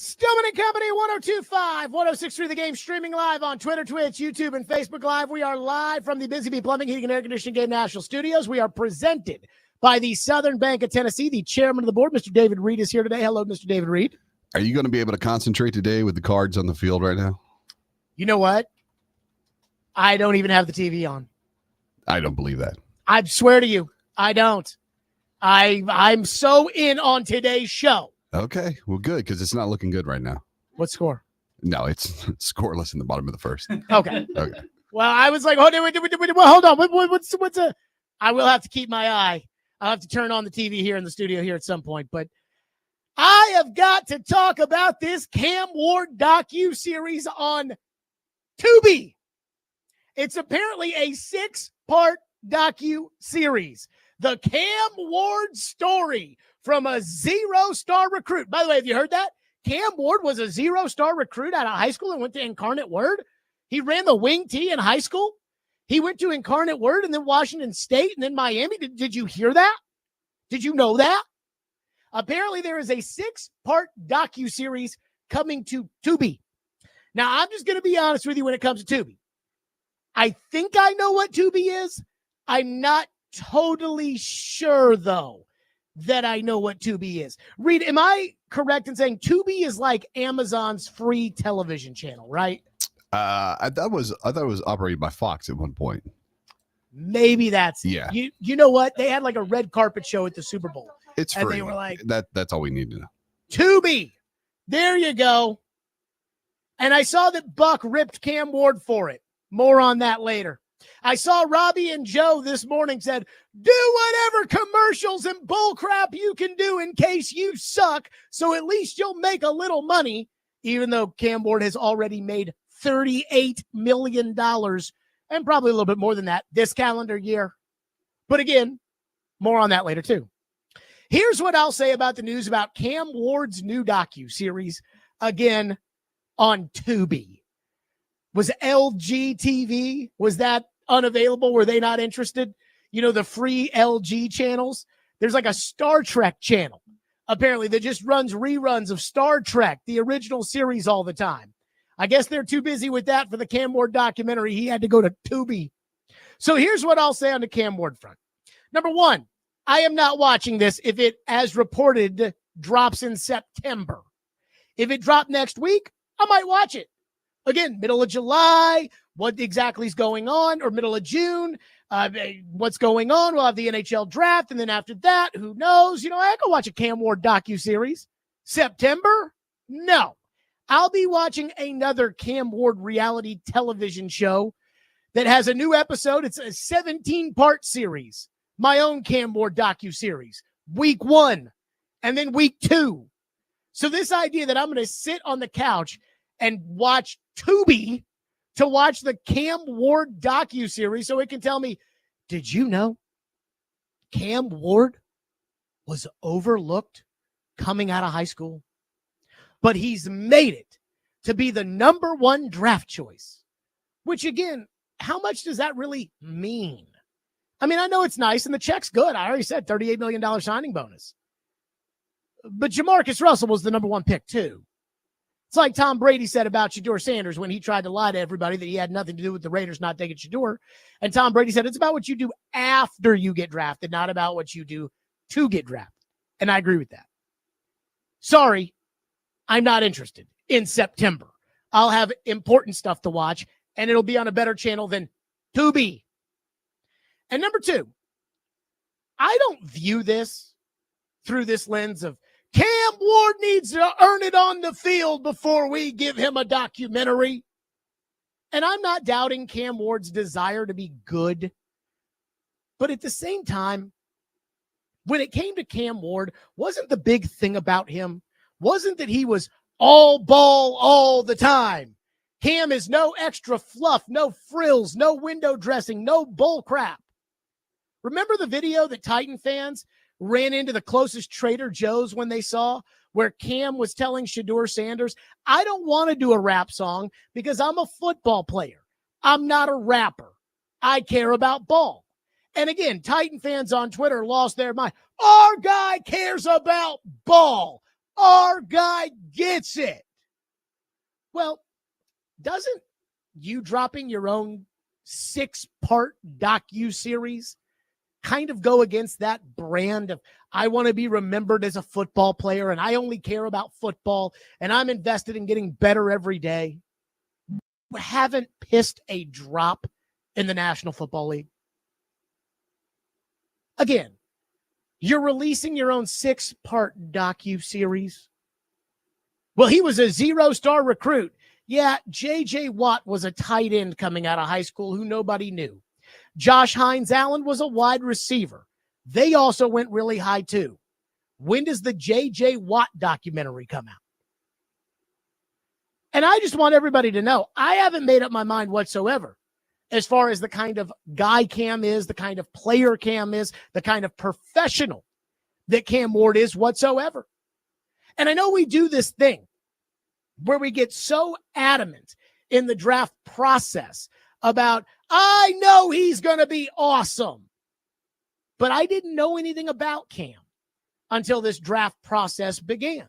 Stillman and Company, 102.5, 106.3 The Game, streaming live on Twitter, Twitch, YouTube, and Facebook Live. We are live from the Busy Bee Plumbing, Heating, and Air Conditioning Game National Studios. We are presented by the Southern Bank of Tennessee. The chairman of the board, Mr. David Reed, is here today. Hello, Mr. David Reed. Are you going to be able to concentrate today with the Cards on the field right now? You know what? I don't even have the TV on. I don't believe that. I swear to you, I don't. I'm so in on today's show. Okay, well, good, because it's not looking good right now. What score? No, it's scoreless in the bottom of the first. Okay. Okay. Well, I was like, hold on. What's a? I will have to keep my eye. I'll have to turn on the TV here in the studio here at some point. But I have got to talk about this Cam Ward docu-series on Tubi. It's apparently a 6-part docu-series. The Cam Ward story from a 0-star recruit. By the way, have you heard that? Cam Ward was a 0-star recruit out of high school and went to Incarnate Word. He ran the wing T in high school. He went to Incarnate Word and then Washington State and then Miami. Did you hear that? Did you know that? Apparently, there is a 6-part docu-series coming to Tubi. Now, I'm just going to be honest with you when it comes to Tubi. I think I know what Tubi is. I'm not totally sure, though, that I know what Tubi is. Reed, am I correct in saying Tubi is like Amazon's free television channel, right? I thought it was operated by Fox at one point. Maybe that's yeah. You know what? They had like a red carpet show at the Super Bowl. It's free. And they were like, that's all we need to know. Tubi. There you go. And I saw that Buck ripped Cam Ward for it. More on that later. I saw Robbie and Joe this morning said, do whatever commercials and bull crap you can do in case you suck, so at least you'll make a little money, even though Cam Ward has already made $38 million and probably a little bit more than that this calendar year. But again, more on that later too. Here's what I'll say about the news about Cam Ward's new docu-series, again, on Tubi. Was LG TV, was that unavailable? Were they not interested? You know, the free LG channels? There's like a Star Trek channel, apparently, that just runs reruns of Star Trek, the original series, all the time. I guess they're too busy with that for the Cam Ward documentary. He had to go to Tubi. So here's what I'll say on the Cam Ward front. Number one, I am not watching this if it, as reported, drops in September. If it dropped next week, I might watch it. Again, middle of July, what exactly is going on, or middle of June, what's going on? We'll have the NHL draft, and then after that, who knows? You know, I could watch a Cam Ward docu-series. September? No. I'll be watching another Cam Ward reality television show that has a new episode. It's a 17-part series. My own Cam Ward docu-series. Week 1, and then week 2. So this idea that I'm going to sit on the couch and watch Tubi to watch the Cam Ward docu-series so it can tell me, did you know Cam Ward was overlooked coming out of high school? But he's made it to be the number 1 draft choice, which again, how much does that really mean? I mean, I know it's nice and the check's good. I already said $38 million signing bonus. But Jamarcus Russell was the number 1 pick too. It's like Tom Brady said about Shedeur Sanders when he tried to lie to everybody that he had nothing to do with the Raiders not taking Shedeur. And Tom Brady said, it's about what you do after you get drafted, not about what you do to get drafted. And I agree with that. Sorry, I'm not interested in September. I'll have important stuff to watch, and it'll be on a better channel than Tubi. And number 2, I don't view this through this lens of Cam Ward needs to earn it on the field before we give him a documentary. And I'm not doubting Cam Ward's desire to be good. But at the same time, when it came to Cam Ward, wasn't the big thing about him, wasn't that he was all ball all the time. Cam is no extra fluff, no frills, no window dressing, no bull crap. Remember the video that Titan fans ran into the closest Trader Joe's when they saw, where Cam was telling Shedeur Sanders, I don't want to do a rap song because I'm a football player. I'm not a rapper. I care about ball. And again, Titan fans on Twitter lost their mind. Our guy cares about ball. Our guy gets it. Well, doesn't you dropping your own 6-part docu-series kind of go against that brand of, I want to be remembered as a football player and I only care about football and I'm invested in getting better every day? We haven't pissed a drop in the National Football League. Again, you're releasing your own 6-part docu-series. Well, he was a 0-star recruit. Yeah, J.J. Watt was a tight end coming out of high school who nobody knew. Josh Hines Allen was a wide receiver. They also went really high too. When does the J.J. Watt documentary come out? And I just want everybody to know, I haven't made up my mind whatsoever as far as the kind of guy Cam is, the kind of player Cam is, the kind of professional that Cam Ward is whatsoever. And I know we do this thing where we get so adamant in the draft process about, I know he's going to be awesome. But I didn't know anything about Cam until this draft process began.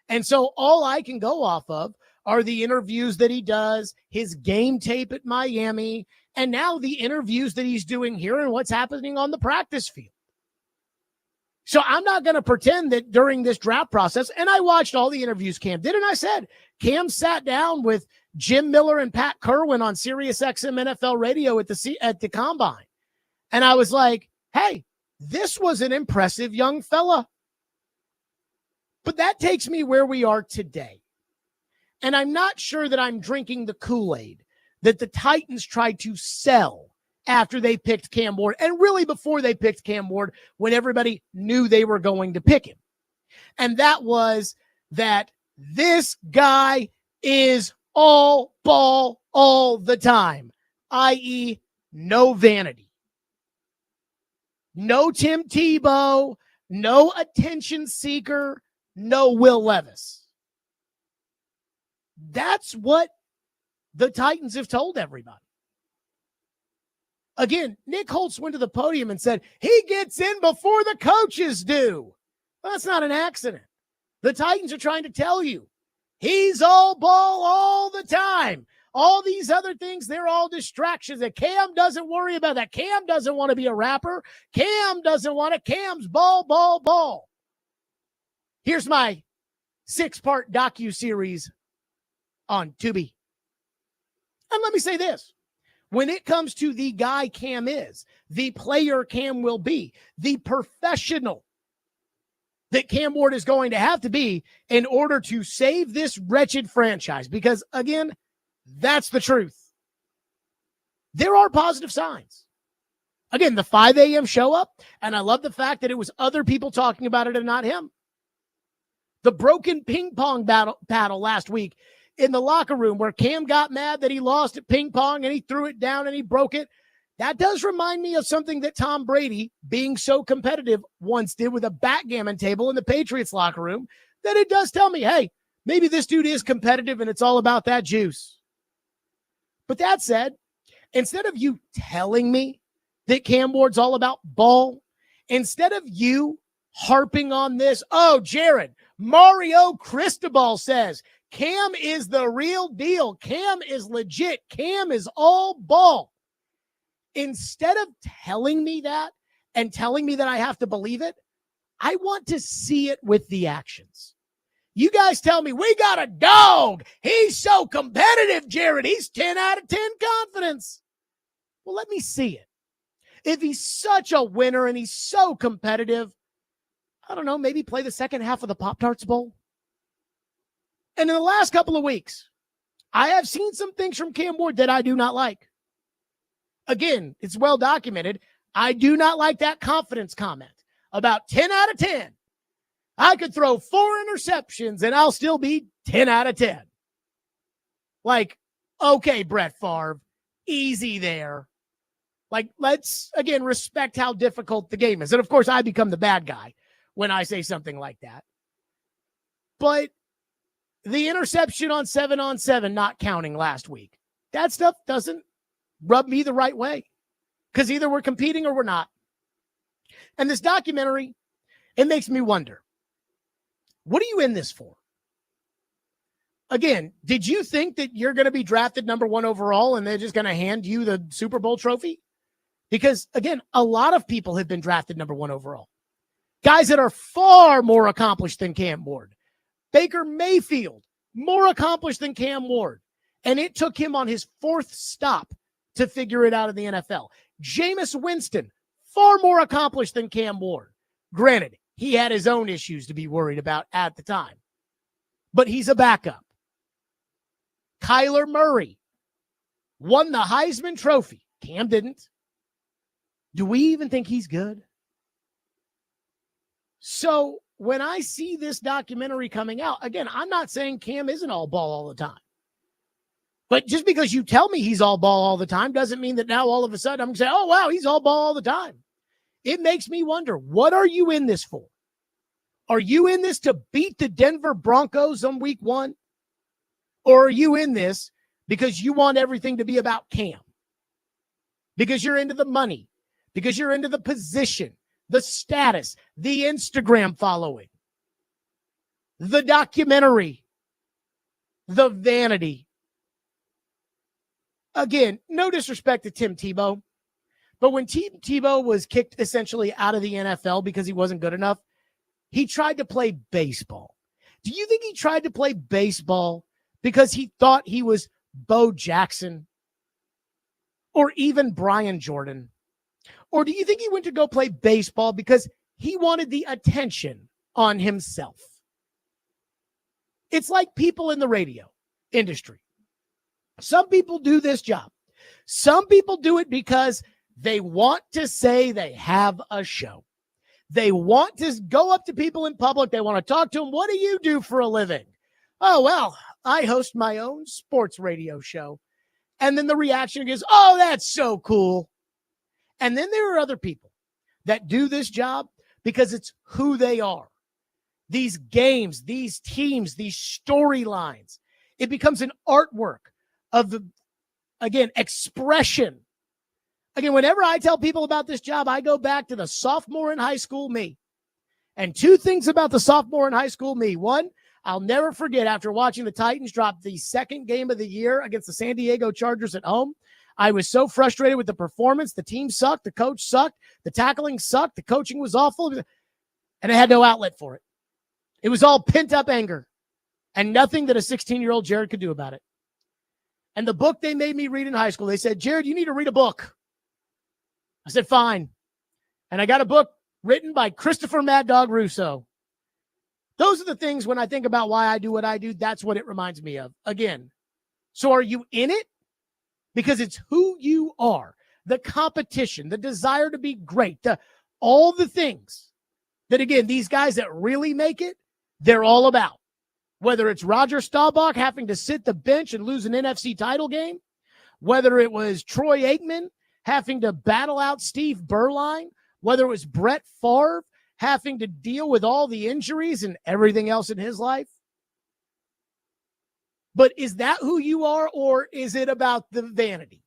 And so all I can go off of are the interviews that he does, his game tape at Miami, and now the interviews that he's doing here and what's happening on the practice field. So I'm not going to pretend that during this draft process, and I watched all the interviews Cam did, and I said, Cam sat down with Jim Miller and Pat Kerwin on Sirius XM NFL radio at the Combine. And I was like, hey, this was an impressive young fella. But that takes me where we are today. And I'm not sure that I'm drinking the Kool-Aid that the Titans tried to sell after they picked Cam Ward, and really before they picked Cam Ward, when everybody knew they were going to pick him. And that was that this guy is all ball all the time, i.e., no vanity. No Tim Tebow, no attention seeker, no Will Levis. That's what the Titans have told everybody. Again, Nick Holtz went to the podium and said, he gets in before the coaches do. Well, that's not an accident. The Titans are trying to tell you, he's all ball all the time. All these other things, they're all distractions. And Cam doesn't worry about that. Cam doesn't want to be a rapper. Cam doesn't want it. Cam's ball, ball, ball. Here's my 6-part docu-series on Tubi. And let me say this. When it comes to the guy Cam is, the player Cam will be, the professional that Cam Ward is going to have to be in order to save this wretched franchise. Because, again, that's the truth. There are positive signs. Again, the 5 a.m. show up, and I love the fact that it was other people talking about it and not him. The broken ping pong paddle last week in the locker room where Cam got mad that he lost at ping pong and he threw it down and he broke it. That does remind me of something that Tom Brady, being so competitive, once did with a backgammon table in the Patriots locker room, that it does tell me, hey, maybe this dude is competitive and it's all about that juice. But that said, instead of you telling me that Cam Ward's all about ball, instead of you harping on this, oh, Jared, Mario Cristobal says, Cam is the real deal. Cam is legit. Cam is all ball. Instead of telling me that and telling me that I have to believe it, I want to see it with the actions. You guys tell me, we got a dog. He's so competitive, Jared. He's 10 out of 10 confidence. Well, let me see it. If he's such a winner and he's so competitive, I don't know, maybe play the second half of the Pop-Tarts Bowl. And in the last couple of weeks, I have seen some things from Cam Ward that I do not like. Again, it's well documented. I do not like that confidence comment about 10 out of 10. I could throw 4 interceptions and I'll still be 10 out of 10. Like, okay, Brett Favre, easy there. Like, let's, again, respect how difficult the game is. And, of course, I become the bad guy when I say something like that. But the interception on 7-on-7 not counting last week, that stuff doesn't rub me the right way because either we're competing or we're not. And this documentary, it makes me wonder, What are you in this for? Again, did you think that you're going to be drafted number 1 overall and they're just going to hand you the Super Bowl trophy? Because, again, a lot of people have been drafted number 1 overall. Guys that are far more accomplished than Cam Ward. Baker Mayfield, more accomplished than Cam Ward. And it took him on his 4th stop to figure it out in the NFL. Jameis Winston, far more accomplished than Cam Ward. Granted, he had his own issues to be worried about at the time. But he's a backup. Kyler Murray won the Heisman Trophy. Cam didn't. Do we even think he's good? So when I see this documentary coming out, again, I'm not saying Cam isn't all ball all the time. But just because you tell me he's all ball all the time doesn't mean that now all of a sudden I'm going to say, oh, wow, he's all ball all the time. It makes me wonder, what are you in this for? Are you in this to beat the Denver Broncos on week 1? Or are you in this because you want everything to be about Cam? Because you're into the money, because you're into the position, the status, the Instagram following, the documentary, the vanity. Again, no disrespect to Tim Tebow, but when Tim Tebow was kicked essentially out of the NFL because he wasn't good enough, he tried to play baseball. Do you think he tried to play baseball because he thought he was Bo Jackson or even Brian Jordan? Or do you think he went to go play baseball because he wanted the attention on himself? It's like people in the radio industry. Some people do this job. Some people do it because they want to say they have a show. They want to go up to people in public. They want to talk to them. What do you do for a living? Oh, well, I host my own sports radio show. And then the reaction is, oh, that's so cool. And then there are other people that do this job because it's who they are. These games, these teams, these storylines, it becomes an artwork of the, again, expression. Again, whenever I tell people about this job, I go back to the sophomore in high school me. And 2 things about the sophomore in high school me. 1, I'll never forget after watching the Titans drop the 2nd game of the year against the San Diego Chargers at home. I was so frustrated with the performance. The team sucked. The coach sucked. The tackling sucked. The coaching was awful. And I had no outlet for it. It was all pent-up anger and nothing that a 16-year-old Jared could do about it. And the book they made me read in high school, they said, Jared, you need to read a book. I said, fine. And I got a book written by Christopher Mad Dog Russo. Those are the things when I think about why I do what I do, that's what it reminds me of. Again, so are you in it? Because it's who you are, the competition, the desire to be great, all the things that, again, these guys that really make it, they're all about. Whether it's Roger Staubach having to sit the bench and lose an NFC title game, whether it was Troy Aikman having to battle out Steve Berline, whether it was Brett Favre having to deal with all the injuries and everything else in his life. But is that who you are, or is it about the vanity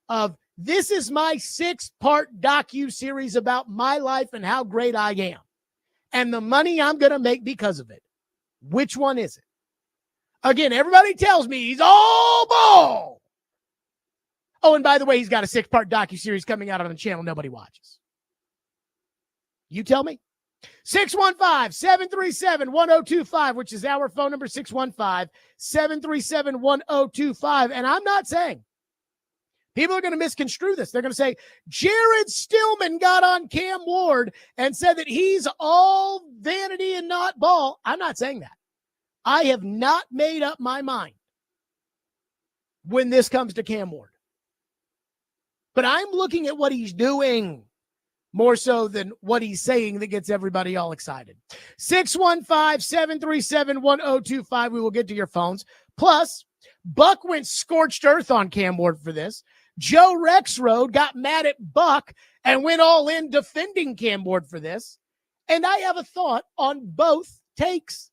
of this is my 6-part docu-series about my life and how great I am and the money I'm going to make because of it? Which one is it? Again, everybody tells me he's all ball. Oh, and by the way, he's got a 6-part docu-series coming out on the channel nobody watches. You tell me. 615-737-1025, which is our phone number, 615-737-1025. And I'm not saying people are going to misconstrue this. They're going to say, Jared Stillman got on Cam Ward and said that he's all vanity and not ball. I'm not saying that. I have not made up my mind when this comes to Cam Ward. But I'm looking at what he's doing more so than what he's saying that gets everybody all excited. 615-737-1025. We will get to your phones. Plus, Buck went scorched earth on Cam Ward for this. Joe Rexrode got mad at Buck and went all in defending Cam Ward for this. And I have a thought on both takes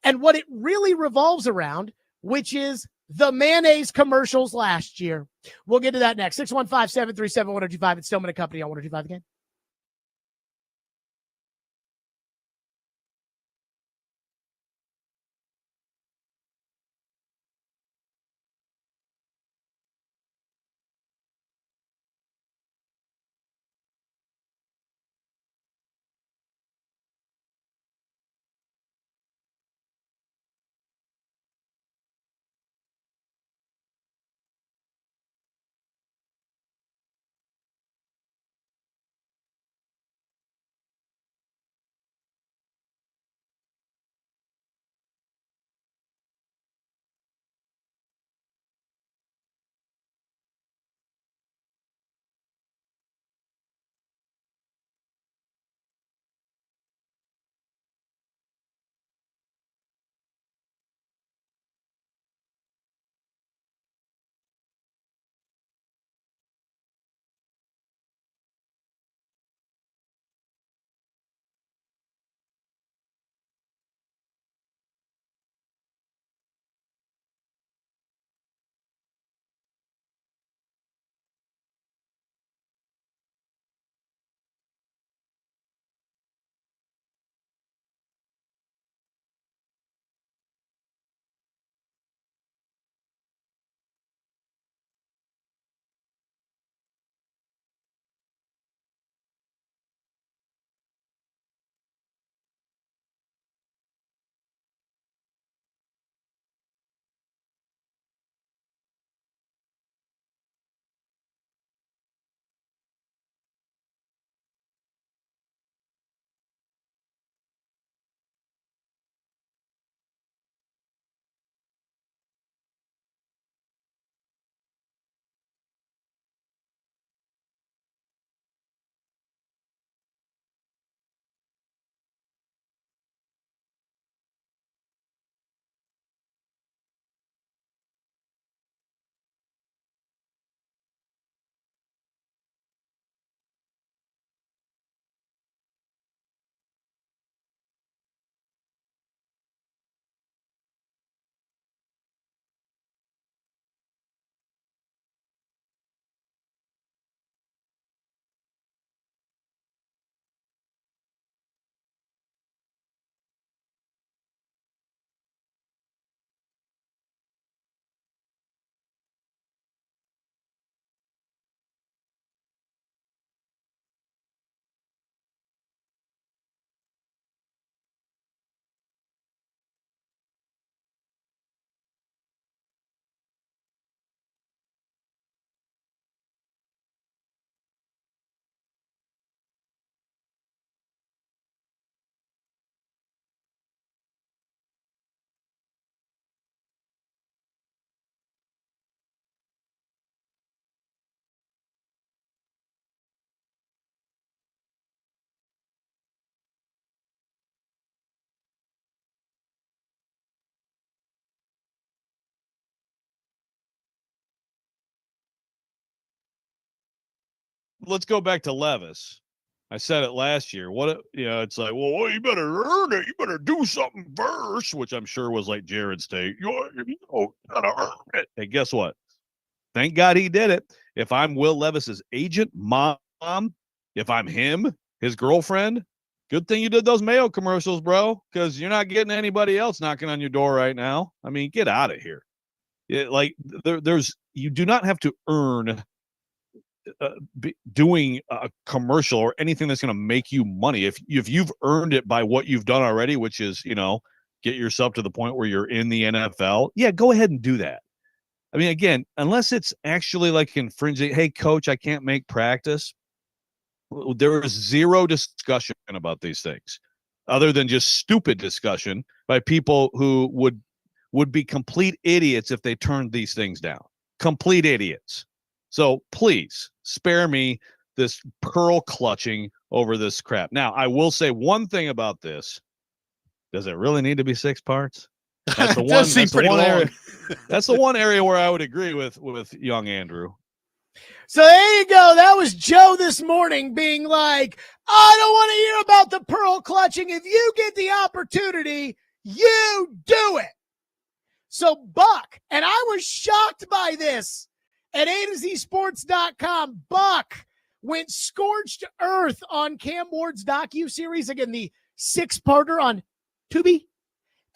and what it really revolves around, which is the mayonnaise commercials last year. We'll get to that next. 615-737-1025. It's Stillman & Company on 1025 again. let's go back to Levis. I said it last year. It's like, well, you better earn it. You better do something first, which I'm sure was like Jared State. You gotta earn it. Hey, guess what? Thank God he did it. If I'm Will Levis's agent, mom, if I'm him, his girlfriend, good thing you did those Mayo commercials, bro, because you're not getting anybody else knocking on your door right now. I mean, get out of here. You do not have to earn doing a commercial or anything that's going to make you money. If you've earned it by what you've done already, which is, get yourself to the point where you're in the NFL, yeah, go ahead and do that. I mean, again, unless it's actually like infringing, hey, coach, I can't make practice. There is zero discussion about these things other than just stupid discussion by people who would be complete idiots if they turned these things down. Complete idiots. So please spare me this pearl clutching over this crap. Now, I will say one thing about this. Does it really need to be 6 parts? That's the one. That's the one area. That's the one area where I would agree with young Andrew. So there you go. That was Joe this morning being like, I don't want to hear about the pearl clutching. If you get the opportunity, you do it. So Buck, and I was shocked by this at A2ZSports.com, Buck went scorched earth on Cam Ward's docu-series, again, the 6-parter on Tubi,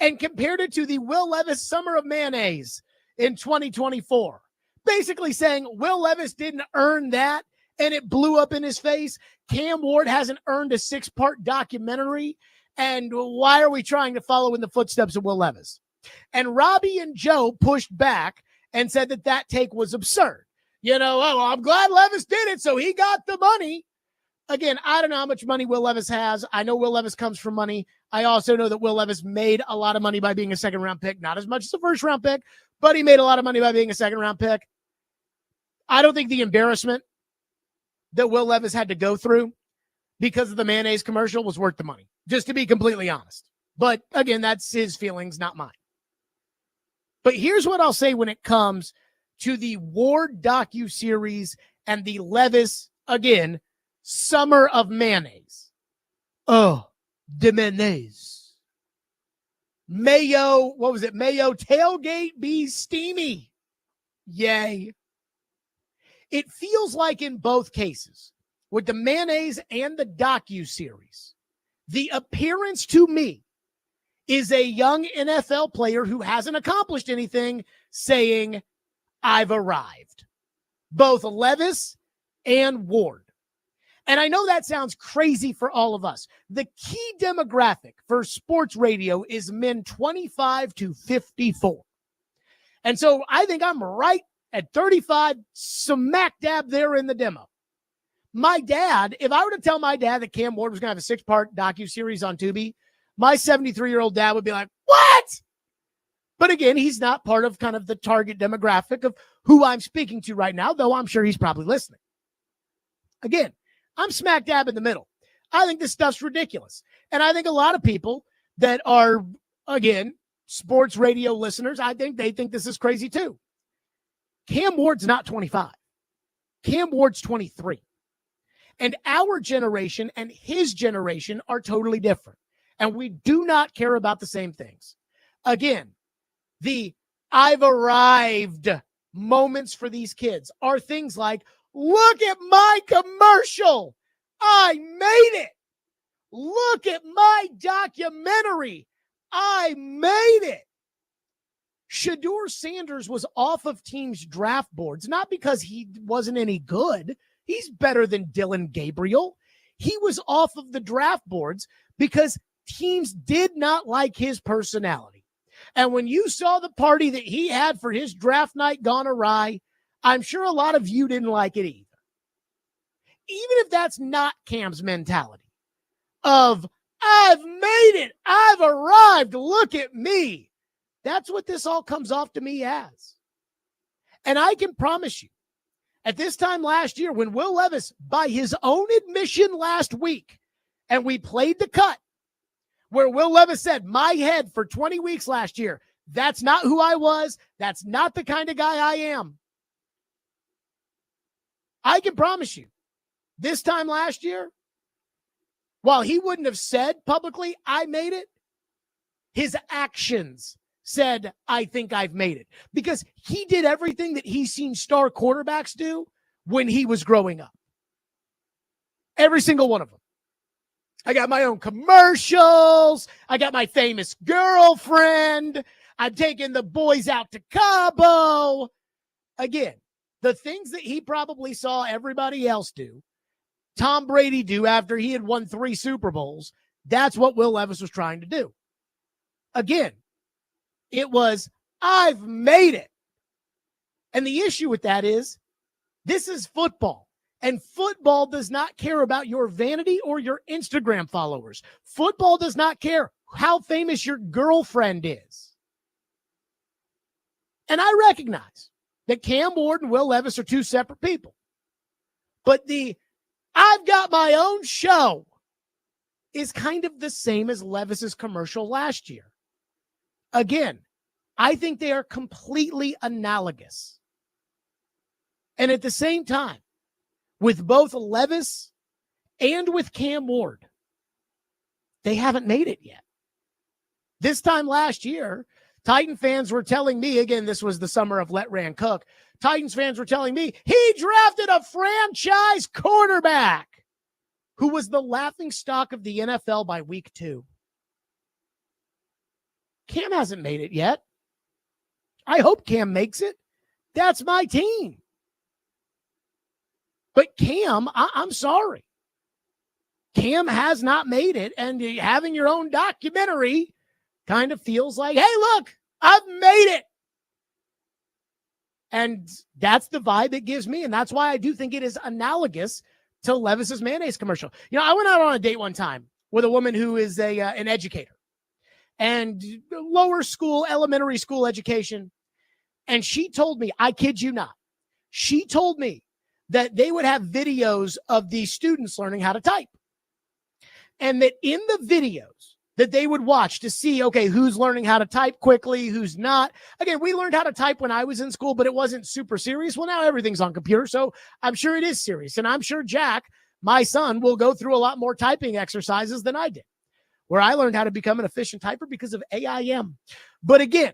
and compared it to the Will Levis Summer of Mayonnaise in 2024. Basically saying Will Levis didn't earn that, and it blew up in his face. Cam Ward hasn't earned a 6-part documentary, and why are we trying to follow in the footsteps of Will Levis? And Robbie and Joe pushed back and said that take was absurd. I'm glad Levis did it, so he got the money. Again, I don't know how much money Will Levis has. I know Will Levis comes from money. I also know that Will Levis made a lot of money by being a second-round pick. Not as much as a first-round pick, but he made a lot of money by being a second-round pick. I don't think the embarrassment that Will Levis had to go through because of the mayonnaise commercial was worth the money, just to be completely honest. But again, that's his feelings, not mine. But here's what I'll say when it comes to the Ward docu-series and the Levis, again, Summer of Mayonnaise. Oh, de mayonnaise. Mayo, what was it? Mayo tailgate be steamy. Yay. It feels like in both cases, with the mayonnaise and the docu-series, the appearance to me is a young NFL player who hasn't accomplished anything saying, I've arrived. Both Levis and Ward. And I know that sounds crazy for all of us. The key demographic for sports radio is men 25 to 54. And so I think I'm right at 35, smack dab there in the demo. My dad, if I were to tell my dad that Cam Ward was going to have a 6-part docuseries on Tubi, my 73-year-old dad would be like, what? But again, he's not part of kind of the target demographic of who I'm speaking to right now, though I'm sure he's probably listening. Again, I'm smack dab in the middle. I think this stuff's ridiculous. And I think a lot of people that are, again, sports radio listeners, I think they think this is crazy too. Cam Ward's not 25. Cam Ward's 23. And our generation and his generation are totally different. And we do not care about the same things. Again, the I've arrived moments for these kids are things like, look at my commercial. I made it. Look at my documentary. I made it. Shedeur Sanders was off of teams' draft boards, not because he wasn't any good. He's better than Dylan Gabriel. He was off of the draft boards because teams did not like his personality. And when you saw the party that he had for his draft night gone awry, I'm sure a lot of you didn't like it either. Even if that's not Cam's mentality of, I've made it, I've arrived, look at me. That's what this all comes off to me as. And I can promise you, at this time last year, when Will Levis, by his own admission last week, and we played the cut, where Will Levis said, my head for 20 weeks last year, that's not who I was. That's not the kind of guy I am. I can promise you, This time last year, while he wouldn't have said publicly, I made it, his actions said, I think I've made it. Because he did everything that he's seen star quarterbacks do when he was growing up. Every single one of them. I got my own commercials. I got my famous girlfriend. I'm taking the boys out to Cabo. Again, the things that he probably saw everybody else do, Tom Brady do after he had won 3 Super Bowls, that's what Will Levis was trying to do. Again, it was, I've made it. And the issue with that is, this is football. And football does not care about your vanity or your Instagram followers. Football does not care how famous your girlfriend is. And I recognize that Cam Ward and Will Levis are 2 separate people. But the I've got my own show is kind of the same as Levis's commercial last year. Again, I think they are completely analogous. And at the same time, with both Levis and with Cam Ward, they haven't made it yet. This time last year, Titan fans were telling me, again, this was the summer of Let Ran Cook, Titans fans were telling me he drafted a franchise quarterback who was the laughingstock of the NFL by week 2. Cam hasn't made it yet. I hope Cam makes it. That's my team. But Cam, I'm sorry. Cam has not made it, and having your own documentary kind of feels like, hey, look, I've made it. And that's the vibe it gives me, and that's why I do think it is analogous to Levis's mayonnaise commercial. You know, I went out on a date one time with a woman who is an educator and lower school, elementary school education, and she told me, I kid you not, she told me that they would have videos of these students learning how to type. And that in the videos that they would watch to see, okay, who's learning how to type quickly, who's not. Again, we learned how to type when I was in school, but it wasn't super serious. Well, now everything's on computer, so I'm sure it is serious. And I'm sure Jack, my son, will go through a lot more typing exercises than I did, where I learned how to become an efficient typer because of AIM. But again,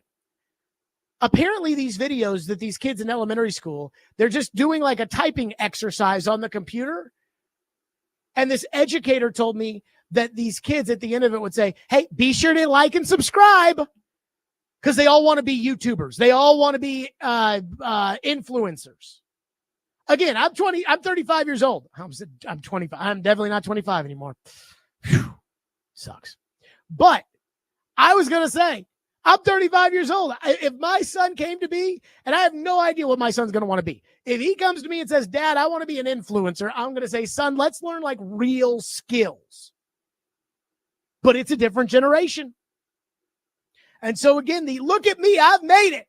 apparently these videos that these kids in elementary school, they're just doing like a typing exercise on the computer. And this educator told me that these kids at the end of it would say, hey, be sure to like and subscribe, because they all want to be YouTubers. They all want to be influencers. Again, I'm 35 years old. I'm 25. I'm definitely not 25 anymore. Whew, sucks. But I was going to say, I'm 35 years old. If my son came to me, and I have no idea what my son's going to want to be. If he comes to me and says, Dad, I want to be an influencer, I'm going to say, son, let's learn like real skills. But it's a different generation. And so again, the look at me, I've made it.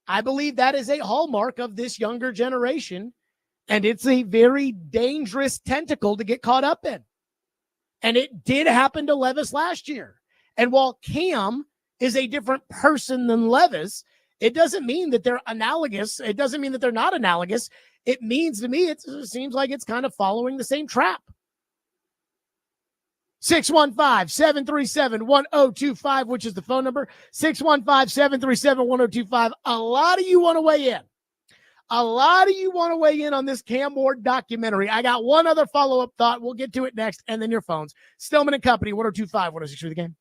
I believe that is a hallmark of this younger generation. And it's a very dangerous tentacle to get caught up in. And it did happen to Levis last year. And while Cam is a different person than Levis, it doesn't mean that they're analogous. It doesn't mean that they're not analogous. It means to me, it seems like it's kind of following the same trap. 615-737-1025, which is the phone number. 615-737-1025. A lot of you want to weigh in. A lot of you want to weigh in on this Cam Ward documentary. I got one other follow-up thought. We'll get to it next, and then your phones. Stillman and Company, 1025, 106 through the game.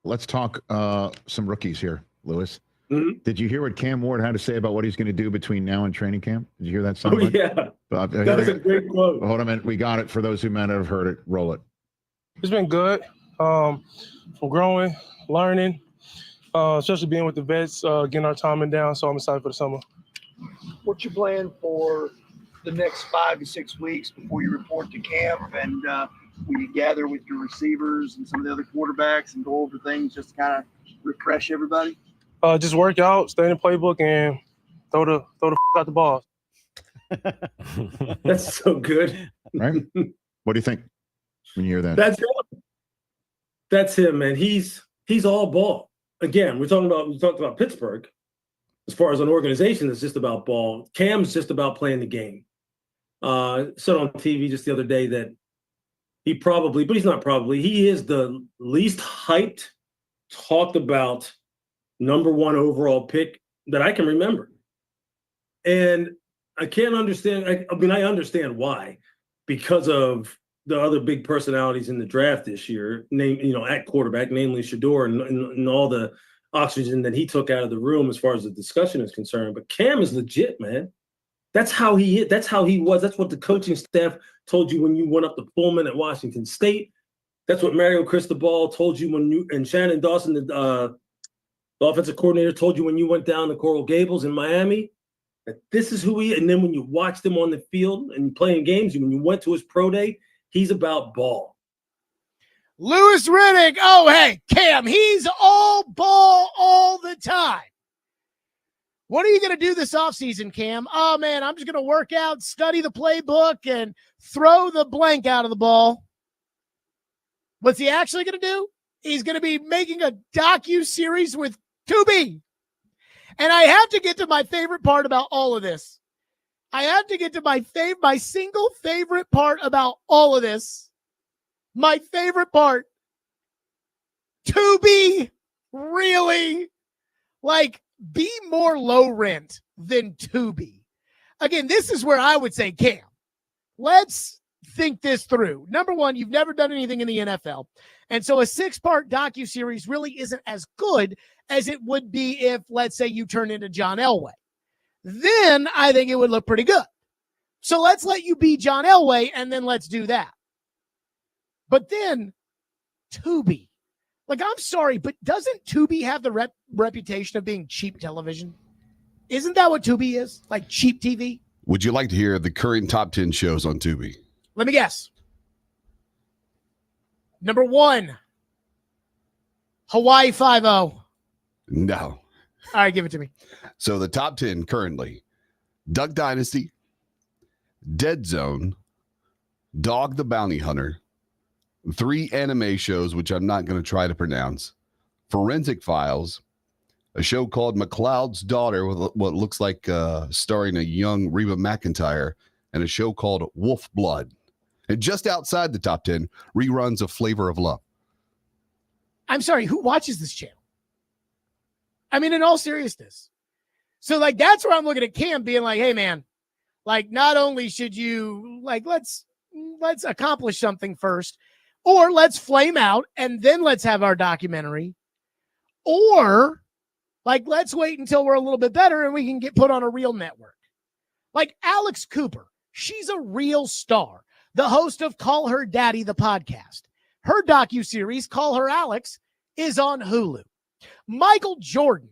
let's talk some rookies here, Lewis. Mm-hmm. Did you hear what Cam Ward had to say about what he's going to do between now and training camp? Did you hear that sound? Oh, yeah. That's a great quote. Hold a minute. We got it for those who might have heard it. Roll it. It's been good. From growing, learning, especially being with the vets, getting our timing down. So I'm excited for the summer. What's your plan for the next 5 to 6 weeks before you report to camp and when you gather with your receivers and some of the other quarterbacks and go over things just to kind of refresh everybody? Just work out, stay in the playbook, and throw the out the ball. That's so good. Right? What do you think when you hear that? That's him, man. He's all ball. Again, we talked about Pittsburgh. As far as an organization, it's just about ball. Cam's just about playing the game. Said on TV just the other day that he is the least hyped, talked about number one overall pick that I can remember. And I can't understand. I understand why, because of the other big personalities in the draft this year, at quarterback, namely Shador and all the oxygen that he took out of the room as far as the discussion is concerned. But Cam is legit, man. That's how he is. That's how he was. That's what the coaching staff told you when you went up to Pullman at Washington State. That's what Mario Cristobal told you and Shannon Dawson, the offensive coordinator, told you when you went down to Coral Gables in Miami. That this is who he is. And then when you watched him on the field and playing games, when you went to his pro day, he's about ball. Louis Riddick. Oh, hey, Cam, he's all ball all the time. What are you going to do this offseason, Cam? Oh, man, I'm just going to work out, study the playbook, and throw the blank out of the ball. What's he actually going to do? He's going to be making a docu-series with Tubi. And I have to get to my favorite part about all of this. I have to get to my single favorite part about all of this. My favorite part. Tubi, really? Be more low rent than Tubi. Again, this is where I would say, Cam, let's think this through. Number one, you've never done anything in the NFL. And so a 6-part docuseries really isn't as good as it would be if, let's say, you turn into John Elway. Then I think it would look pretty good. So let's let you be John Elway, and then let's do that. But then Tubi. I'm sorry, but doesn't Tubi have the reputation of being cheap television? Isn't that what Tubi is? Cheap TV? Would you like to hear the current top 10 shows on Tubi? Let me guess. Number 1, Hawaii Five-0. No. All right, give it to me. So the top 10 currently: Duck Dynasty, Dead Zone, Dog the Bounty Hunter, 3 anime shows, which I'm not going to try to pronounce, Forensic Files, a show called McCloud's Daughter with what looks like starring a young Reba McEntire, and a show called Wolf Blood. And just outside the top 10, reruns of Flavor of Love. I'm sorry, who watches this channel? I mean, in all seriousness. So, that's where I'm looking at Cam being like, hey, man, not only should you, let's accomplish something first, or let's flame out and then let's have our documentary, or let's wait until we're a little bit better and we can get put on a real network. Alex Cooper, she's a real star, the host of Call Her Daddy, the podcast. Her docuseries, Call Her Alex, is on Hulu. Michael Jordan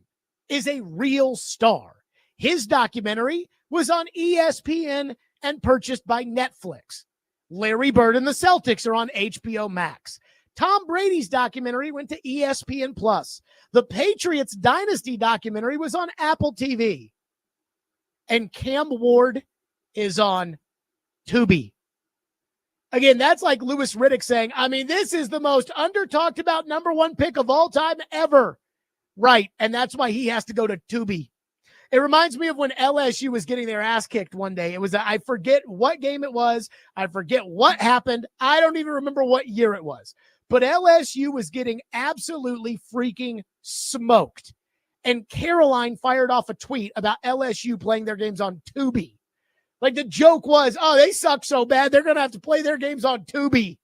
is a real star. His documentary was on ESPN and purchased by Netflix. Larry Bird and the Celtics are on HBO Max. Tom Brady's documentary went to ESPN Plus. The Patriots Dynasty documentary was on Apple TV. And Cam Ward is on Tubi. Again, that's like Louis Riddick saying, I mean, this is the most under-talked about number 1 pick of all time ever. Right, and that's why he has to go to Tubi. It reminds me of when LSU was getting their ass kicked one day. It was, I forget what game it was. I forget what happened. I don't even remember what year it was. But LSU was getting absolutely freaking smoked. And Caroline fired off a tweet about LSU playing their games on Tubi. The joke was, oh, they suck so bad, they're going to have to play their games on Tubi.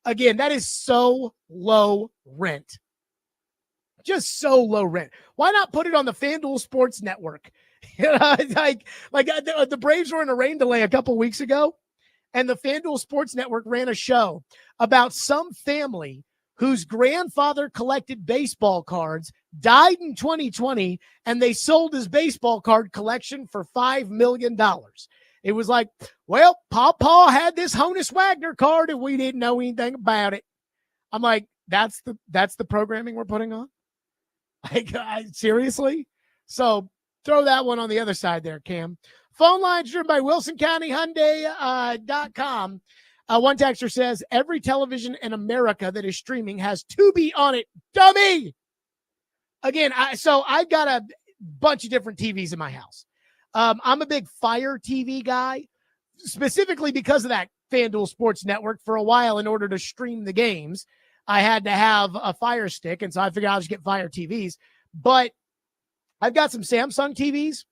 Again, that is so low rent. Just so low rent. Why not put it on the FanDuel Sports Network? The Braves were in a rain delay a couple weeks ago, and the FanDuel Sports Network ran a show about some family whose grandfather collected baseball cards, died in 2020, and they sold his baseball card collection for $5 million. It was like, well, Pawpaw had this Honus Wagner card and we didn't know anything about it. I'm like, that's the programming we're putting on? Like, seriously? So throw that one on the other side there, Cam. Phone lines driven by WilsonCountyHyundai.com. One texter says, every television in America that is streaming has Tubi on it. Dummy! Again, I've got a bunch of different TVs in my house. I'm a big Fire TV guy, specifically because of that FanDuel Sports Network. For a while, in order to stream the games, I had to have a Fire Stick, and so I figured I'll just get Fire TVs. But I've got some Samsung TVs,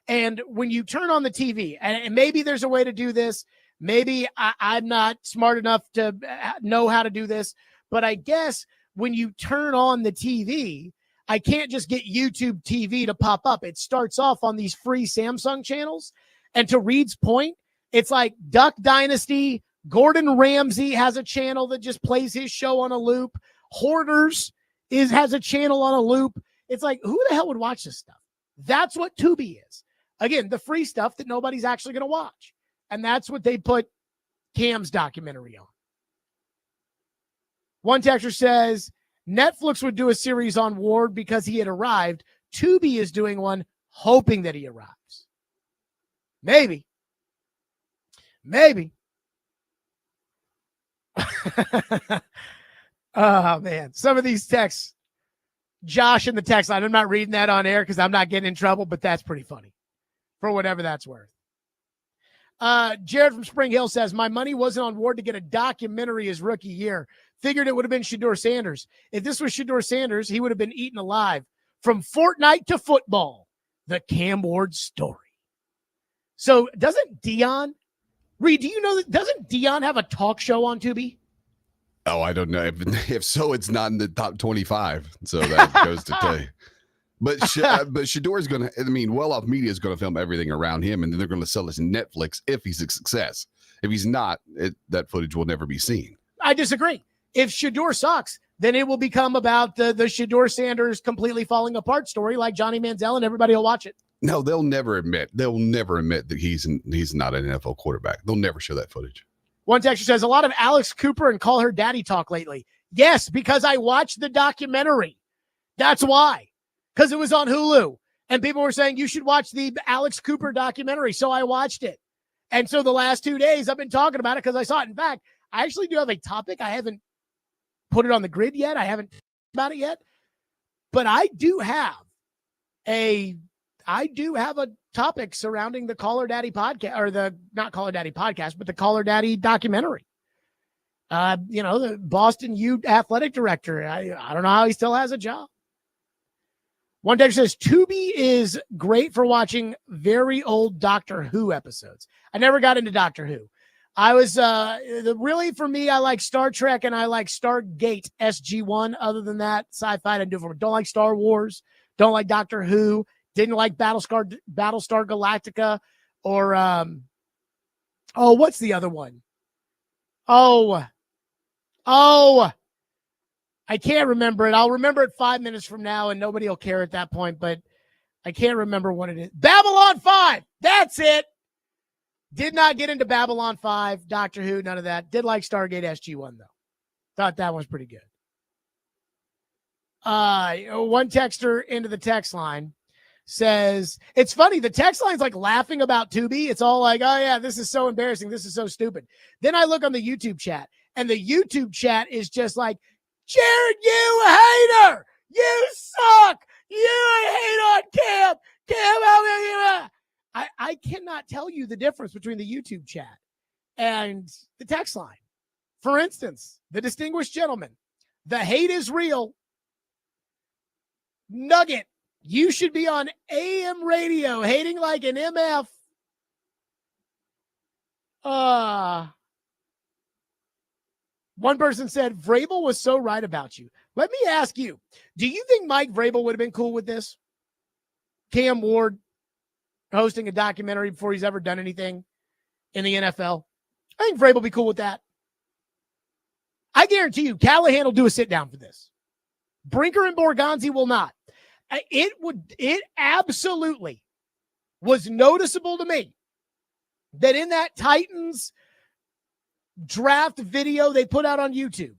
and when you turn on the TV, and maybe there's a way to do this, maybe I'm not smart enough to know how to do this, but I guess when you turn on the TV, I can't just get YouTube TV to pop up. It starts off on these free Samsung channels. And to Reed's point, it's like Duck Dynasty. Gordon Ramsay has a channel that just plays his show on a loop. Hoarders has a channel on a loop. It's like, who the hell would watch this stuff? That's what Tubi is. Again, the free stuff that nobody's actually going to watch. And that's what they put Cam's documentary on. One texter says, Netflix would do a series on Ward because he had arrived. Tubi is doing one hoping that he arrives. Maybe. Oh, man. Some of these texts, Josh in the text line, I'm not reading that on air because I'm not getting in trouble, but that's pretty funny for whatever that's worth. Jared from Spring Hill says, my money wasn't on Ward to get a documentary his rookie year. Figured it would have been Shedeur Sanders. If this was Shedeur Sanders, he would have been eaten alive. From Fortnite to football, the Cam Ward story. So doesn't Dion, Reed, do you know that, doesn't Dion have a talk show on Tubi? Oh, I don't know. If so, it's not in the top 25. So that goes to tell you. But Shedeur's going to, Well Off Media is going to film everything around him, and then they're going to sell it to Netflix if he's a success. If he's not, that footage will never be seen. I disagree. If Shedeur sucks, then it will become about the Shedeur Sanders completely falling apart story like Johnny Manziel, and everybody will watch it. No, they'll never admit that he's not an NFL quarterback. They'll never show that footage. One texter says, a lot of Alex Cooper and Call Her Daddy talk lately. Yes, because I watched the documentary. That's why. Because it was on Hulu. And people were saying, you should watch the Alex Cooper documentary. So I watched it. And so the last 2 days, I've been talking about it because I saw it. In fact, I actually do have a topic. I haven't put it on the grid yet. I haven't talked about it yet. But I do have a topic surrounding the Call Her Daddy podcast, or not Call Her Daddy podcast, but the Call Her Daddy documentary. The Boston U athletic director. I don't know how he still has a job. One texter says, Tubi is great for watching very old Doctor Who episodes. I never got into Doctor Who. I was, really for me, I like Star Trek and I like Stargate SG-1. Other than that, sci-fi I didn't do it for me. Don't like Star Wars. Don't like Doctor Who. Didn't like Battlestar Galactica or, what's the other one? Oh, I can't remember it. I'll remember it 5 minutes from now and nobody will care at that point, but I can't remember what it is. Babylon 5. That's it. Did not get into Babylon 5, Doctor Who, none of that. Did like Stargate SG-1 though. Thought that was pretty good. One texter into the text line says, it's funny, the text line's like laughing about Tubi. It's all like, oh yeah, this is so embarrassing. This is so stupid. Then I look on the YouTube chat and the YouTube chat is just like, Jared, you hater! You suck! You hate on Cam! I cannot tell you the difference between the YouTube chat and the text line. For instance, the distinguished gentleman, the hate is real. Nugget, you should be on AM radio, hating like an MF. One person said, Vrabel was so right about you. Let me ask you, do you think Mike Vrabel would have been cool with this? Cam Ward hosting a documentary before he's ever done anything in the NFL? I think Vrabel will be cool with that. I guarantee you, Callahan will do a sit down for this. Brinker and Borgonzi will not. It absolutely was noticeable to me that in that Titans draft video they put out on YouTube,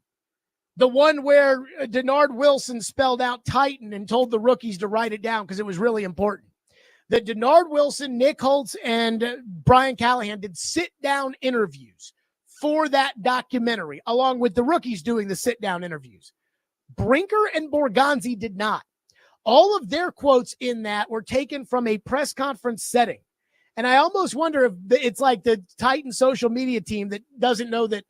the one where Denard Wilson spelled out Titan and told the rookies to write it down because it was really important, that Denard Wilson, Nick Holtz, and Brian Callahan did sit-down interviews for that documentary, along with the rookies doing the sit-down interviews. Brinker and Borgonzi did not. All of their quotes in that were taken from a press conference setting. And I almost wonder if it's like the Titan social media team that doesn't know that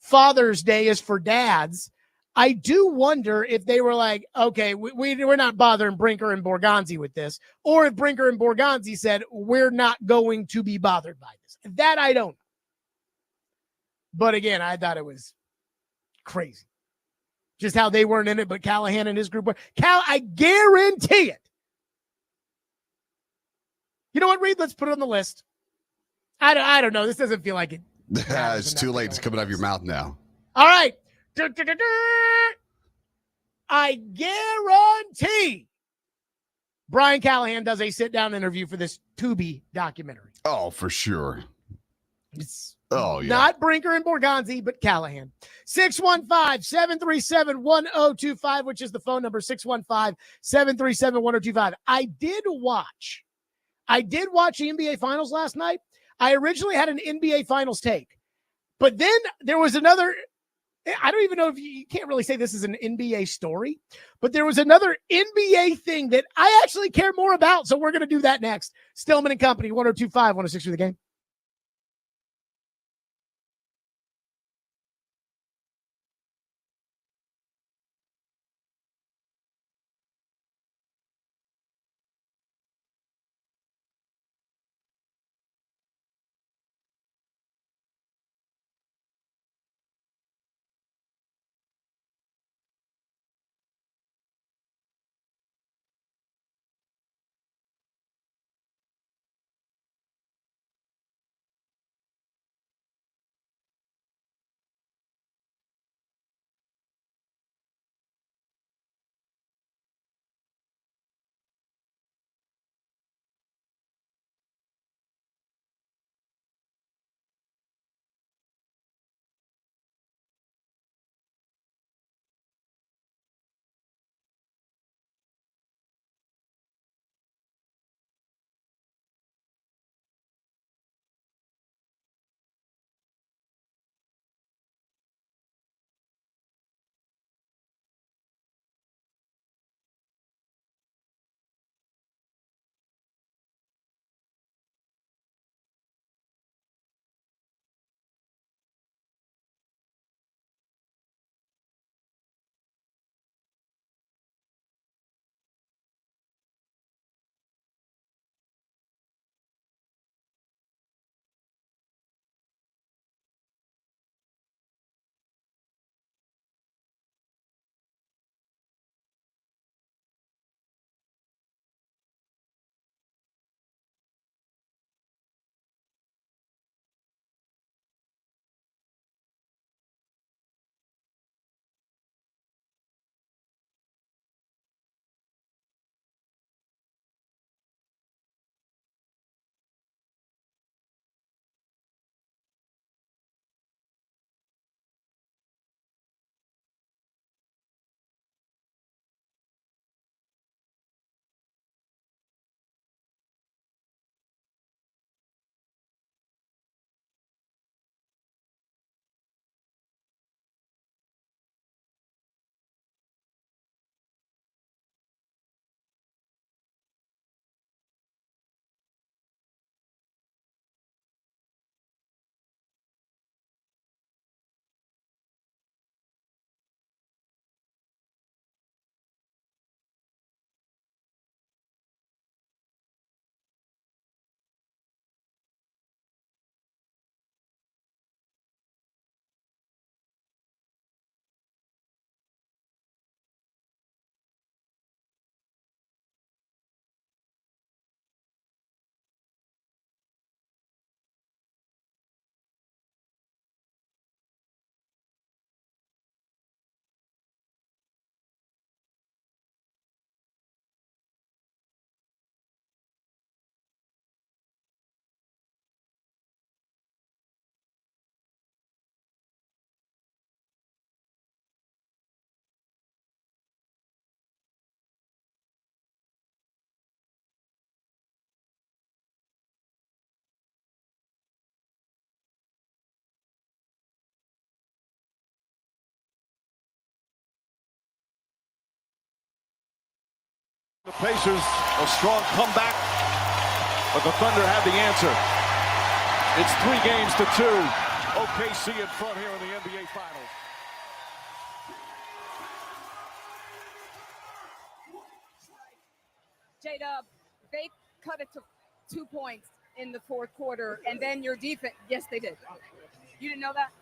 Father's Day is for dads. I do wonder if they were like, okay, we're not bothering Brinker and Borgonzi with this. Or if Brinker and Borgonzi said, we're not going to be bothered by this. That I don't know. But again, I thought it was crazy. Just how they weren't in it, but Callahan and his group were. I guarantee it. You know what, Reed? Let's put it on the list. I don't know. This doesn't feel like it. It's too late. It's coming out of your mouth now. All right. I guarantee Brian Callahan does a sit-down interview for this Tubi documentary. Oh, for sure. It's yeah. Not Brinker and Borgonzi, but Callahan. 615-737-1025, which is the phone number, 615-737-1025. I did watch the NBA Finals last night. I originally had an NBA Finals take, but then there was another. I don't even know if you can't really say this is an NBA story, but there was another NBA thing that I actually care more about. So we're going to do that next. Stillman and Company, 102.5, 106 for the game. The Pacers, a strong comeback, but the Thunder have the answer. It's 3-2. OKC in front here in the NBA Finals. J-Dub, they cut it to 2 points in the fourth quarter, and then your defense, yes, they did. You didn't know that?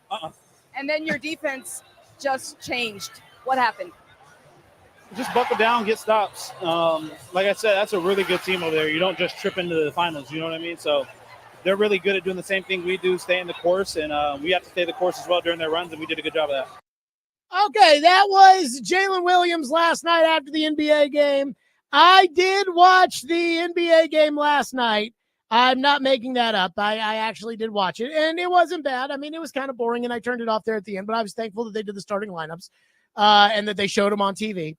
And then your defense just changed. What happened? Just buckle down, get stops. Like I said, that's a really good team over there. You don't just trip into the finals, you know what I mean? So they're really good at doing the same thing we do, staying the course, and we have to stay the course as well during their runs, and we did a good job of that. Okay, that was Jalen Williams last night after the NBA game. I did watch the NBA game last night. I'm not making that up. I actually did watch it, and it wasn't bad. I mean, it was kind of boring, and I turned it off there at the end, but I was thankful that they did the starting lineups and that they showed them on TV.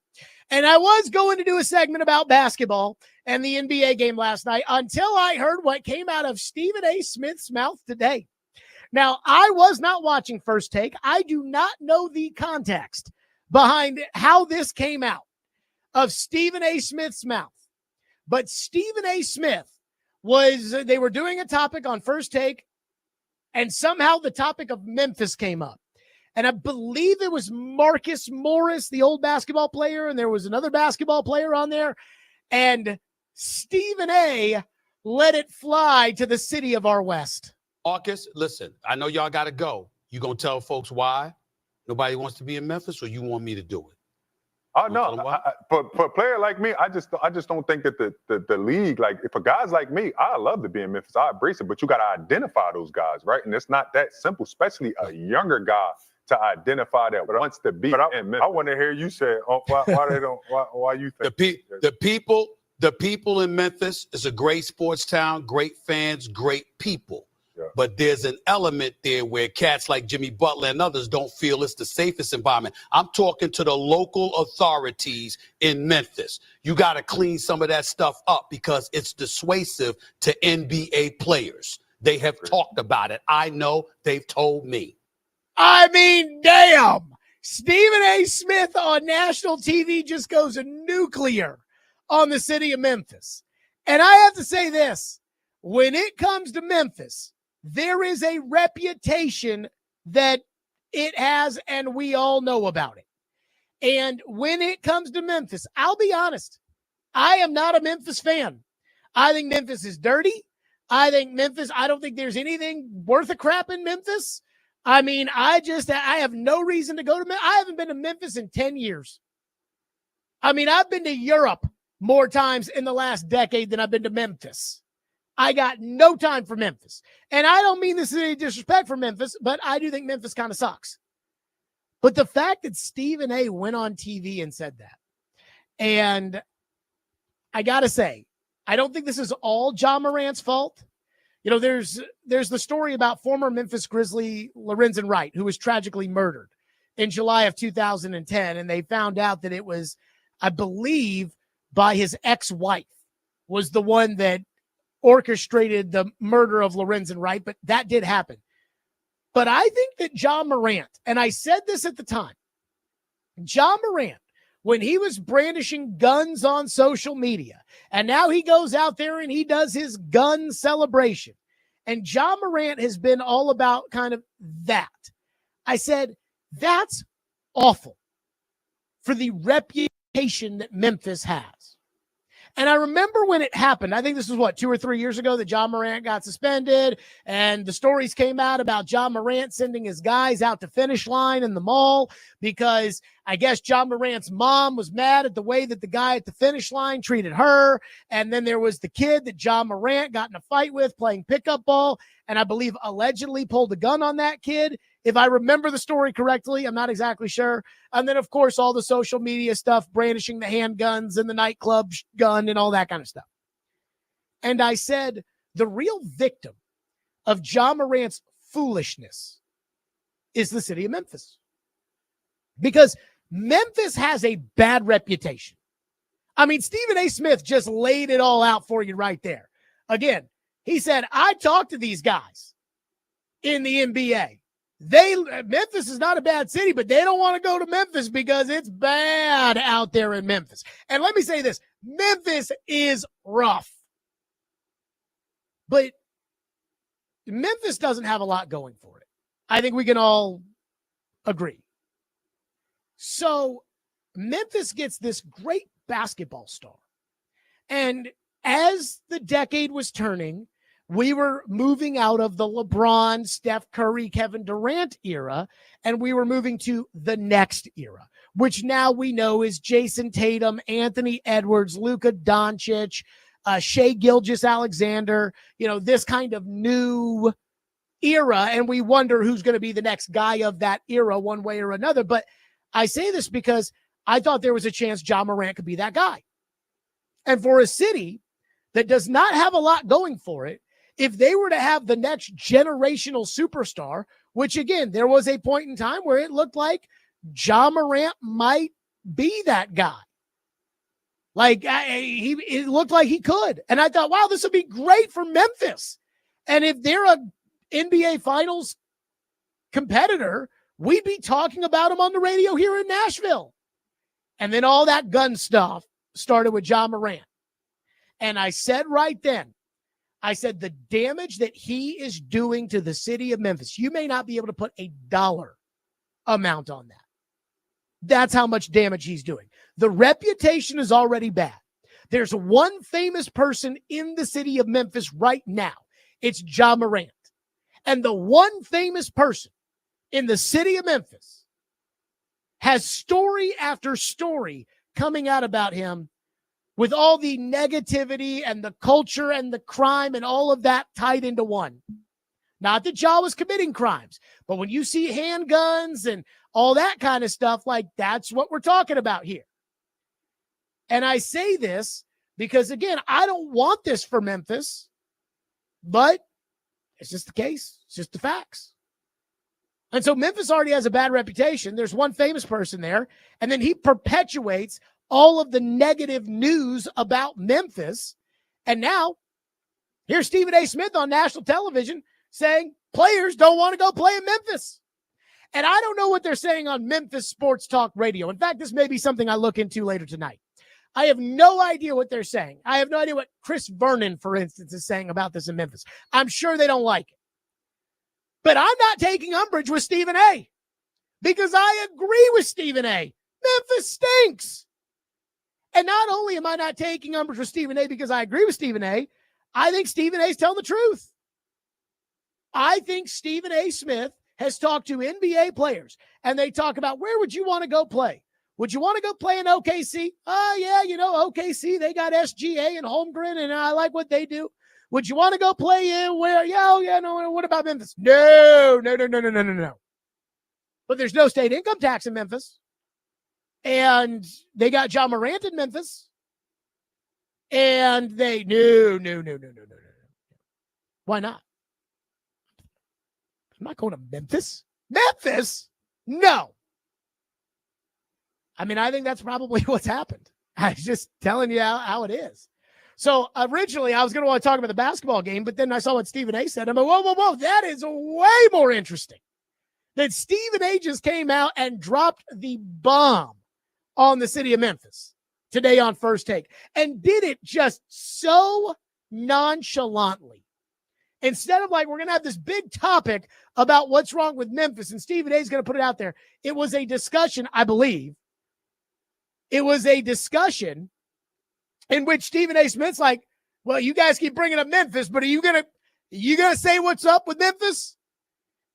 And I was going to do a segment about basketball and the NBA game last night until I heard what came out of Stephen A. Smith's mouth today. Now, I was not watching First Take. I do not know the context behind how this came out of Stephen A. Smith's mouth. But Stephen A. Smith they were doing a topic on First Take, and somehow the topic of Memphis came up. And I believe it was Marcus Morris, the old basketball player, and there was another basketball player on there. And Stephen A. let it fly to the city of our West. Marcus, listen, I know y'all got to go. You going to tell folks why nobody wants to be in Memphis, or you want me to do it? Oh, no. For a player like me, I just don't think that the league, like, for guys like me, I love to be in Memphis. I embrace it, but you got to identify those guys, right? And it's not that simple, especially a younger guy to identify that wants to be in Memphis. I want to hear you say, why you think the people in Memphis is a great sports town, great fans, great people. Yeah. But there's an element there where cats like Jimmy Butler and others don't feel it's the safest environment. I'm talking to the local authorities in Memphis. You got to clean some of that stuff up because it's dissuasive to NBA players. They have talked about it. I know, they've told me. I mean, damn. Stephen A. Smith on national TV just goes nuclear on the city of Memphis. And I have to say this. When it comes to Memphis, there is a reputation that it has, and we all know about it. And when it comes to Memphis, I'll be honest, I am not a Memphis fan. I think Memphis is dirty. I don't think there's anything worth a crap in Memphis. I mean, I have no reason to go to Memphis. I haven't been to Memphis in 10 years. I mean, I've been to Europe more times in the last decade than I've been to Memphis. I got no time for Memphis. And I don't mean this is any disrespect for Memphis, but I do think Memphis kind of sucks. But the fact that Stephen A. went on TV and said that, and I got to say, I don't think this is all Ja Morant's fault. You know, there's the story about former Memphis Grizzly Lorenzen Wright, who was tragically murdered in July of 2010. And they found out that it was, I believe, by his ex-wife was the one that orchestrated the murder of Lorenzen Wright, but that did happen. But I think that Ja Morant, and I said this at the time, Ja Morant, when he was brandishing guns on social media, and now he goes out there and he does his gun celebration, and Ja Morant has been all about kind of that. I said, that's awful for the reputation that Memphis has. And I remember when it happened, I think this was 2 or 3 years ago that Ja Morant got suspended, and the stories came out about Ja Morant sending his guys out to finish line in the mall because I guess Ja Morant's mom was mad at the way that the guy at the finish line treated her. And then there was the kid that Ja Morant got in a fight with playing pickup ball, and I believe allegedly pulled a gun on that kid. If I remember the story correctly, I'm not exactly sure. And then, of course, all the social media stuff, brandishing the handguns and the nightclub gun and all that kind of stuff. And I said, the real victim of Ja Morant's foolishness is the city of Memphis. Because Memphis has a bad reputation. I mean, Stephen A. Smith just laid it all out for you right there. Again, he said, I talked to these guys in the NBA. Memphis is not a bad city, but they don't want to go to Memphis because it's bad out there in Memphis. And let me say this, Memphis is rough. But Memphis doesn't have a lot going for it. I think we can all agree. So Memphis gets this great basketball star. And as the decade was turning, we were moving out of the LeBron, Steph Curry, Kevin Durant era, and we were moving to the next era, which now we know is Jason Tatum, Anthony Edwards, Luka Doncic, Shai Gilgeous-Alexander, this kind of new era, and we wonder who's going to be the next guy of that era one way or another. But I say this because I thought there was a chance Ja Morant could be that guy. And for a city that does not have a lot going for it, if they were to have the next generational superstar, which again, there was a point in time where it looked like Ja Morant might be that guy. It looked like he could. And I thought, wow, this would be great for Memphis. And if they're a NBA Finals competitor, we'd be talking about him on the radio here in Nashville. And then all that gun stuff started with Ja Morant. And I said right then, the damage that he is doing to the city of Memphis, you may not be able to put a dollar amount on that. That's how much damage he's doing. The reputation is already bad. There's one famous person in the city of Memphis right now. It's Ja Morant. And the one famous person in the city of Memphis has story after story coming out about him with all the negativity and the culture and the crime and all of that tied into one. Not that Ja was committing crimes, but when you see handguns and all that kind of stuff, that's what we're talking about here. And I say this because, again, I don't want this for Memphis, but it's just the case. It's just the facts. And so Memphis already has a bad reputation. There's one famous person there, and then he perpetuates all of the negative news about Memphis. And now here's Stephen A. Smith on national television saying players don't want to go play in Memphis. And I don't know what they're saying on Memphis Sports Talk Radio. In fact, this may be something I look into later tonight. I have no idea what they're saying. I have no idea what Chris Vernon, for instance, is saying about this in Memphis. I'm sure they don't like it. But I'm not taking umbrage with Stephen A. because I agree with Stephen A. Memphis stinks. And not only am I not taking umbrage with Stephen A. because I agree with Stephen A., I think Stephen A. is telling the truth. I think Stephen A. Smith has talked to NBA players, and they talk about, where would you want to go play? Would you want to go play in OKC? Oh, yeah, OKC, they got SGA and Holmgren, and I like what they do. Would you want to go play in where? No, what about Memphis? No. But there's no state income tax in Memphis. And they got Ja Morant in Memphis. And they, no. Why not? I'm not going to Memphis. Memphis? No. I mean, I think that's probably what's happened. I was just telling you how it is. So originally I was going to want to talk about the basketball game, but then I saw what Stephen A. said. I'm like, whoa. That is way more interesting. That Stephen A. just came out and dropped the bomb on the city of Memphis today on First Take, and did it just so nonchalantly. Instead of we're going to have this big topic about what's wrong with Memphis, and Stephen A. is going to put it out there. It was a discussion, I believe. It was a discussion in which Stephen A. Smith's like, well, you guys keep bringing up Memphis, but are you going to say what's up with Memphis?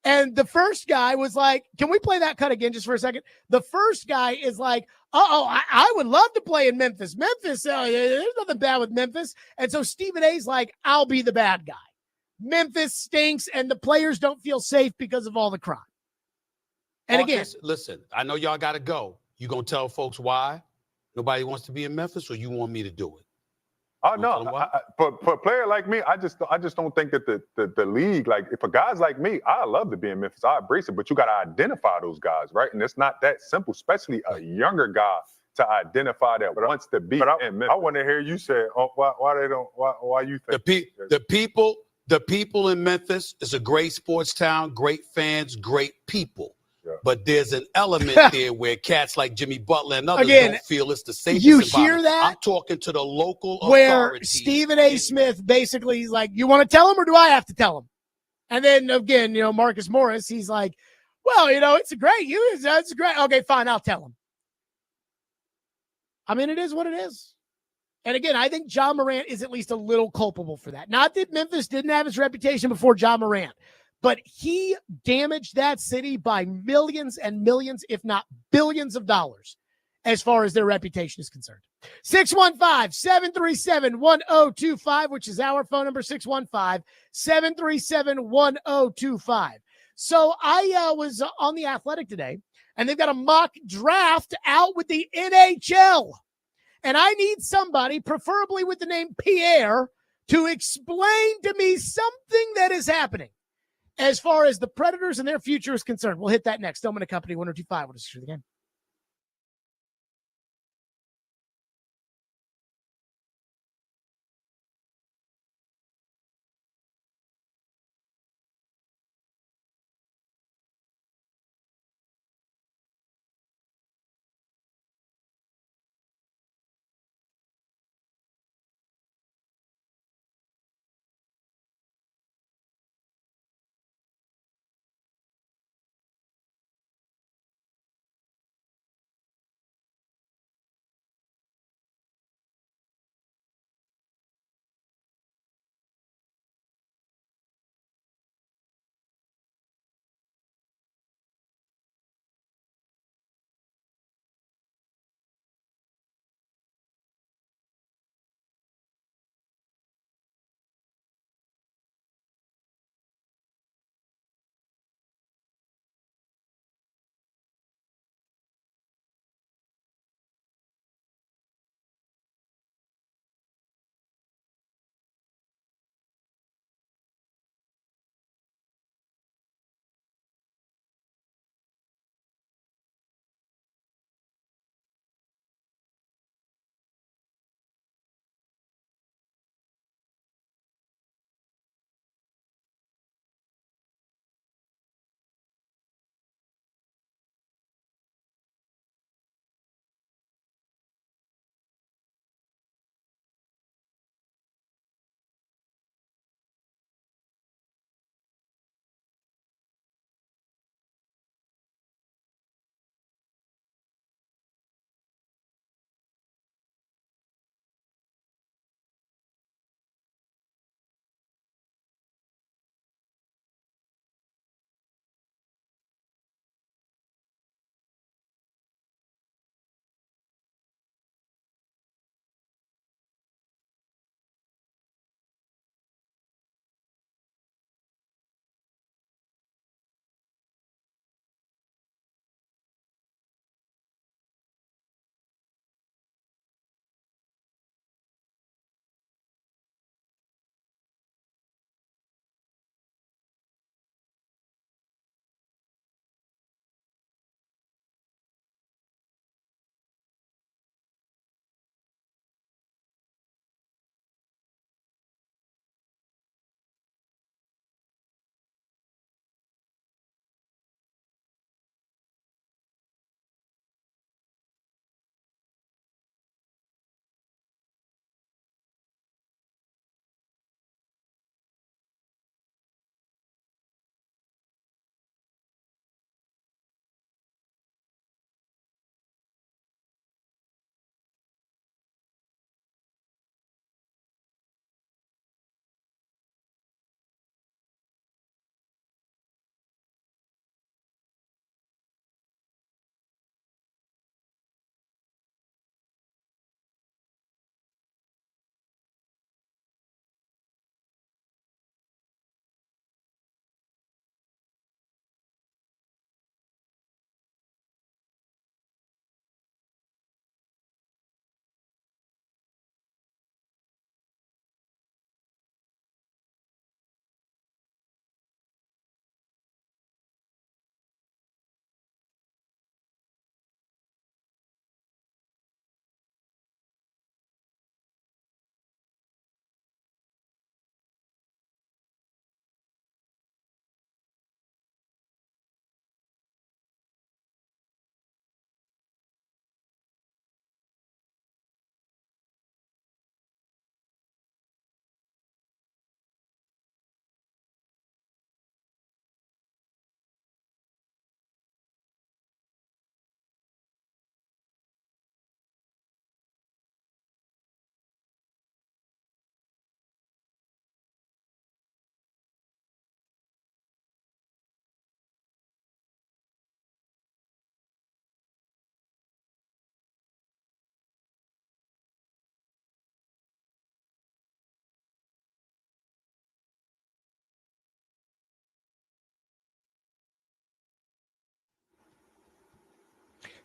And the first guy was like, can we play that cut again just for a second? The first guy is like, I would love to play in Memphis. Memphis, there's nothing bad with Memphis. And so Stephen A's like, I'll be the bad guy. Memphis stinks, and the players don't feel safe because of all the crime. And again, listen, I know y'all got to go. You going to tell folks why nobody wants to be in Memphis, or you want me to do it? Oh, no. For a player like me, I just don't think that the league, if a guy's like me, I love to be in Memphis. I embrace it, but you got to identify those guys, right? And it's not that simple, especially a younger guy to identify that wants to be in Memphis. I want to hear you say, why you think the people in Memphis is a great sports town, great fans, great people. But there's an element there where cats like Jimmy Butler and others Again, don't feel it's the safest you environment. hear that? I'm talking to the local Where authorities. Stephen A. Smith basically is like, you want to tell him or do I have to tell him? And then again, Marcus Morris, he's like, well, it's a great use. That's great. Okay, fine. I'll tell him. I mean, it is what it is. And again, I think John Morant is at least a little culpable for that. Not that Memphis didn't have his reputation before John Morant, but he damaged that city by millions and millions, if not billions of dollars, as far as their reputation is concerned. 615-737-1025, which is our phone number, 615-737-1025. So I was on The Athletic today, and they've got a mock draft out with the NHL. And I need somebody, preferably with the name Pierre, to explain to me something that is happening as far as the Predators and their future is concerned. We'll hit that next. Stillman & Company, 102.5. We'll just shoot the game.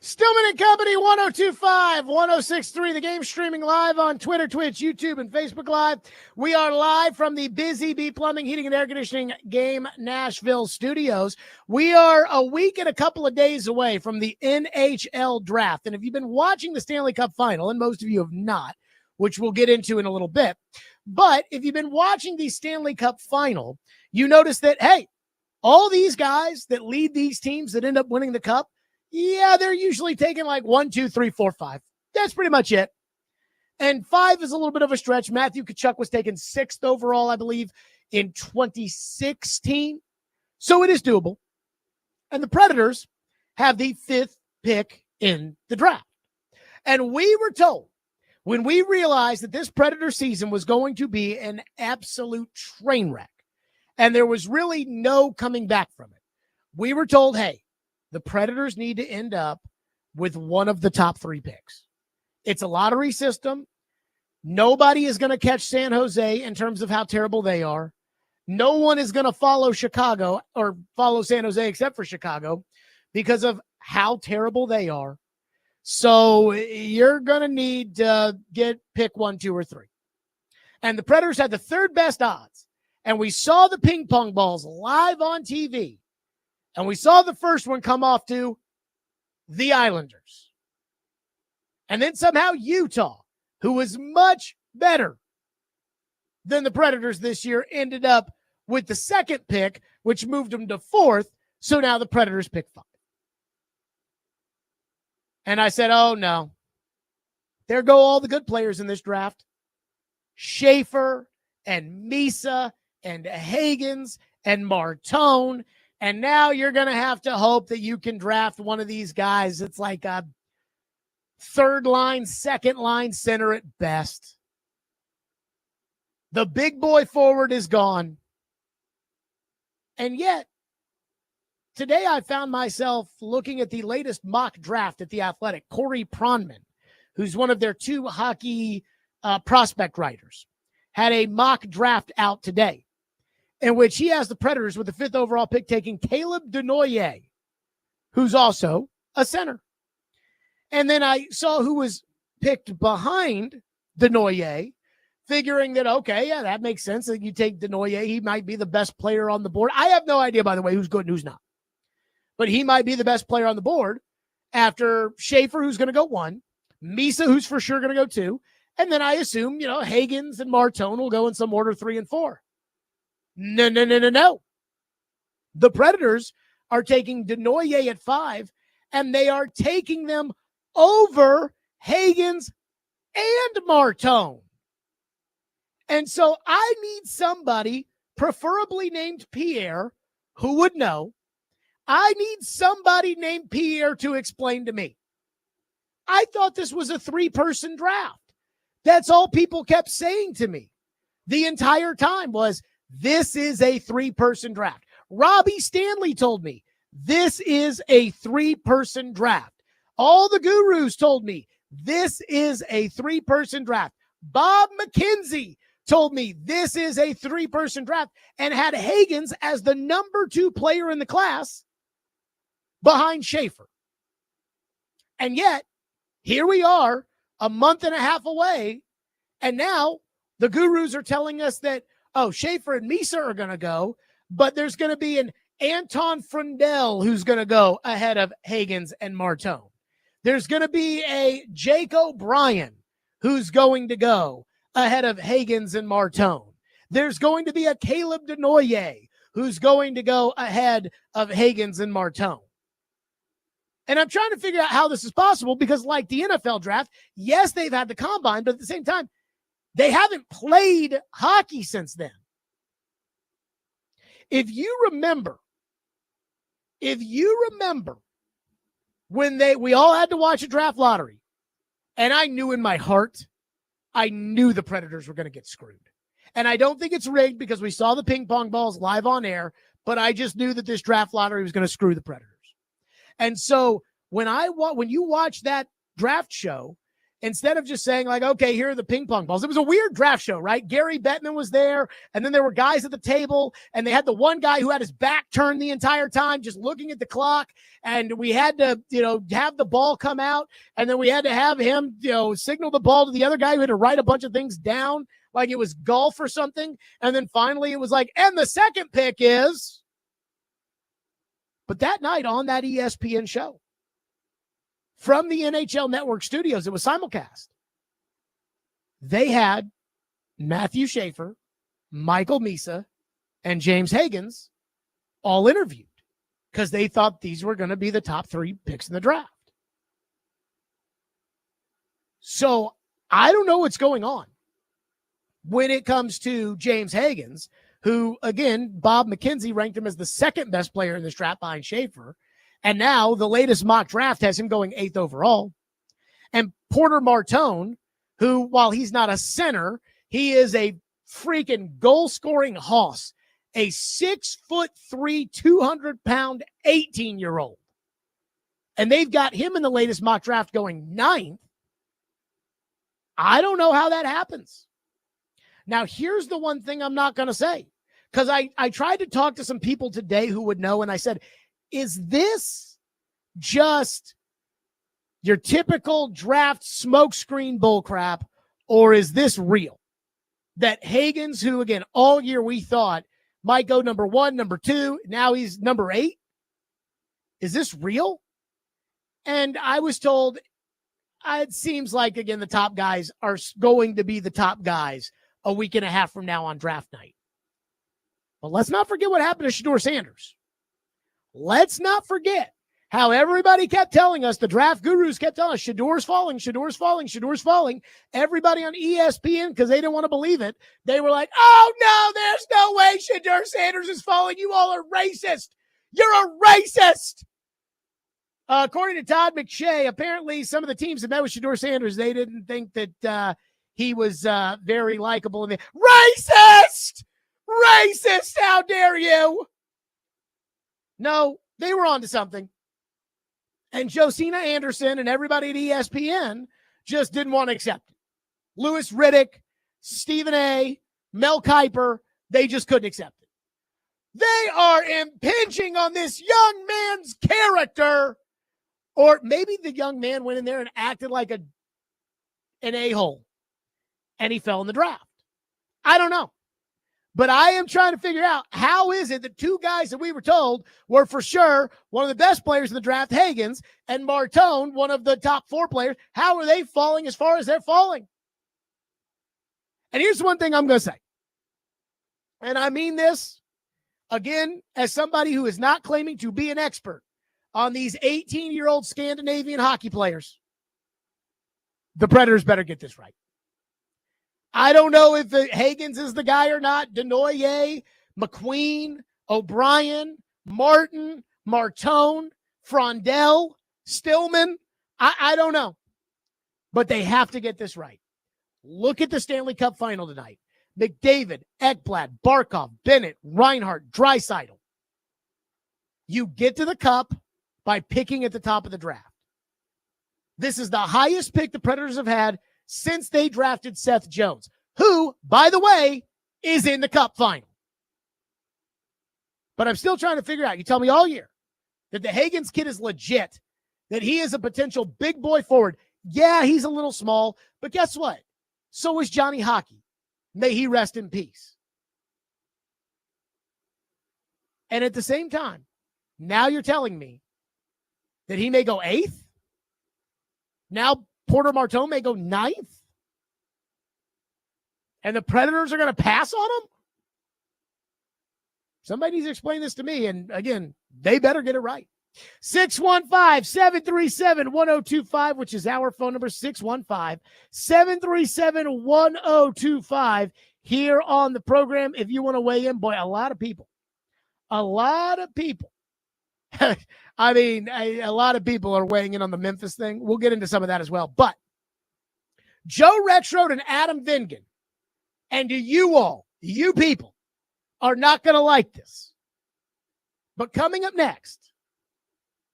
Stillman and Company, 1025, 1063. The game streaming live on Twitter, Twitch, YouTube, and Facebook Live. We are live from the Busy Bee Plumbing, Heating, and Air Conditioning Game Nashville studios. We are a week and a couple of days away from the NHL draft. And if you've been watching the Stanley Cup final, and most of you have not, which we'll get into in a little bit, but if you've been watching the Stanley Cup final, you notice that, hey, all these guys that lead these teams that end up winning the cup, yeah, they're usually taking like 1, 2, 3, 4, 5. That's pretty much it. And 5 is a little bit of a stretch. Matthew Tkachuk was taken 6th overall, I believe, in 2016. So it is doable. And the Predators have the 5th pick in the draft. And we were told when we realized that this Predator season was going to be an absolute train wreck, and there was really no coming back from it, we were told, hey, the Predators need to end up with one of the top 3 picks. It's a lottery system. Nobody is going to catch San Jose in terms of how terrible they are. No one is going to follow Chicago or follow San Jose except for Chicago because of how terrible they are. So you're going to need to pick 1, 2, or 3. And the Predators had the 3rd best odds. And we saw the ping pong balls live on TV. And we saw the first one come off to the Islanders. And then somehow Utah, who was much better than the Predators this year, ended up with the 2nd pick, which moved them to 4th. So now the Predators pick 5. And I said, oh, no. There go all the good players in this draft. Schaefer and Misa and Higgins and Martone. And now you're going to have to hope that you can draft one of these guys. It's like a 3rd line, 2nd line center at best. The big boy forward is gone. And yet, today I found myself looking at the latest mock draft at The Athletic. Corey Pronman, who's one of their 2 hockey prospect writers, had a mock draft out today, in which he has the Predators with the 5th overall pick taking Caleb Denoyer, who's also a center. And then I saw who was picked behind Denoyer, figuring that, okay, yeah, that makes sense that you take Denoyer. He might be the best player on the board. I have no idea, by the way, who's good and who's not. But he might be the best player on the board after Schaefer, who's going to go 1, Misa, who's for sure going to go 2, and then I assume, Higgins and Martone will go in some order 3 and 4. No. The Predators are taking Denoyer at 5, and they are taking them over Higgins and Martone. And so I need somebody, preferably named Pierre, who would know. I need somebody named Pierre to explain to me. I thought this was a 3-person draft. That's all people kept saying to me the entire time was, this is a 3-person draft. Robbie Stanley told me this is a 3-person draft. All the gurus told me this is a 3-person draft. Bob McKenzie told me this is a 3-person draft and had Higgins as the number 2 player in the class behind Schaefer. And yet, here we are a month and a half away, and now the gurus are telling us that, oh, Schaefer and Misa are going to go, but there's going to be an Anton Frundell who's going to go ahead of Higgins and Martone. There's going to be a Jake O'Brien who's going to go ahead of Higgins and Martone. There's going to be a Caleb Denoyer who's going to go ahead of Higgins and Martone. And I'm trying to figure out how this is possible because, like the NFL draft, yes, they've had the combine, but at the same time, they haven't played hockey since then. If you remember when we all had to watch a draft lottery, and I knew in my heart, I knew the Predators were going to get screwed. And I don't think it's rigged because we saw the ping pong balls live on air, but I just knew that this draft lottery was going to screw the Predators. And so when you watch that draft show instead of just saying like, okay, here are the ping pong balls. It was a weird draft show, right? Gary Bettman was there, and then there were guys at the table, and they had the one guy who had his back turned the entire time, just looking at the clock, and we had to, have the ball come out, and then we had to have him, signal the ball to the other guy who had to write a bunch of things down like it was golf or something, and then finally it was like, and the second pick is... But that night on that ESPN show, from the NHL Network studios, it was simulcast. They had Matthew Schaefer, Michael Misa, and James Higgins all interviewed because they thought these were going to be the top 3 picks in the draft. So I don't know what's going on when it comes to James Higgins, who, again, Bob McKenzie ranked him as the second best player in this draft behind Schaefer. And now the latest mock draft has him going 8th overall. And Porter Martone, who, while he's not a center, he is a freaking goal-scoring hoss, a 6'3", 200-pound 18-year-old. And they've got him in the latest mock draft going 9th. I don't know how that happens. Now, here's the one thing I'm not going to say, because I tried to talk to some people today who would know, and I said, is this just your typical draft smokescreen bullcrap, or is this real? That Higgins, who, again, all year we thought might go number 1, number 2, now he's number 8. Is this real? And I was told it seems like, again, the top guys are going to be the top guys a week and a half from now on draft night. But let's not forget what happened to Shedeur Sanders. Let's not forget how everybody kept telling us, the draft gurus kept telling us, Shedeur's falling, Shedeur's falling, Shedeur's falling. Everybody on ESPN, because they didn't want to believe it, they were like, oh, no, there's no way Shedeur Sanders is falling. You all are racist. You're a racist. According to Todd McShay, apparently some of the teams that met with Shedeur Sanders, they didn't think that he was very likable. Racist! Racist! How dare you? No, they were onto something. And Josina Anderson and everybody at ESPN just didn't want to accept it. Louis Riddick, Stephen A., Mel Kiper, they just couldn't accept it. They are impinging on this young man's character. Or maybe the young man went in there and acted like an a-hole, and he fell in the draft. I don't know. But I am trying to figure out, how is it that 2 guys that we were told were for sure one of the best players in the draft, Higgins, and Martone, one of the top 4 players, how are they falling as far as they're falling? And here's one thing I'm going to say. And I mean this, again, as somebody who is not claiming to be an expert on these 18-year-old Scandinavian hockey players. The Predators better get this right. I don't know if Higgins is the guy or not. Denoyer, McQueen, O'Brien, Martin, Martone, Frondell, Stillman. I don't know. But they have to get this right. Look at the Stanley Cup final tonight. McDavid, Ekblad, Barkov, Bennett, Reinhart, Draisaitl. You get to the cup by picking at the top of the draft. This is the highest pick the Predators have had since they drafted Seth Jones, who, by the way, is in the Cup final. But I'm still trying to figure out, you tell me all year that the Higgins kid is legit, that he is a potential big boy forward. Yeah, he's a little small, but guess what? So is Johnny Hockey. May he rest in peace. And at the same time, now you're telling me that he may go 8th? Now Porter Martone may go 9th? And the Predators are going to pass on him? Somebody needs to explain this to me. And again, they better get it right. 615-737-1025, which is our phone number, 615-737-1025 here on the program. If you want to weigh in, boy, a lot of people. I mean, a lot of people are weighing in on the Memphis thing. We'll get into some of that as well. But Joe Rexrode and Adam Vingan, and you all, you people, are not going to like this. But coming up next,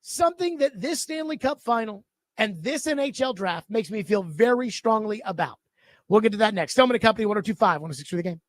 something that this Stanley Cup final And this NHL draft makes me feel very strongly about. We'll get to that next. Stillman & Company, 102.5, 106 for the game.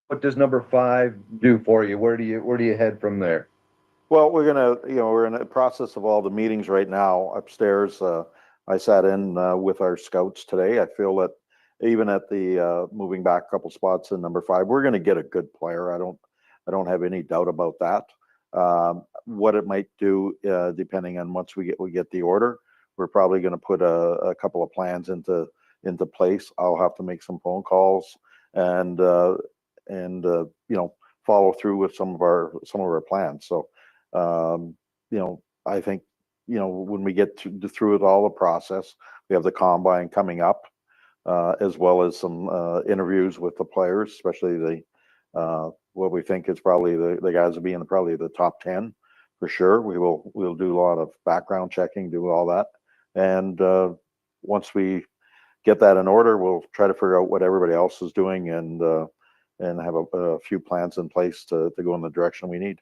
What does number 5 do for you? Where do you head from there? Well, we're in the process of all the meetings right now upstairs. I sat in with our scouts today. I feel that even at the moving back a couple spots in number 5, we're going to get a good player. I don't have any doubt about that. What it might do, depending on once we get the order, we're probably going to put a couple of plans into place. I'll have to make some phone calls and follow through with some of our plans. So, I think, when we get through with all the process, we have the combine coming up, as well as some interviews with the players, especially what we think is probably the guys will be in probably the top 10 for sure. We'll do a lot of background checking, do all that. And once we get that in order, we'll try to figure out what everybody else is doing and have a few plans in place to go in the direction we need.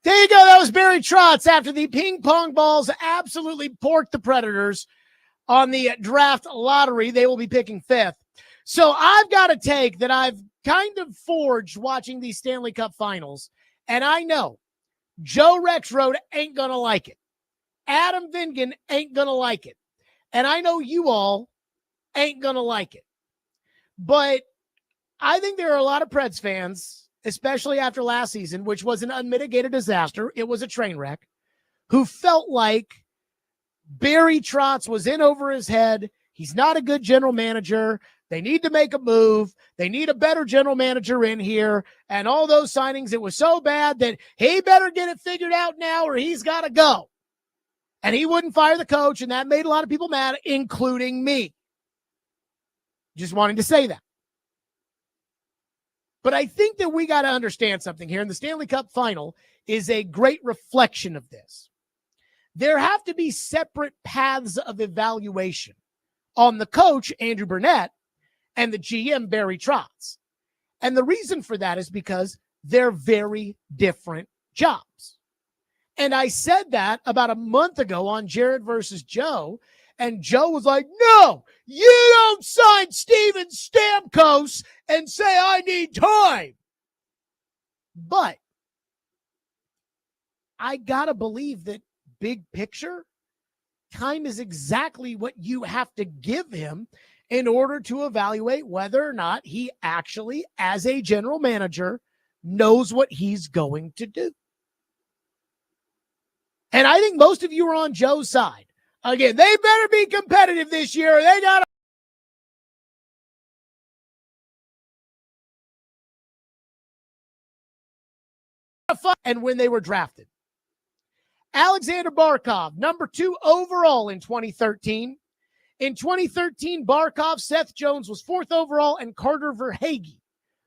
There you go. That was Barry Trotz after the ping pong balls absolutely porked the Predators on the draft lottery. They will be picking 5th. So I've got a take that I've kind of forged watching these Stanley Cup finals. And I know Joe Rexrode ain't going to like it. Adam Vingan ain't going to like it. And I know you all ain't going to like it. But I think there are a lot of Preds fans, especially after last season, which was an unmitigated disaster. It was a train wreck, who felt like Barry Trotz was in over his head. He's not a good general manager. They need to make a move. They need a better general manager in here. And all those signings, it was so bad that he better get it figured out now or he's got to go. And he wouldn't fire the coach, and that made a lot of people mad, including me. Just wanting to say that. But I think that we got to understand something here, and the Stanley Cup final is a great reflection of this. There have to be separate paths of evaluation on the coach, Andrew Burnett, and the GM, Barry Trotz. And the reason for that is because they're very different jobs. And I said that about a month ago on Jared versus Joe, and Joe was like, no, you don't sign Steven Stamkos and say I need time. But I got to believe that big picture, time is exactly what you have to give him in order to evaluate whether or not he actually, as a general manager, knows what he's going to do. And I think most of you are on Joe's side. Again, they better be competitive this year. They got to fight. And when they were drafted, Alexander Barkov, number 2 overall in 2013. In 2013, Barkov, Seth Jones was 4th overall, and Carter Verhaeghe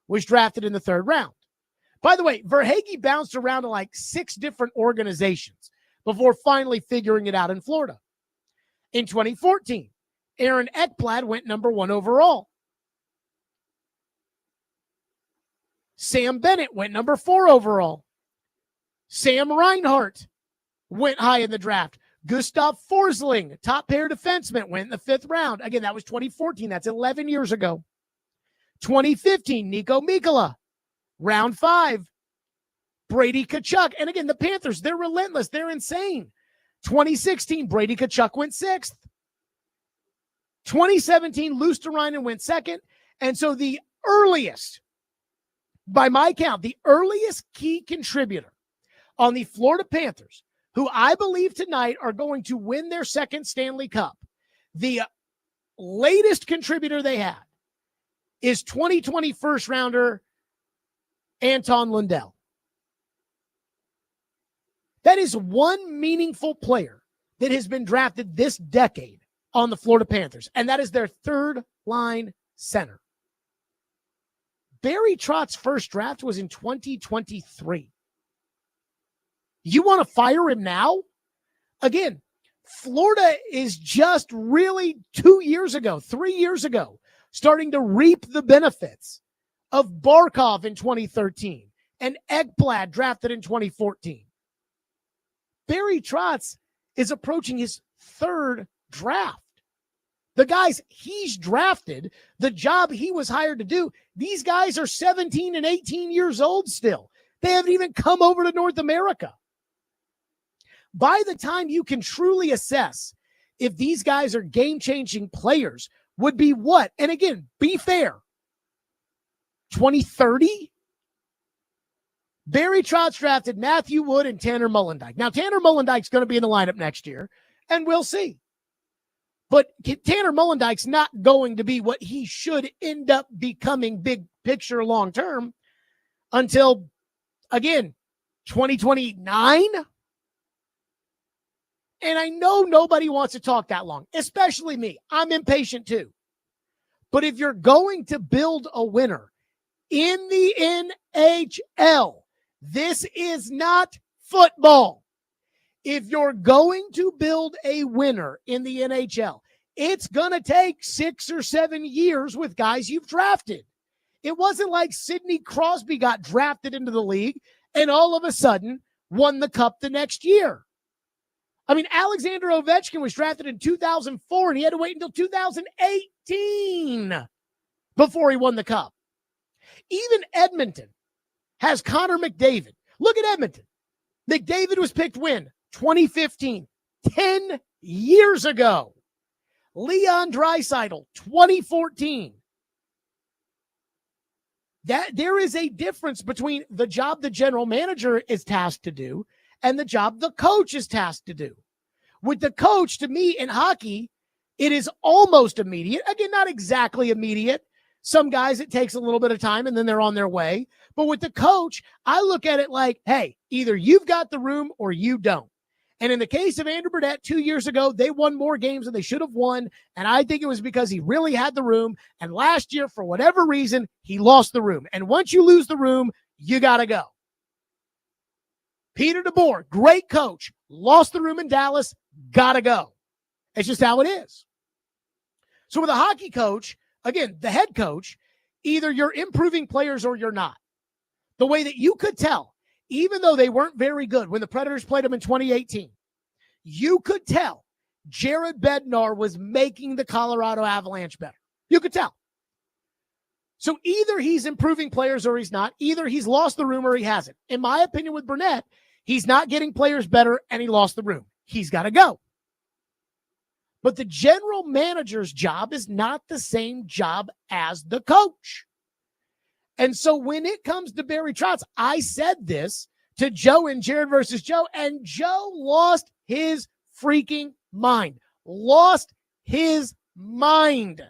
was drafted in the 3rd round. By the way, Verhaeghe bounced around to like 6 different organizations before finally figuring it out in Florida. In 2014, Aaron Ekblad went number 1 overall. Sam Bennett went number 4 overall. Sam Reinhart went high in the draft. Gustav Forsling, top pair defenseman, went in the 5th round. Again, that was 2014. That's 11 years ago. 2015, Nico Mikkola, round 5. Brady Tkachuk. And again, the Panthers, they're relentless. They're insane. 2016, Brady Tkachuk went 6th. 2017, Luosterainen went 2nd. And so the earliest, by my count, the earliest key contributor on the Florida Panthers, who I believe tonight are going to win their 2nd Stanley Cup, the latest contributor they had is 2020 first rounder Anton Lundell. That is one meaningful player that has been drafted this decade on the Florida Panthers, and that is their 3rd line center. Barry Trotz's first draft was in 2023. You want to fire him now? Again, Florida is just really 2 years ago, 3 years ago, starting to reap the benefits of Barkov in 2013 and Ekblad drafted in 2014. Barry Trotz is approaching his 3rd draft. The guys he's drafted, the job he was hired to do, these guys are 17 and 18 years old still. They haven't even come over to North America. By the time you can truly assess if these guys are game-changing players would be what? And again, be fair. 2030? Barry Trotz drafted Matthew Wood and Tanner Mullendijk. Now, Tanner Mullendijk's going to be in the lineup next year, and we'll see. But Tanner Mullendijk's not going to be what he should end up becoming big picture long-term until, again, 2029? And I know nobody wants to talk that long, especially me. I'm impatient too. But if you're going to build a winner in the NHL, this is not football. If you're going to build a winner in the NHL, it's going to take 6 or 7 years with guys you've drafted. It wasn't like Sidney Crosby got drafted into the league and all of a sudden won the cup the next year. I mean, Alexander Ovechkin was drafted in 2004, and he had to wait until 2018 before he won the cup. Even Edmonton has Connor McDavid. Look at Edmonton. McDavid was picked when? 2015, 10 years ago. Leon Draisaitl, 2014. That there is a difference between the job the general manager is tasked to do and the job the coach is tasked to do. With the coach, to me, in hockey, it is almost immediate. Again, not exactly immediate. Some guys, it takes a little bit of time and then they're on their way. But with the coach, I look at it like, hey, either you've got the room or you don't. And in the case of Andrew Burnett 2 years ago, they won more games than they should have won. And I think it was because he really had the room. And last year, for whatever reason, he lost the room. And once you lose the room, you got to go. Peter DeBoer, great coach, lost the room in Dallas, got to go. It's just how it is. So with a hockey coach, again, the head coach, either you're improving players or you're not. The way that you could tell, even though they weren't very good when the Predators played them in 2018, you could tell Jared Bednar was making the Colorado Avalanche better. You could tell. So either he's improving players or he's not. Either he's lost the room or he hasn't. In my opinion with Burnett, he's not getting players better and he lost the room. He's got to go. But the general manager's job is not the same job as the coach. And so when it comes to Barry Trotz, I said this to Joe in Jared versus Joe, and Joe lost his freaking mind. Lost his mind.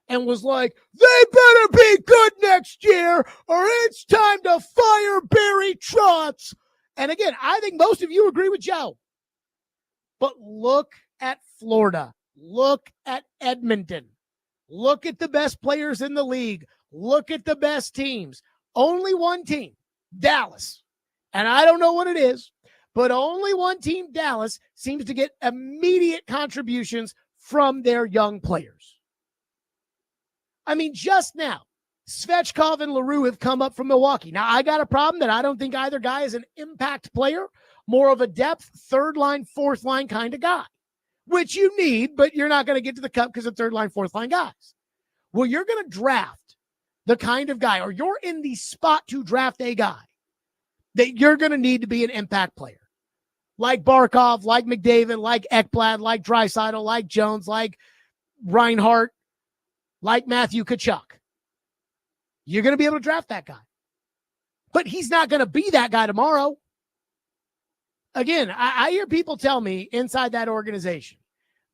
And was like, they better be good next year or it's time to fire Barry Trotz. And again, I think most of you agree with Joe. But look at Florida. Look at Edmonton. Look at the best players in the league. Look at the best teams. Only one team, Dallas. And I don't know what it is, but only one team, Dallas, seems to get immediate contributions from their young players. I mean, just now, Svechkov and LaRue have come up from Milwaukee. Now, I got a problem that I don't think either guy is an impact player, more of a depth, third line, fourth line kind of guy, which you need, but you're not going to get to the cup because of third line, fourth line guys. Well, you're going to draft the kind of guy, or you're in the spot to draft a guy that you're going to need to be an impact player. Like Barkov, like McDavid, like Ekblad, like Draisaitl, like Jones, like Reinhart, like Matthew Tkachuk. You're going to be able to draft that guy. But he's not going to be that guy tomorrow. Again, I hear people tell me inside that organization,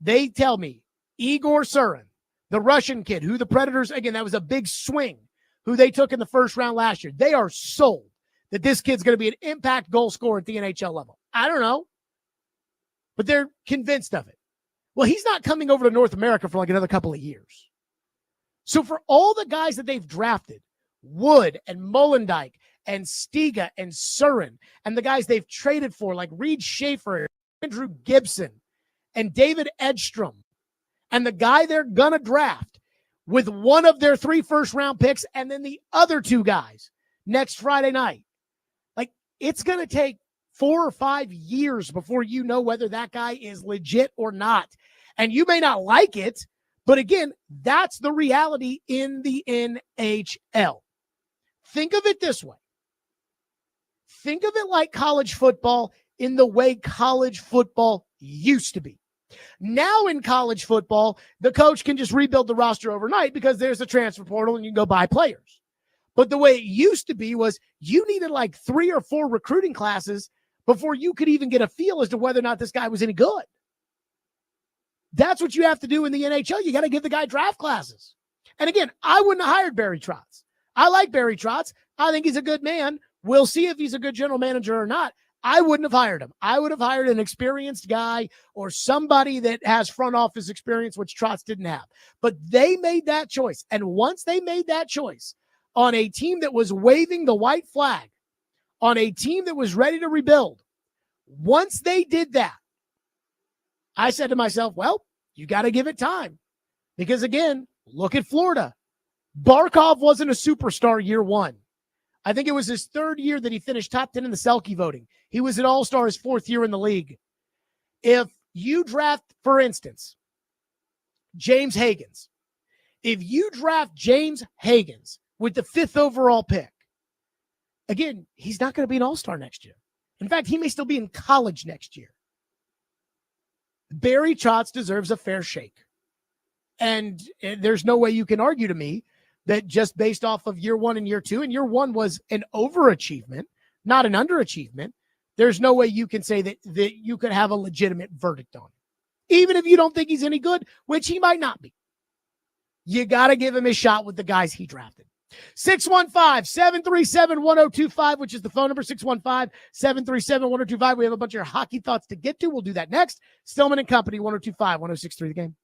they tell me Igor Surin, the Russian kid, who the Predators, again, that was a big swing, who they took in the first round last year. They are sold that this kid's going to be an impact goal scorer at the NHL level. I don't know, but they're convinced of it. Well, he's not coming over to North America for like another couple of years. So for all the guys that they've drafted, Wood and Molendyk and Stiga and Surin, and the guys they've traded for like Reed Schaefer, Andrew Gibson, and David Edstrom, and the guy they're going to draft with one of their 3 first-round picks and then the other 2 guys next Friday night. Like, it's going to take 4 or 5 years before you know whether that guy is legit or not. And you may not like it, but again, that's the reality in the NHL. Think of it this way. Think of it like college football in the way college football used to be. Now in college football, the coach can just rebuild the roster overnight because there's a transfer portal and you can go buy players. But the way it used to be was you needed like 3 or 4 recruiting classes before you could even get a feel as to whether or not this guy was any good. That's what you have to do in the NHL. You got to give the guy draft classes. And again, I wouldn't have hired Barry Trotz. I like Barry Trotz. I think he's a good man. We'll see if he's a good general manager or not. I wouldn't have hired him. I would have hired an experienced guy or somebody that has front office experience, which Trotz didn't have. But they made that choice. And once they made that choice on a team that was waving the white flag, on a team that was ready to rebuild, once they did that, I said to myself, well, you got to give it time. Because again, look at Florida. Barkov wasn't a superstar year 1. I think it was his 3rd year that he finished top 10 in the Selke voting. He was an all-star his 4th year in the league. If you draft, for instance, James Higgins, if you draft James Higgins with the 5th overall pick, again, he's not going to be an all-star next year. In fact, he may still be in college next year. Barry Trotz deserves a fair shake. And there's no way you can argue to me that just based off of year one and year two, and year one was an overachievement, not an underachievement, there's no way you can say that you could have a legitimate verdict on him. Even if you don't think he's any good, which he might not be. You got to give him his shot with the guys he drafted. 615-737-1025, which is the phone number, 615-737-1025. We have a bunch of your hockey thoughts to get to. We'll do that next. Stillman and Company, 1025, 1063 The Game.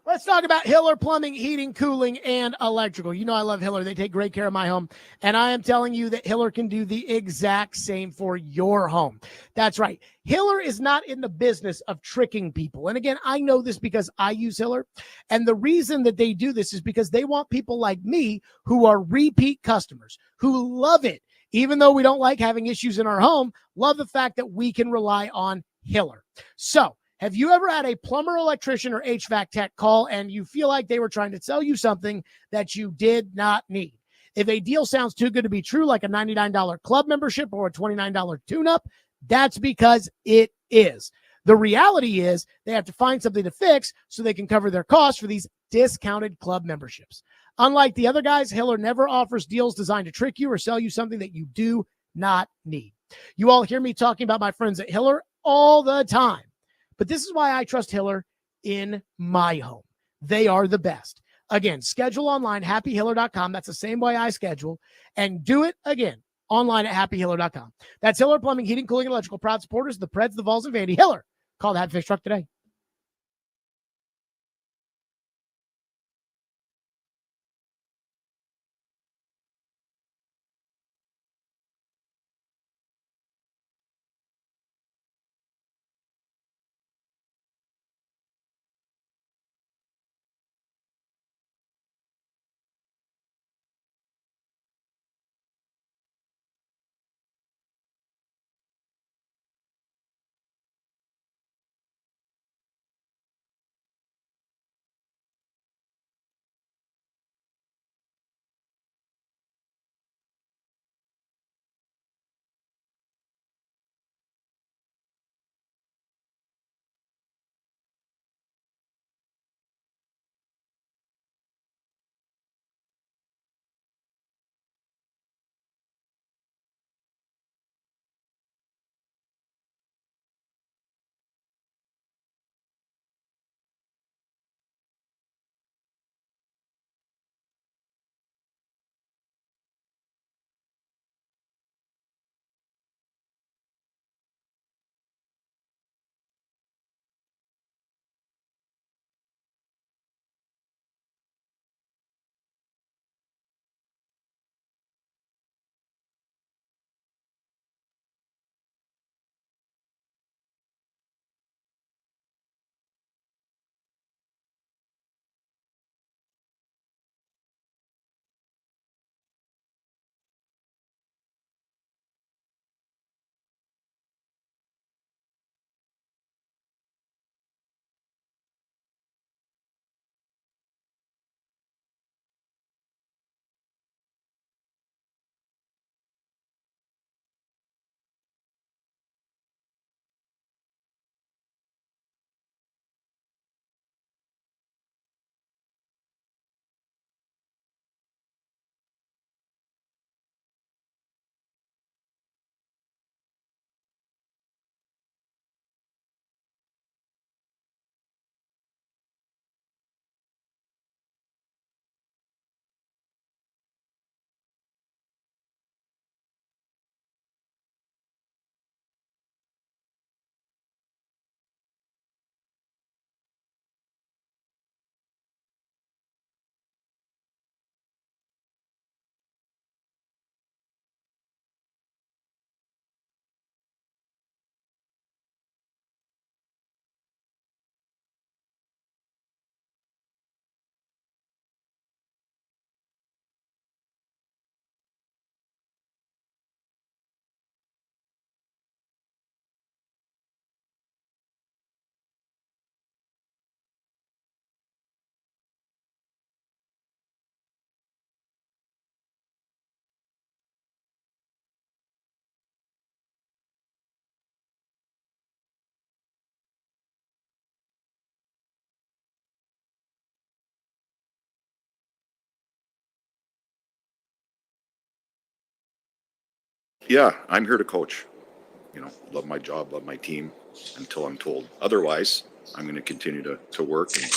Let's talk about Hiller Plumbing, Heating, Cooling, and Electrical. You know I love Hiller. They take great care of my home. And I am telling you that Hiller can do the exact same for your home. That's right. Hiller is not in the business of tricking people. And again, I know this because I use Hiller. And the reason that they do this is because they want people like me who are repeat customers, who love it. Even though we don't like having issues in our home, love the fact that we can rely on Hiller. So, have you ever had a plumber, electrician, or HVAC tech call and you feel like they were trying to sell you something that you did not need? If a deal sounds too good to be true, like a $99 club membership or a $29 tune-up, that's because it is. The reality is they have to find something to fix so they can cover their costs for these discounted club memberships. Unlike the other guys, Hiller never offers deals designed to trick you or sell you something that you do not need. You all hear me talking about my friends at Hiller all the time. But this is why I trust Hiller in my home. They are the best. Again, schedule online, happyhiller.com. That's the same way I schedule. And do it again online at happyhiller.com. That's Hiller Plumbing, Heating, Cooling, and Electrical. Proud supporters of the Preds, the Vols, and Vandy. Hiller. Call the Happy Fix Truck today. Yeah, I'm here to coach. Love my job, love my team until I'm told otherwise. I'm going to continue to work and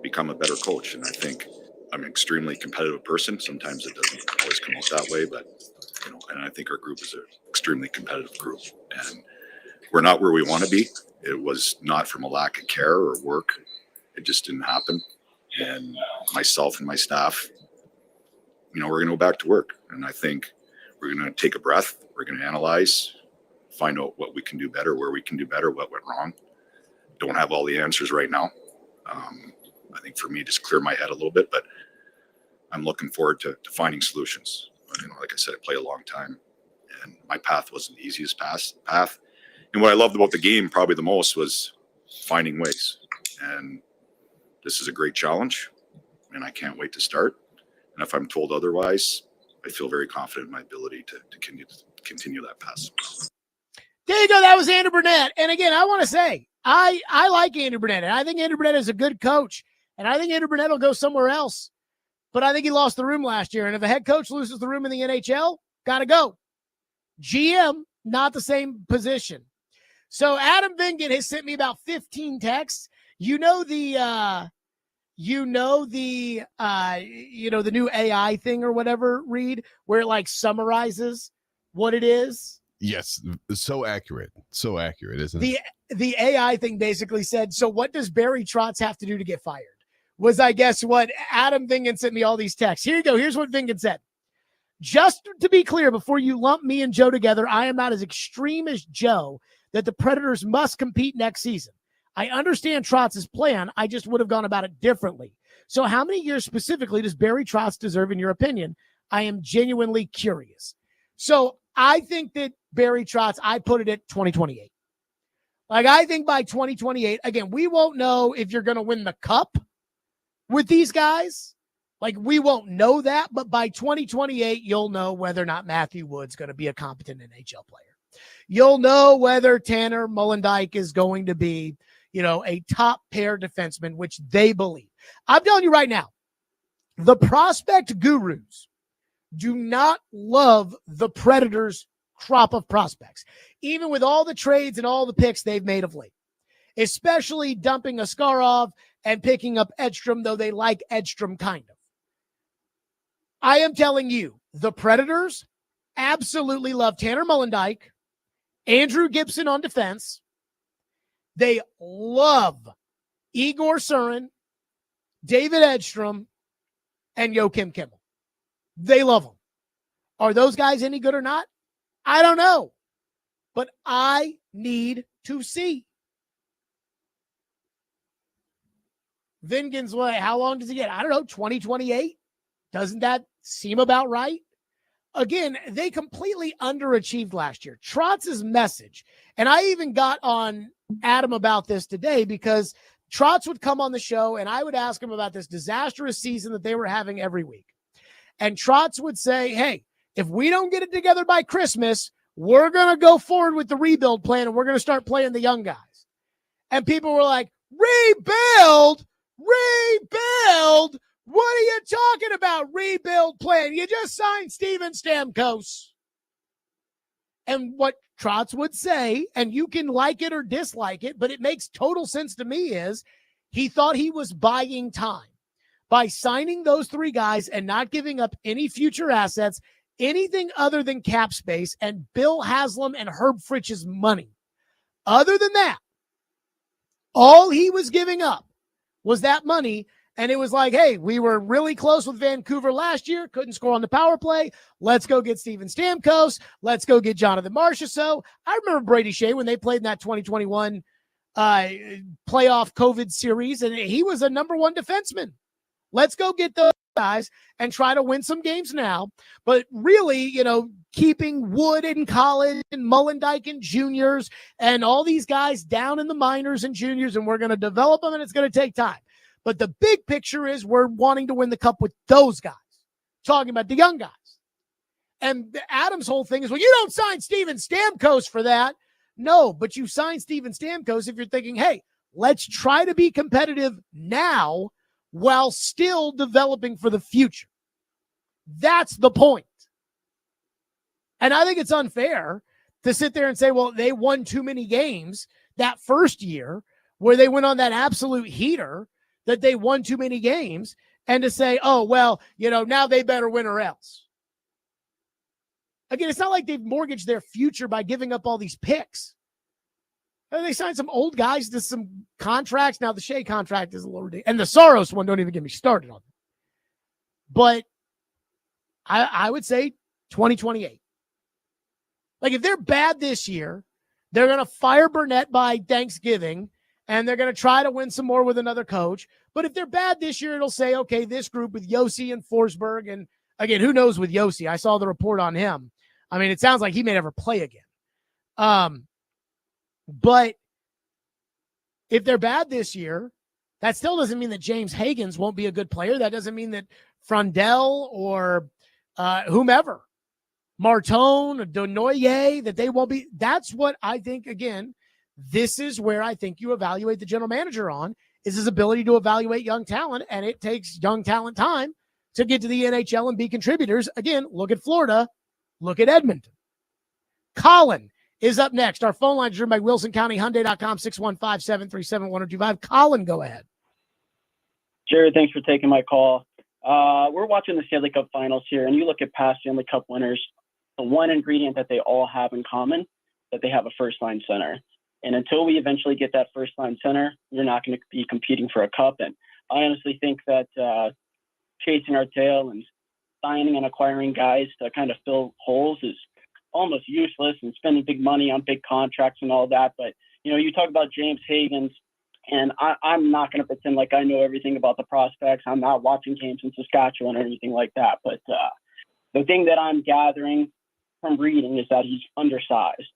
become a better coach. And I think I'm an extremely competitive person. Sometimes it doesn't always come out that way, but and I think our group is an extremely competitive group. And we're not where we want to be. It was not from a lack of care or work. It just didn't happen. And myself and my staff, we're going to go back to work. And I think we're going to take a breath. We're going to analyze, find out what we can do better, where we can do better, what went wrong. Don't have all the answers right now. I think for me, just clear my head a little bit, but I'm looking forward to finding solutions. Like I said, I played a long time, and my path wasn't the easiest path. And what I loved about the game probably the most was finding ways. And this is a great challenge, and I can't wait to start. And if I'm told otherwise, I feel very confident in my ability to continue that path. There you go. That was Andrew Burnett. And again, I want to say, I like Andrew Burnett, and I think Andrew Burnett is a good coach, and I think Andrew Burnett will go somewhere else. But I think he lost the room last year, and if a head coach loses the room in the NHL, got to go. GM, not the same position. So Adam Vingan has sent me about 15 texts. The new AI thing or whatever, Reed, where it like summarizes what it is. Yes, so accurate, isn't it? The AI thing basically said, so what does Barry Trotz have to do to get fired? Was I guess what Adam Vingan sent me all these texts. Here you go. Here's what Vingan said. Just to be clear, before you lump me and Joe together, I am not as extreme as Joe that the Predators must compete next season. I understand Trotz's plan. I just would have gone about it differently. So how many years specifically does Barry Trotz deserve in your opinion? I am genuinely curious. So I think that Barry Trotz, I put it at 2028. Like, I think by 2028, again, we won't know if you're going to win the cup with these guys. Like, we won't know that, but by 2028, you'll know whether or not Matthew Wood's going to be a competent NHL player. You'll know whether Tanner Molendyk is going to be, a top pair defenseman, which they believe. I'm telling you right now, the prospect gurus do not love the Predators' crop of prospects, even with all the trades and all the picks they've made of late, especially dumping Askarov and picking up Edstrom, though they like Edstrom kind of. I am telling you, the Predators absolutely love Tanner Molendyk, Andrew Gibson on defense. They love Igor Surin, David Edstrom, and Joakim Kimmel. They love them. Are those guys any good or not? I don't know. But I need to see. Vingan's way. How long does he get? I don't know, 2028? Doesn't that seem about right? Again, they completely underachieved last year. Trotz's message, and I even got on Adam about this today because Trotz would come on the show and I would ask him about this disastrous season that they were having every week. And Trotz would say, hey, if we don't get it together by Christmas, we're going to go forward with the rebuild plan and we're going to start playing the young guys. And people were like, rebuild? Rebuild? What are you talking about, rebuild plan? You just signed Steven Stamkos. And what Trotz would say, and you can like it or dislike it, but it makes total sense to me, is he thought he was buying time by signing those three guys and not giving up any future assets, anything other than cap space and Bill Haslam and Herb Fritch's money. Other than that, all he was giving up was that money. And it was like, hey, we were really close with Vancouver last year, couldn't score on the power play. Let's go get Steven Stamkos. Let's go get Jonathan Marchessault. I remember Brady Shea when they played in that 2021 playoff COVID series, and he was a number one defenseman. Let's go get those guys and try to win some games now. But really, keeping Wood in college and Molendyk in juniors and all these guys down in the minors and juniors, and we're going to develop them, and it's going to take time. But the big picture is we're wanting to win the cup with those guys, talking about the young guys. And Adam's whole thing is, well, you don't sign Steven Stamkos for that. No, but you sign Steven Stamkos if you're thinking, hey, let's try to be competitive now while still developing for the future. That's the point. And I think it's unfair to sit there and say, well, they won too many games that first year where they went on that absolute heater, that they won too many games, and to say, oh, well, now they better win or else. Again, it's not like they've mortgaged their future by giving up all these picks. They signed some old guys to some contracts. Now, the Shea contract is a little ridiculous. And the Soros one, don't even get me started on it. But I would say 2028. Like, if they're bad this year, they're going to fire Burnett by Thanksgiving, and they're going to try to win some more with another coach. But if they're bad this year, it'll say, okay, this group with Yossi and Forsberg. And, again, who knows with Yossi? I saw the report on him. I mean, it sounds like he may never play again. But if they're bad this year, that still doesn't mean that James Higgins won't be a good player. That doesn't mean that Frundell or whomever, Martone or Denoyer, that they won't be. That's what I think, again, this is where I think you evaluate the general manager on, is his ability to evaluate young talent, and it takes young talent time to get to the NHL and be contributors. Again, look at Florida, look at Edmonton. Colin is up next. Our phone line is driven by WilsonCountyHyundai.com, 615-737-1025. Colin, go ahead. Jerry, thanks for taking my call. We're watching the Stanley Cup Finals here, and you look at past Stanley Cup winners, the one ingredient that they all have in common, that they have a first-line center. And until we eventually get that first-line center, we're not going to be competing for a cup. And I honestly think that chasing our tail and signing and acquiring guys to kind of fill holes is almost useless, and spending big money on big contracts and all that. But, you talk about James Higgins, and I'm not going to pretend like I know everything about the prospects. I'm not watching games in Saskatchewan or anything like that. But the thing that I'm gathering from reading is that he's undersized.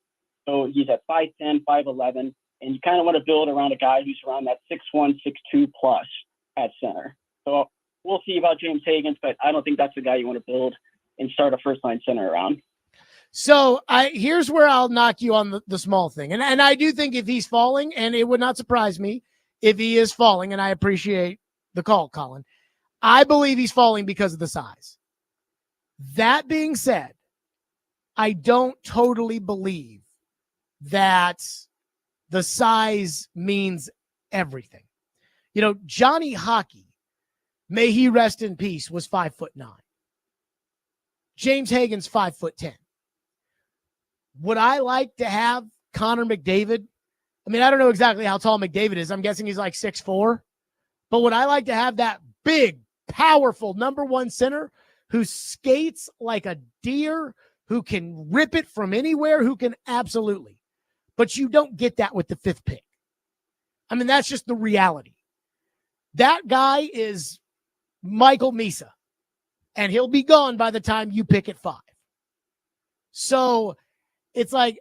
So he's at 5'10", 5'11", and you kind of want to build around a guy who's around that 6'1", 6'2 plus at center. So we'll see about James Higgins, but I don't think that's the guy you want to build and start a first-line center around. So here's where I'll knock you on the small thing. And I do think if he's falling, and it would not surprise me if he is falling, and I appreciate the call, Colin. I believe he's falling because of the size. That being said, I don't totally believe that the size means everything. Johnny Hockey, may he rest in peace, was 5'9". James Higgins, 5'10". Would I like to have Connor McDavid? I mean, I don't know exactly how tall McDavid is. I'm guessing he's like 6'4". But would I like to have that big, powerful number one center who skates like a deer, who can rip it from anywhere, who can absolutely. But you don't get that with the fifth pick. I mean, that's just the reality. That guy is Michael Misa, and he'll be gone by the time you pick at 5. So it's like,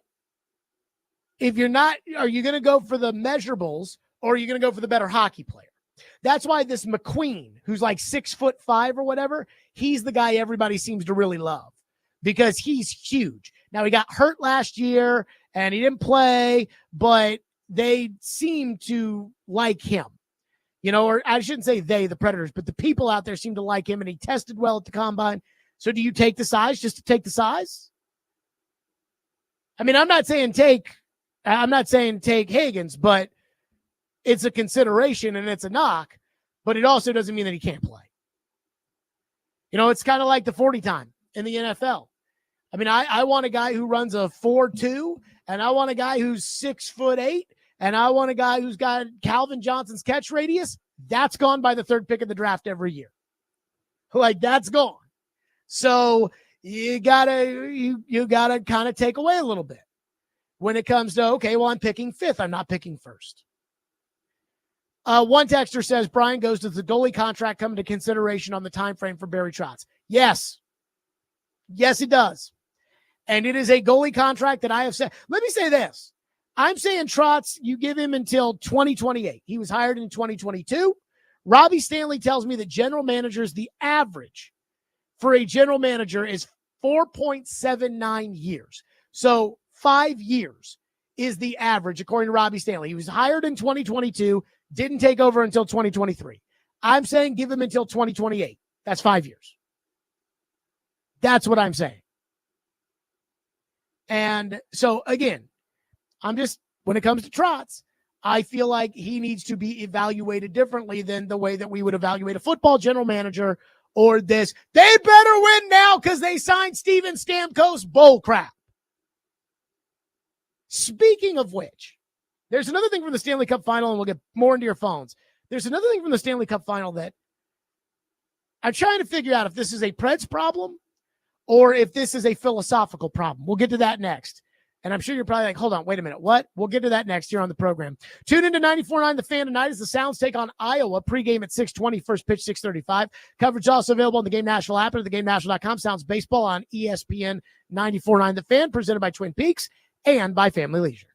if you're not, are you going to go for the measurables, or are you going to go for the better hockey player? That's why this McQueen, who's like 6'5" or whatever, he's the guy everybody seems to really love because he's huge. Now, he got hurt last year and he didn't play, but they seem to like him. Or I shouldn't say they, the Predators, but the people out there seem to like him, and he tested well at the combine. So do you take the size just to take the size? I mean, I'm not saying take Higgins, but it's a consideration and it's a knock, but it also doesn't mean that he can't play. It's kind of like the 40 time in the NFL. I mean, I want a guy who runs a 4.2, and I want a guy who's 6'8", and I want a guy who's got Calvin Johnson's catch radius. That's gone by the third pick of the draft every year. Like, that's gone. So you gotta kind of take away a little bit when it comes to, okay, well, I'm picking fifth. I'm not picking first. One texter says, Brian, goes to the goalie contract come into consideration on the time frame for Barry Trotz? Yes. Yes, it does. And it is a goalie contract that I have said. Let me say this. I'm saying Trotz, you give him until 2028. He was hired in 2022. Robbie Stanley tells me that general managers, the average for a general manager is 4.79 years. So 5 years is the average, according to Robbie Stanley. He was hired in 2022, didn't take over until 2023. I'm saying give him until 2028. That's 5 years. That's what I'm saying. And so, again, when it comes to Trotz, I feel like he needs to be evaluated differently than the way that we would evaluate a football general manager or this. They better win now because they signed Steven Stamkos bull crap. Speaking of which, there's another thing from the Stanley Cup final, and we'll get more into your phones. There's another thing from the Stanley Cup final that I'm trying to figure out if this is a Preds problem or if this is a philosophical problem. We'll get to that next. And I'm sure you're probably like, hold on, wait a minute. What? We'll get to that next here on the program. Tune into 94.9 The Fan tonight as the Sounds take on Iowa. Pregame at 6:20, first pitch 6:35. Coverage also available on the Game National app or theGameNational.com. Sounds baseball on ESPN 94.9 The Fan, presented by Twin Peaks and by Family Leisure.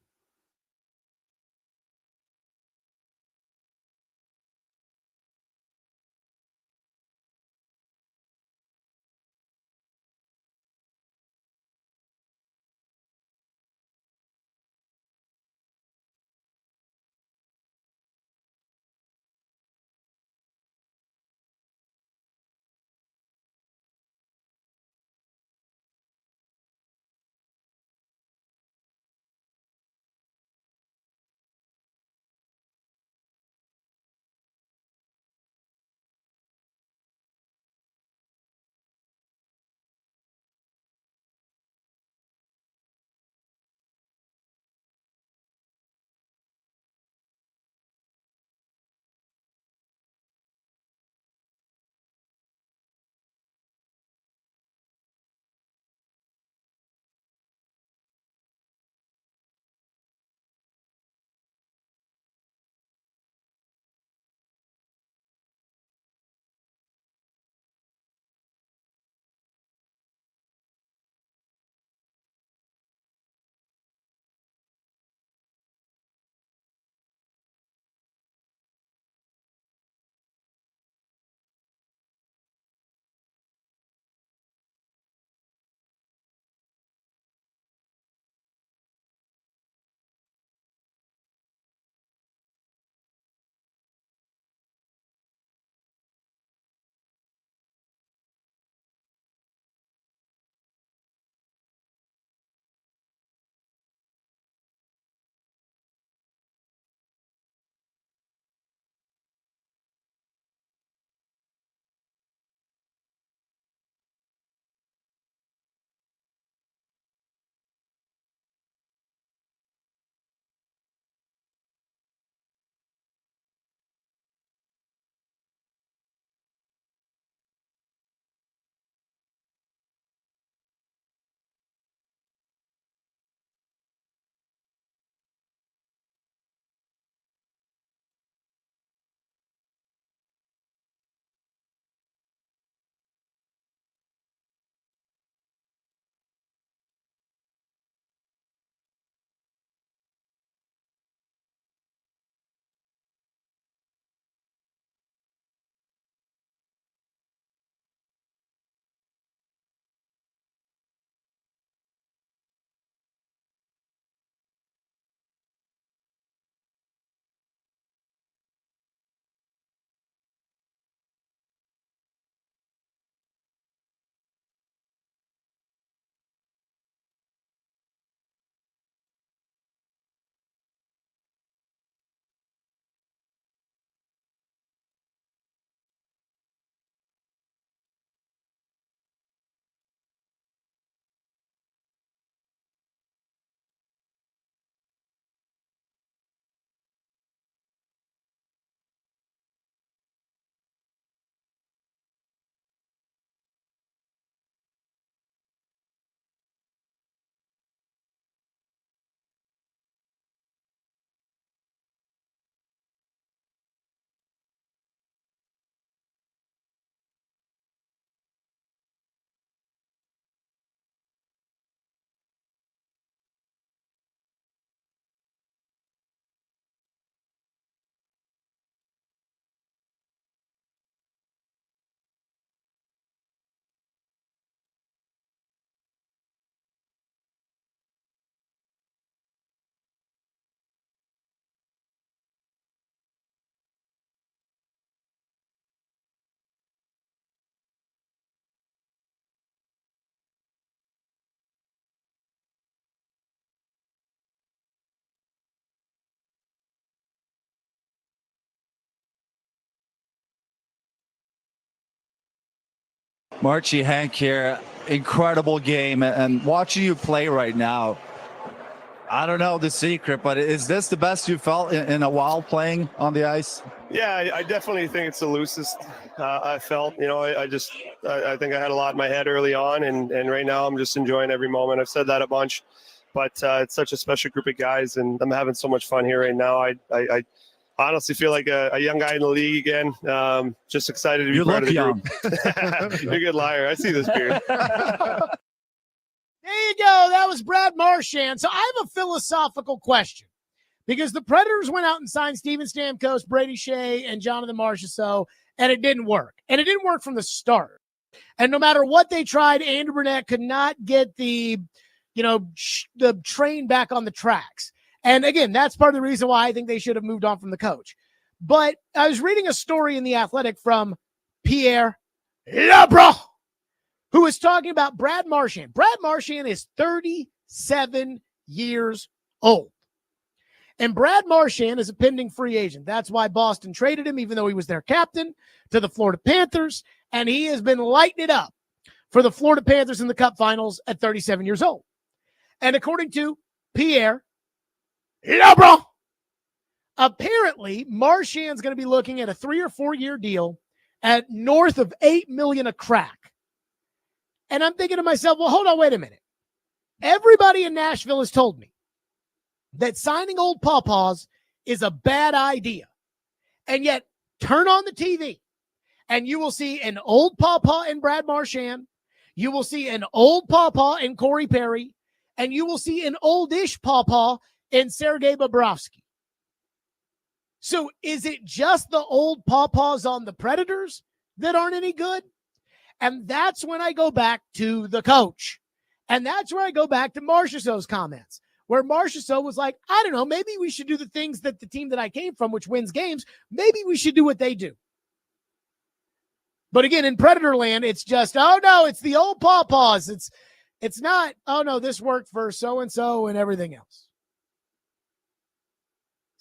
Marchie, Hank here. Incredible game. And watching you play right now, I don't know the secret, but is this the best you felt in a while playing on the ice? Yeah, I definitely think it's the loosest I felt. You know, I think I had a lot in my head early on, and right now I'm just enjoying every moment. I've said that a bunch, but it's such a special group of guys, and I'm having so much fun here right now. I honestly feel like a young guy in the league again. Just excited to be part of the group. You're a good liar. I see this beard. There you go. That was Brad Marchand. So I have a philosophical question because the Predators went out and signed Steven Stamkos, Brady Shea, and Jonathan Marchessault, and it didn't work. And it didn't work from the start. And no matter what they tried, Andrew Burnett could not get the train back on the tracks. And again, that's part of the reason why I think they should have moved on from the coach. But I was reading a story in The Athletic from Pierre Lebrun, who is talking about Brad Marchand. Brad Marchand is 37 years old. And Brad Marchand is a pending free agent. That's why Boston traded him, even though he was their captain, to the Florida Panthers. And he has been lighting it up for the Florida Panthers in the Cup Finals at 37 years old. And according to Pierre Lebrun, apparently Marchand's going to be looking at a 3 or 4 year deal at north of $8 million a crack. And I'm thinking to myself, well, hold on, wait a minute. Everybody in Nashville has told me that signing old pawpaws is a bad idea. And yet, turn on the TV, and you will see an old pawpaw in Brad Marchand. You will see an old pawpaw in Corey Perry. And you will see an oldish pawpaw in Sergei Bobrovsky. So is it just the old pawpaws on the Predators that aren't any good? And that's when I go back to the coach. And that's where I go back to Marchessault's comments, where Marchessault was like, I don't know, maybe we should do the things that the team that I came from, which wins games, maybe we should do what they do. But again, in Predator land, it's just, oh no, it's the old pawpaws. It's not, oh no, this worked for so-and-so and everything else.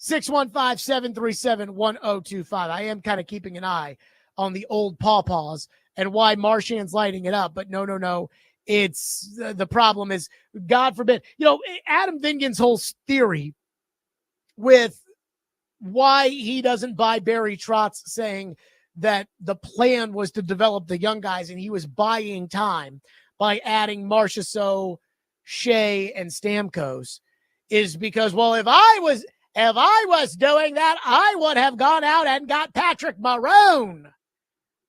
615-737-1025. I am kind of keeping an eye on the old pawpaws and why Marchand's lighting it up. But no. It's the problem is, God forbid, Adam Vingan's whole theory with why he doesn't buy Barry Trotz, saying that the plan was to develop the young guys and he was buying time by adding Marchessault, Shea, and Stamkos, is because, well, if I was doing that, I would have gone out and got Patrick Maroon.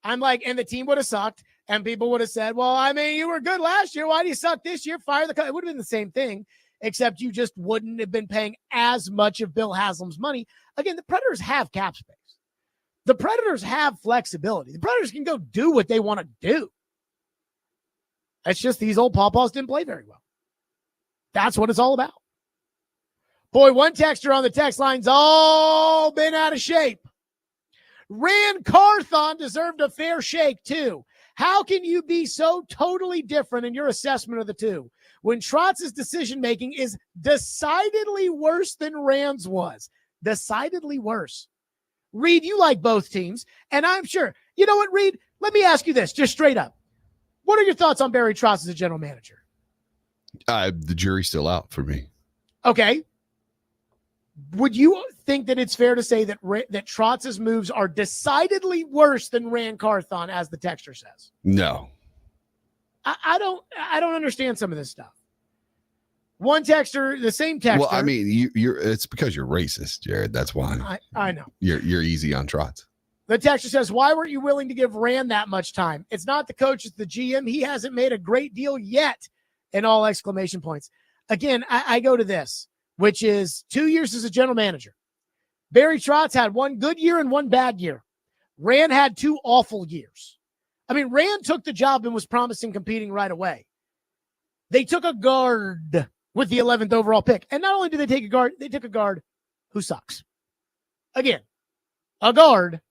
I'm like, and the team would have sucked, and people would have said, well, I mean, you were good last year. Why do you suck this year? Fire the coach. It would have been the same thing, except you just wouldn't have been paying as much of Bill Haslam's money. Again, the Predators have cap space. The Predators have flexibility. The Predators can go do what they want to do. It's just these old pawpaws didn't play very well. That's what it's all about. Boy, one texter on the text line's all been out of shape. Rand Carthon deserved a fair shake, too. How can you be so totally different in your assessment of the two when Trotz's decision-making is decidedly worse than Rand's was? Decidedly worse. Reed, you like both teams, and I'm sure. You know what, Reed? Let me ask you this, just straight up. What are your thoughts on Barry Trotz as a general manager? The jury's still out for me. Okay. Would you think that it's fair to say that that Trotz's moves are decidedly worse than Rand Carthon, as the texter says? No. I don't understand some of this stuff. One texter, the same texter. Well, I mean, you're it's because you're racist, Jared. That's why. I know. You're easy on Trotz. The texter says, why weren't you willing to give Rand that much time? It's not the coach, it's the GM. He hasn't made a great deal yet. And all exclamation points. Again, I go to this, which is 2 years as a general manager. Barry Trotz had one good year and one bad year. Rand had 2 awful years. I mean, Rand took the job and was promising competing right away. They took a guard with the 11th overall pick. And not only did they take a guard, they took a guard who sucks. Again, a guard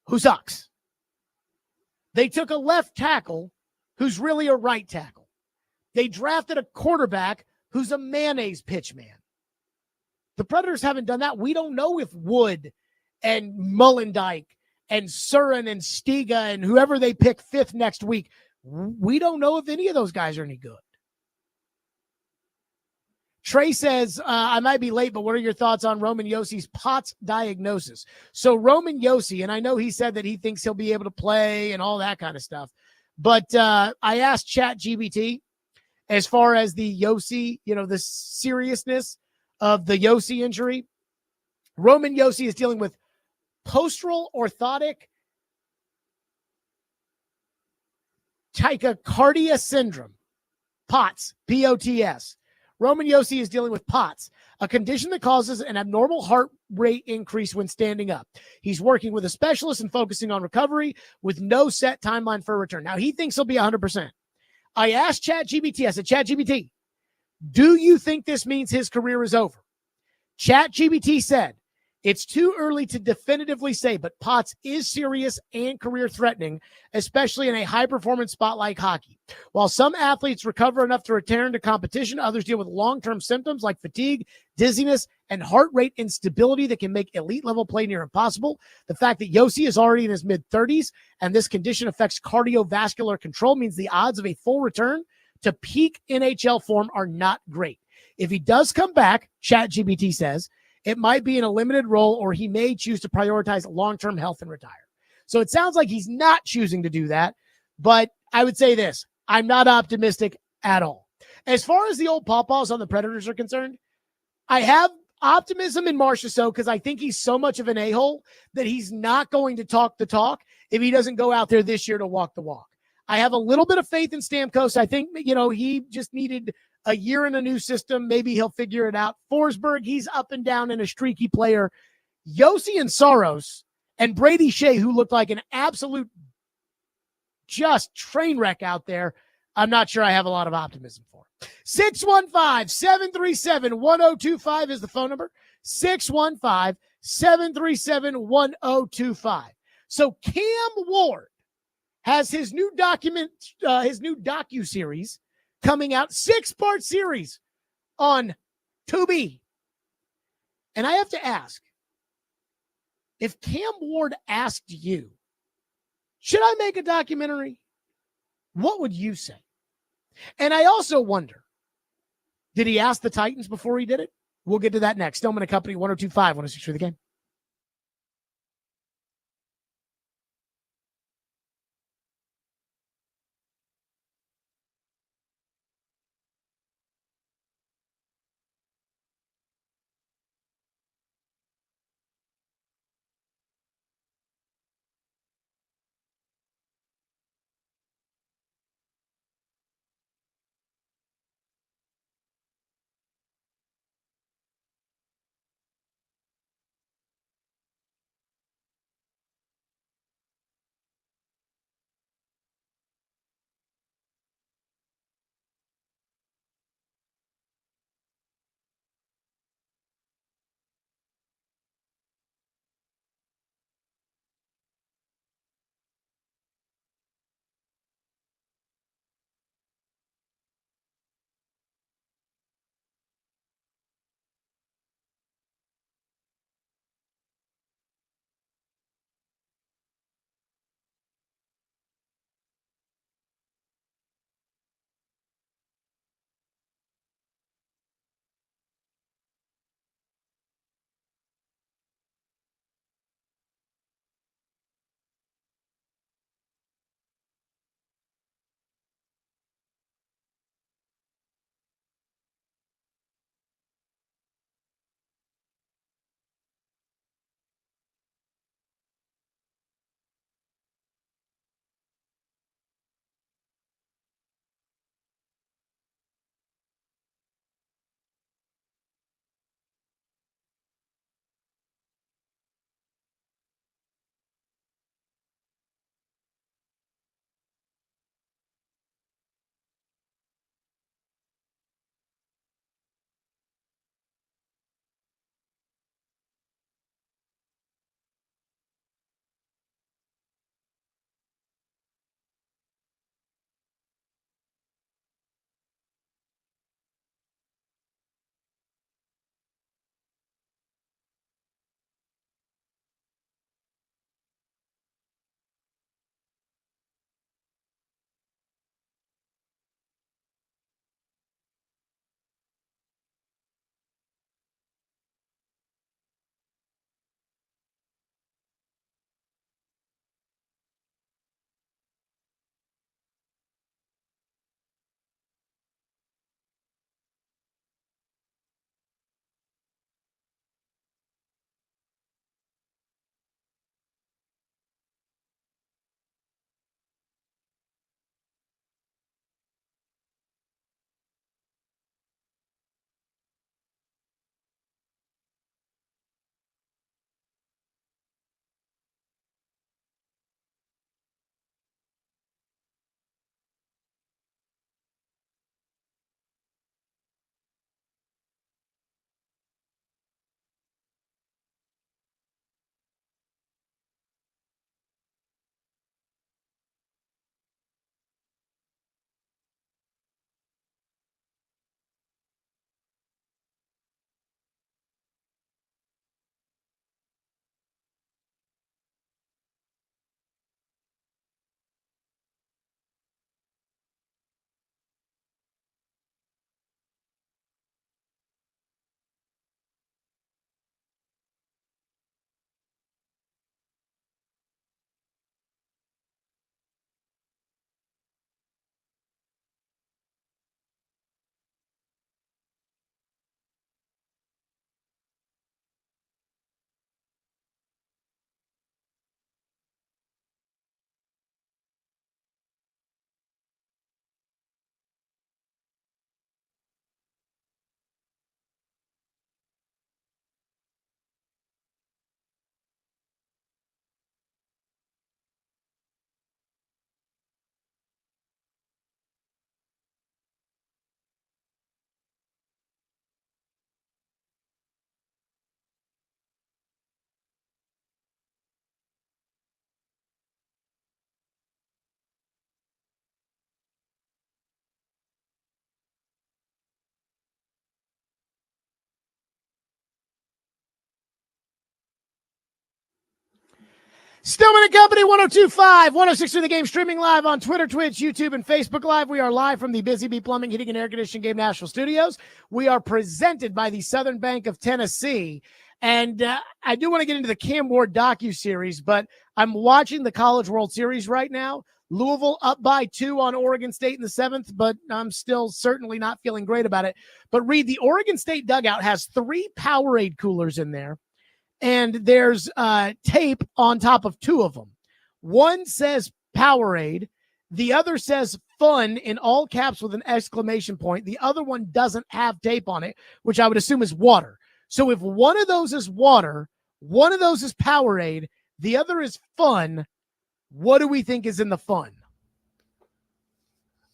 who sucks. They took a left tackle who's really a right tackle. They drafted a quarterback who's a mayonnaise pitch man. The Predators haven't done that. We don't know if Wood and Mullendijk and Surin and Stiga and whoever they pick fifth next week, we don't know if any of those guys are any good. Trey says, I might be late, but what are your thoughts on Roman Yossi's POTS diagnosis? So Roman Yossi, and I know he said that he thinks he'll be able to play and all that kind of stuff, but I asked ChatGPT as far as the Yossi, the seriousness of the Yossi injury. Roman Yossi is dealing with postural orthotic tachycardia syndrome, POTS, P-O-T-S. Roman Yossi is dealing with POTS, a condition that causes an abnormal heart rate increase when standing up. He's working with a specialist and focusing on recovery with no set timeline for a return. Now, he thinks he'll be 100%. I asked ChatGPT, I said, ChatGPT, do you think this means his career is over? ChatGPT said, it's too early to definitively say, but POTS is serious and career-threatening, especially in a high-performance spot like hockey. While some athletes recover enough to return to competition, others deal with long-term symptoms like fatigue, dizziness, and heart rate instability that can make elite-level play near impossible. The fact that Yossi is already in his mid-30s and this condition affects cardiovascular control means the odds of a full return to peak NHL form are not great. If he does come back, ChatGPT says, it might be in a limited role, or he may choose to prioritize long-term health and retire. So it sounds like he's not choosing to do that, but I would say this, I'm not optimistic at all. As far as the old pawpaws on the Predators are concerned, I have optimism in Marchessault because I think he's so much of an a-hole that he's not going to talk the talk if he doesn't go out there this year to walk the walk. I have a little bit of faith in Stamkos. I think, he just needed a year in a new system. Maybe he'll figure it out. Forsberg, he's up and down and a streaky player. Yossi and Saros and Brady Shea, who looked like an absolute just train wreck out there, I'm not sure I have a lot of optimism for. 615-737-1025 is the phone number. 615-737-1025. So Cam Ward has his new docu-series coming out, 6-part series on Tubi. And I have to ask, if Cam Ward asked you, should I make a documentary? What would you say? And I also wonder, did he ask the Titans before he did it? We'll get to that next. Stillman & Company, 102.5, 106 for the game. Stillman and Company, 102.5, 106 The Game, streaming live on Twitter, Twitch, YouTube, and Facebook Live. We are live from the Busy Bee Plumbing, Heating, and Air Conditioning Game National Studios. We are presented by the Southern Bank of Tennessee. And I do want to get into the Cam Ward docu-series, but I'm watching the College World Series right now. Louisville up by 2 on Oregon State in the 7th, but I'm still certainly not feeling great about it. But Reed, the Oregon State dugout has 3 Powerade coolers in there. And there's tape on top of 2 of them. One says Powerade. The other says fun in all caps with an exclamation point. The other one doesn't have tape on it, which I would assume is water. So if one of those is water, one of those is Powerade, the other is fun, what do we think is in the fun?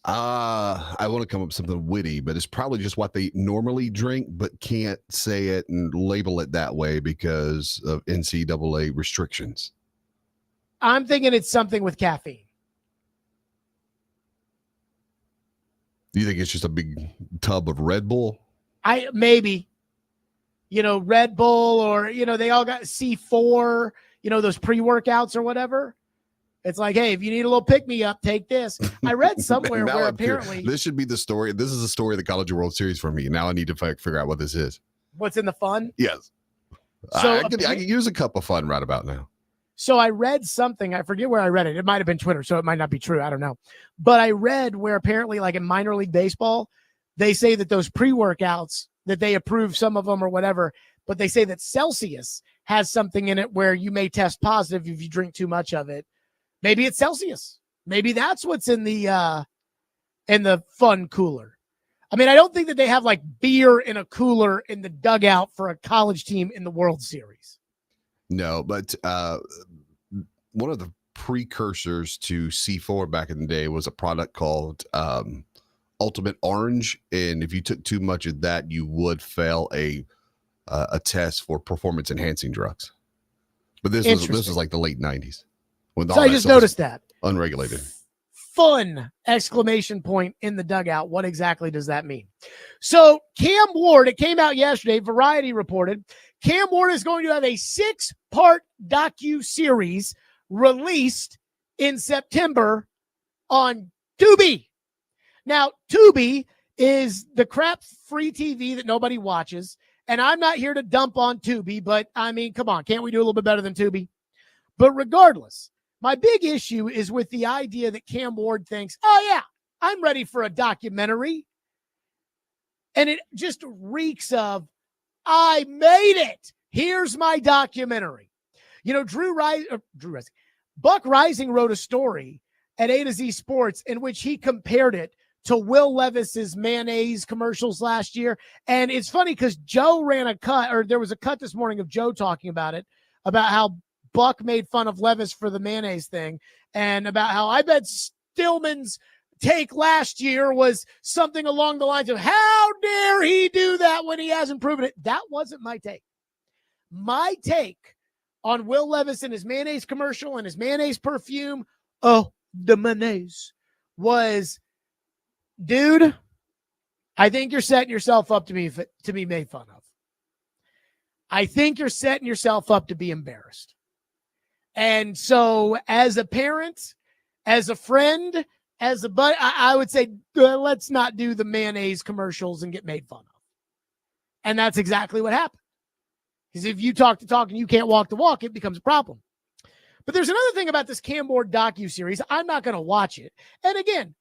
I want to come up with something witty, but it's probably just what they normally drink, but can't say it and label it that way because of NCAA restrictions. I'm thinking it's something with caffeine. Do you think it's just a big tub of Red Bull? Maybe, Red Bull or, they all got C4, those pre-workouts or whatever. It's like, hey, if you need a little pick-me-up, take this. I read somewhere where apparently... This should be the story. This is the story of the College World Series for me. Now I need to figure out what this is. What's in the fun? Yes. So I could use a cup of fun right about now. So I read something. I forget where I read it. It might have been Twitter, so it might not be true. I don't know. But I read where apparently, like in minor league baseball, they say that those pre-workouts, that they approve some of them or whatever, but they say that Celsius has something in it where you may test positive if you drink too much of it. Maybe it's Celsius. Maybe that's what's in the fun cooler. I mean, I don't think that they have like beer in a cooler in the dugout for a college team in the World Series. No, but one of the precursors to C4 back in the day was a product called Ultimate Orange. And if you took too much of that, you would fail a test for performance enhancing drugs. But this was like the late 90s. So I just noticed that. Unregulated. Fun! Exclamation point in the dugout. What exactly does that mean? So Cam Ward, it came out yesterday, Variety reported, Cam Ward is going to have a 6-part docu-series released in September on Tubi. Now, Tubi is the crap free TV that nobody watches, and I'm not here to dump on Tubi, but I mean, come on, can't we do a little bit better than Tubi? But regardless, my big issue is with the idea that Cam Ward thinks, oh, yeah, I'm ready for a documentary. And it just reeks of, I made it. Here's my documentary. Buck Rising wrote a story at A to Z Sports in which he compared it to Will Levis's mayonnaise commercials last year. And it's funny because Joe ran a cut, or there was a cut this morning of Joe talking about it, about how Buck made fun of Levis for the mayonnaise thing, and about how I bet Stillman's take last year was something along the lines of, how dare he do that when he hasn't proven it? That wasn't my take. My take on Will Levis and his mayonnaise commercial and his mayonnaise perfume, oh, the mayonnaise, was, dude, I think you're setting yourself up to be made fun of. I think you're setting yourself up to be embarrassed. And so as a parent, as a friend, as a buddy, I would say, let's not do the mayonnaise commercials and get made fun of. And that's exactly what happened. Because if you talk the talk and you can't walk the walk, it becomes a problem. But there's another thing about this Cam Ward docuseries. I'm not going to watch it. And again,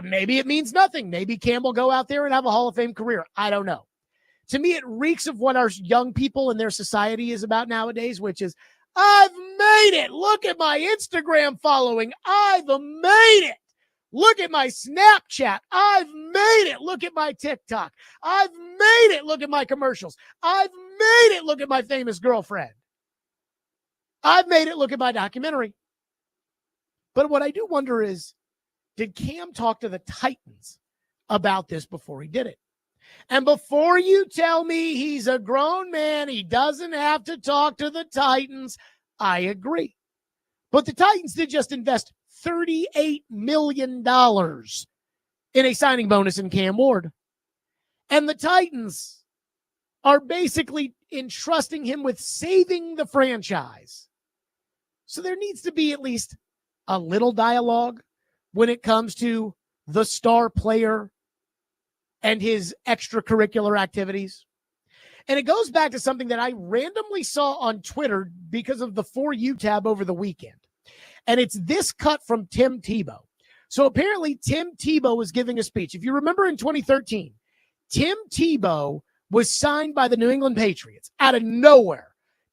maybe it means nothing. Maybe Cam will go out there and have a Hall of Fame career. I don't know. To me, it reeks of what our young people and their society is about nowadays, which is, I've made it. Look at my Instagram following. I've made it. Look at my Snapchat. I've made it. Look at my TikTok. I've made it. Look at my commercials. I've made it. Look at my famous girlfriend. I've made it. Look at my documentary. But what I do wonder is, did Cam talk to the Titans about this before he did it? And before you tell me he's a grown man, he doesn't have to talk to the Titans, I agree. But the Titans did just invest $38 million in a signing bonus in Cam Ward. And the Titans are basically entrusting him with saving the franchise. So there needs to be at least a little dialogue when it comes to the star player and his extracurricular activities. And it goes back to something that I randomly saw on Twitter because of the For You tab over the weekend. And it's this cut from Tim Tebow. So apparently Tim Tebow was giving a speech. If you remember in 2013, Tim Tebow was signed by the New England Patriots out of nowhere.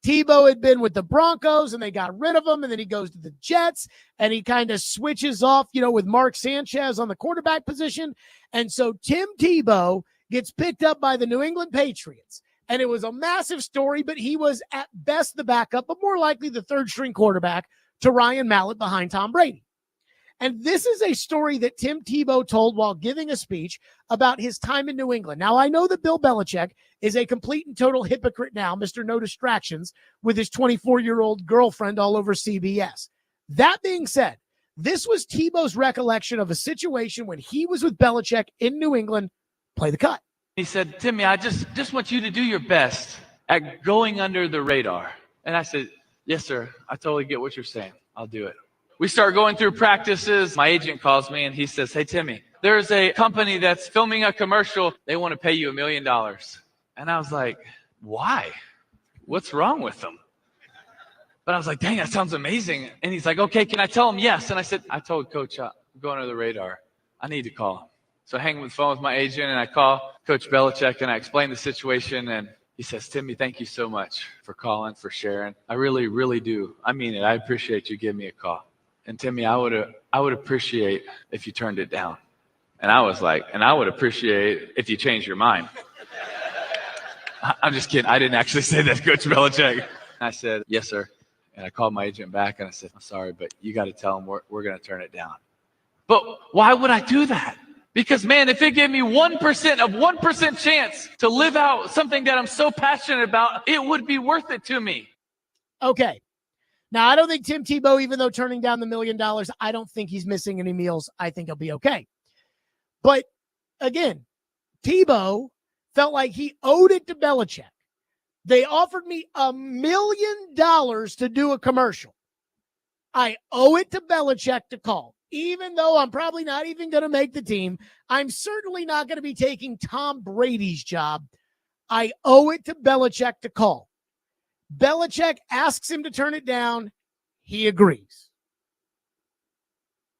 Tebow had been with the Broncos and they got rid of him, and then he goes to the Jets and he kind of switches off, with Mark Sanchez on the quarterback position. And so Tim Tebow gets picked up by the New England Patriots. And it was a massive story, but he was at best the backup, but more likely the third string quarterback to Ryan Mallett behind Tom Brady. And this is a story that Tim Tebow told while giving a speech about his time in New England. Now, I know that Bill Belichick is a complete and total hypocrite now, Mr. No Distractions, with his 24-year-old girlfriend all over CBS. That being said, this was Tebow's recollection of a situation when he was with Belichick in New England. Play the cut. He said, Timmy, I just want you to do your best at going under the radar. And I said, yes, sir. I totally get what you're saying. I'll do it. We start going through practices. My agent calls me and he says, hey, Timmy, there's a company that's filming a commercial. They want to pay you $1 million. And I was like, why? What's wrong with them? But I was like, dang, that sounds amazing. And he's like, okay, can I tell him yes? And I said, I told Coach, I'm going under the radar. I need to call him. So I hang with the phone with my agent and I call Coach Belichick and I explain the situation. And he says, Timmy, thank you so much for calling, for sharing. I really, really do. I mean it. I appreciate you giving me a call. And Timmy, I would appreciate if you turned it down. And I was like, and I would appreciate if you changed your mind. I'm just kidding. I didn't actually say that, Coach Belichick. I said, yes, sir. And I called my agent back and I said, I'm sorry, but you got to tell him we're going to turn it down. But why would I do that? Because, man, if it gave me 1% chance to live out something that I'm so passionate about, it would be worth it to me. Okay. Now, I don't think Tim Tebow, even though turning down the $1 million, I don't think he's missing any meals. I think he'll be okay. But, again, Tebow felt like he owed it to Belichick. They offered me $1 million to do a commercial. I owe it to Belichick to call. Even though I'm probably not even going to make the team, I'm certainly not going to be taking Tom Brady's job. I owe it to Belichick to call. Belichick asks him to turn it down. He agrees.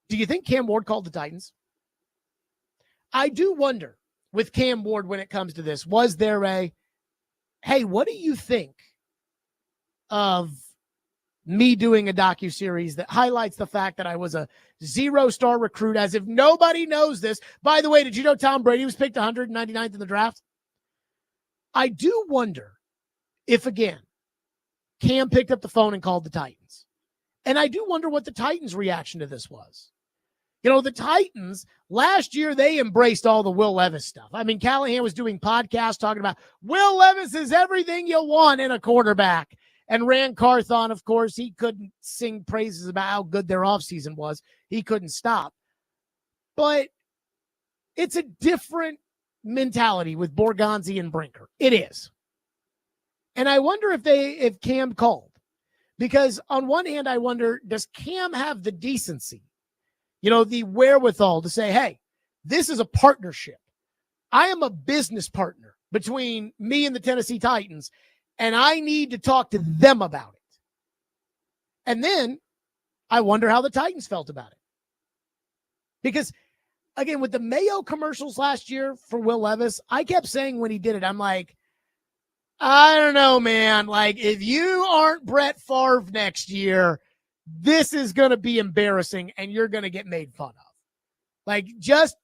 Do you think Cam Ward called the Titans? I do wonder with Cam Ward when it comes to this. Was there a, hey, what do you think of me doing a docuseries that highlights the fact that I was a 0-star recruit, as if nobody knows this? By the way, did you know Tom Brady was picked 199th in the draft? I do wonder if, again, Cam picked up the phone and called the Titans. And I do wonder what the Titans' reaction to this was. The Titans, last year, they embraced all the Will Levis stuff. I mean, Callahan was doing podcasts talking about Will Levis is everything you want in a quarterback. And Rand Carthon, of course, he couldn't sing praises about how good their offseason was. He couldn't stop. But it's a different mentality with Borgonzi and Brinker. It is. And I wonder if Cam called. Because on one hand, I wonder, does Cam have the decency, the wherewithal to say, hey, this is a partnership. I am a business partner between me and the Tennessee Titans, and I need to talk to them about it. And then I wonder how the Titans felt about it. Because, again, with the Mayo commercials last year for Will Levis, I kept saying when he did it, I'm like, I don't know, man. Like, if you aren't Brett Favre next year, this is going to be embarrassing and you're going to get made fun of. Like, just,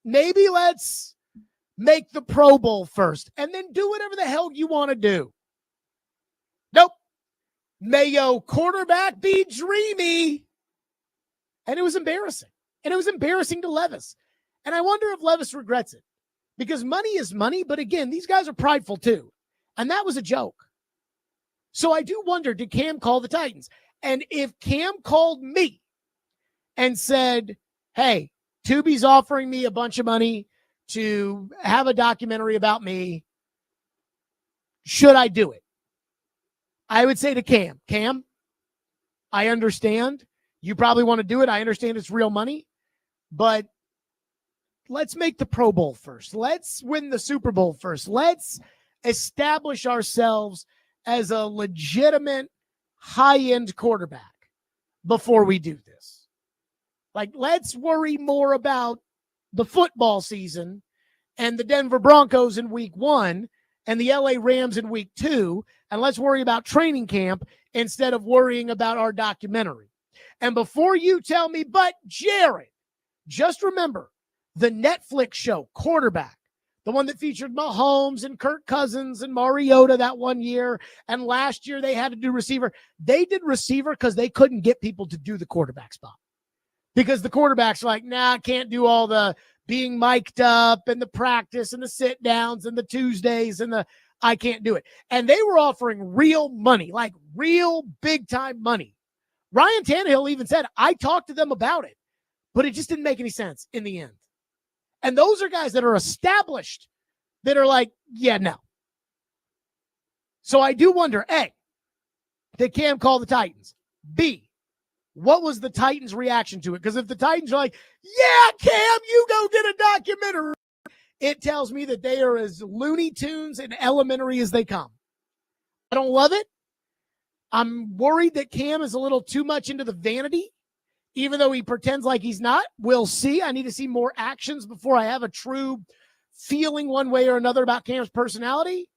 maybe let's make the Pro Bowl first and then do whatever the hell you want to do. Nope. Mayo quarterback be dreamy. And it was embarrassing. And it was embarrassing to Levis. And I wonder if Levis regrets it. Because money is money, but again, these guys are prideful too. And that was a joke. So I do wonder, did Cam call the Titans? And if Cam called me and said, hey, Tubi's offering me a bunch of money to have a documentary about me, should I do it? I would say to Cam, I understand. You probably want to do it. I understand it's real money. But let's make the Pro Bowl first. Let's win the Super Bowl first. Let's establish ourselves as a legitimate high-end quarterback before we do this. Like, let's worry more about the football season and the Denver Broncos in week 1 and the LA Rams in week 2, and let's worry about training camp instead of worrying about our documentary. And before you tell me, but Jared, just remember the Netflix show, Quarterback, the one that featured Mahomes and Kirk Cousins and Mariota that one year, and last year they had to do receiver. They did receiver because they couldn't get people to do the quarterback spot. Because the quarterback's like, nah, I can't do all the being mic'd up and the practice and the sit downs and the Tuesdays and I can't do it. And they were offering real money, like real big time money. Ryan Tannehill even said, I talked to them about it, but it just didn't make any sense in the end. And those are guys that are established that are like, yeah, no. So I do wonder, A, did Cam call the Titans? B, what was the Titans' reaction to it? Because if the Titans are like, yeah, Cam, you go get a documentary, it tells me that they are as Looney Tunes and elementary as they come. I don't love it. I'm worried that Cam is a little too much into the vanity, even though he pretends like he's not. We'll see. I need to see more actions before I have a true feeling one way or another about Cam's personality.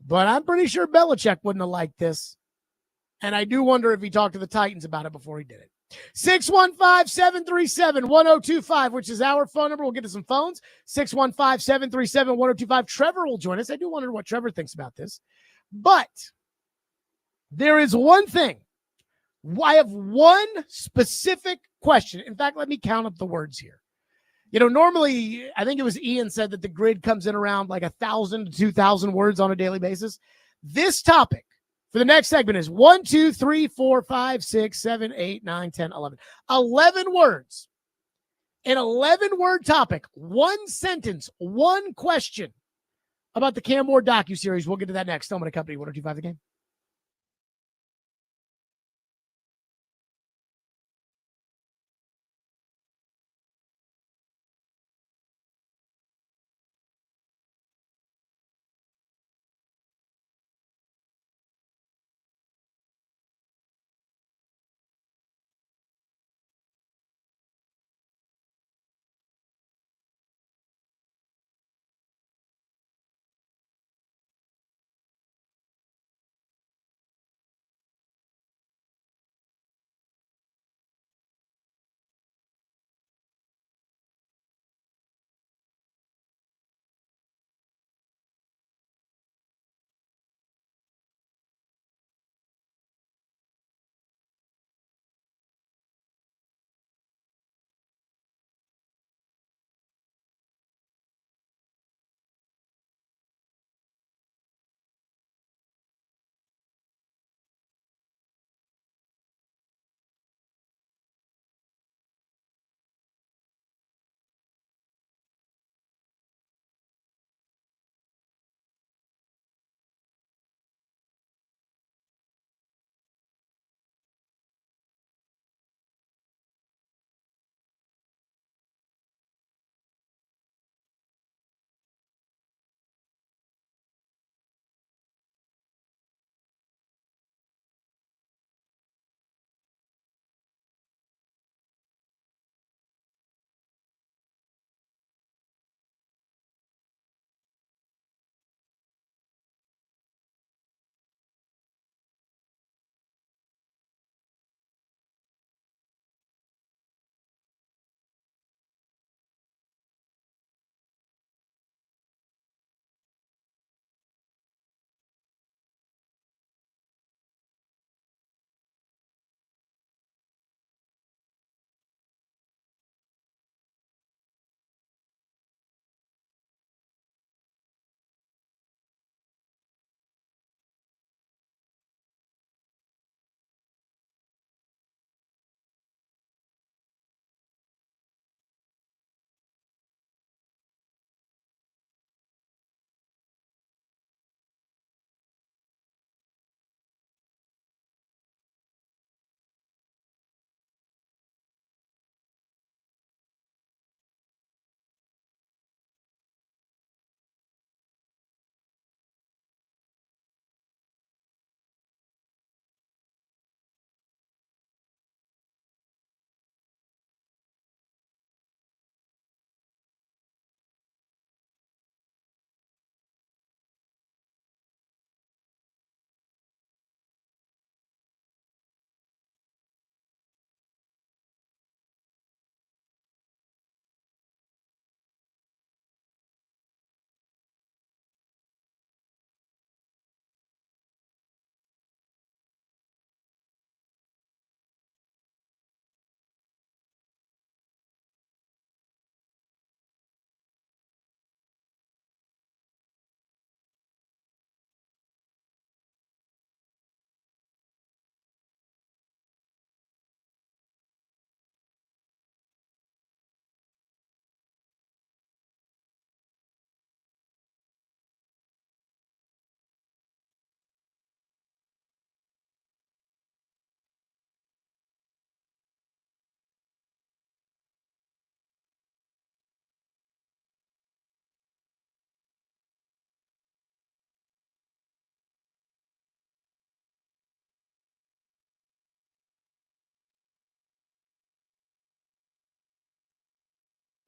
But I'm pretty sure Belichick wouldn't have liked this. And I do wonder if he talked to the Titans about it before he did it. 615-737-1025, which is our phone number. We'll get to some phones. 615-737-1025. Trevor will join us. I do wonder what Trevor thinks about this. But there is one thing. I have one specific question. In fact, let me count up the words here. You know, normally, I think it was Ian said that the grid comes in around like 1,000 to 2,000 words on a daily basis. This topic for the next segment is 1, 2, 3, 4, 5, 6, 7, 8, 9, 10, 11. 11 words. An 11-word topic. One sentence. One question about the Cam Ward docuseries. We'll get to that next. Stillman & Company, 102.5 The Game.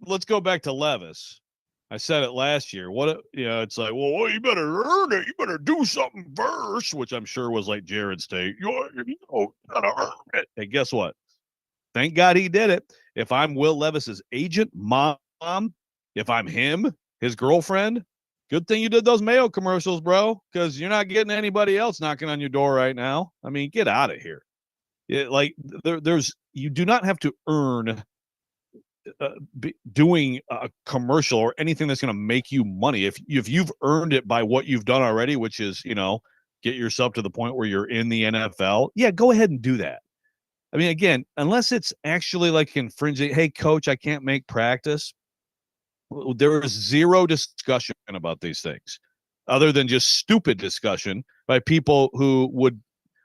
let's go back to Levis. I said it last year. It's like, well, you better earn it. You better do something first, which I'm sure was like Jared's take. You gotta earn it. Hey, guess what? Thank God he did it. If I'm Will Levis's agent, mom, if I'm him, his girlfriend, good thing you did those Mayo commercials, bro, because you're not getting anybody else knocking on your door right now. I mean, get out of here. You do not have to earn doing a commercial or anything that's going to make you money. If you've earned it by what you've done already, which is, get yourself to the point where you're in the NFL, yeah, go ahead and do that. I mean, again, unless it's actually like infringing, hey, coach, I can't make practice. There is zero discussion about these things other than just stupid discussion by people who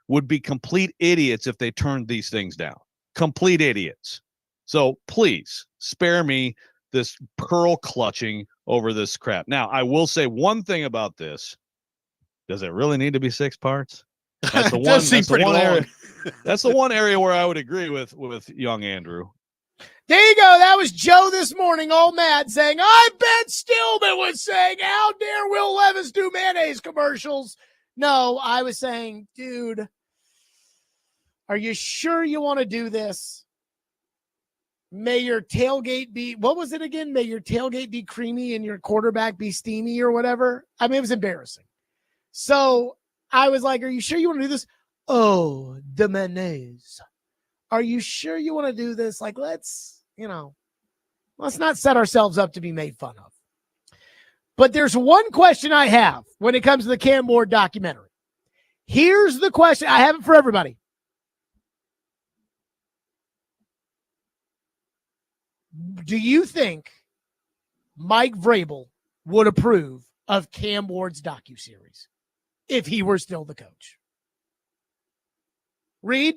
would be complete idiots if they turned these things down. Complete idiots. So please spare me this pearl clutching over this crap. Now, I will say one thing about this. Does it really need to be 6 parts? That's the one. That's the one area. That's the one area where I would agree with young Andrew. There you go. That was Joe this morning, all mad, saying, I bet Stillman was saying, how dare Will Levis do mayonnaise commercials? No, I was saying, dude, are you sure you want to do this? May your tailgate be, what was it again? May your tailgate be creamy and your quarterback be steamy or whatever. I mean, it was embarrassing. So I was like, are you sure you want to do this? Oh, the mayonnaise. Are you sure you want to do this? Like, let's not set ourselves up to be made fun of. But there's one question I have when it comes to the Cam Ward documentary. Here's the question. I have it for everybody. Do you think Mike Vrabel would approve of Cam Ward's docuseries if he were still the coach? Reed?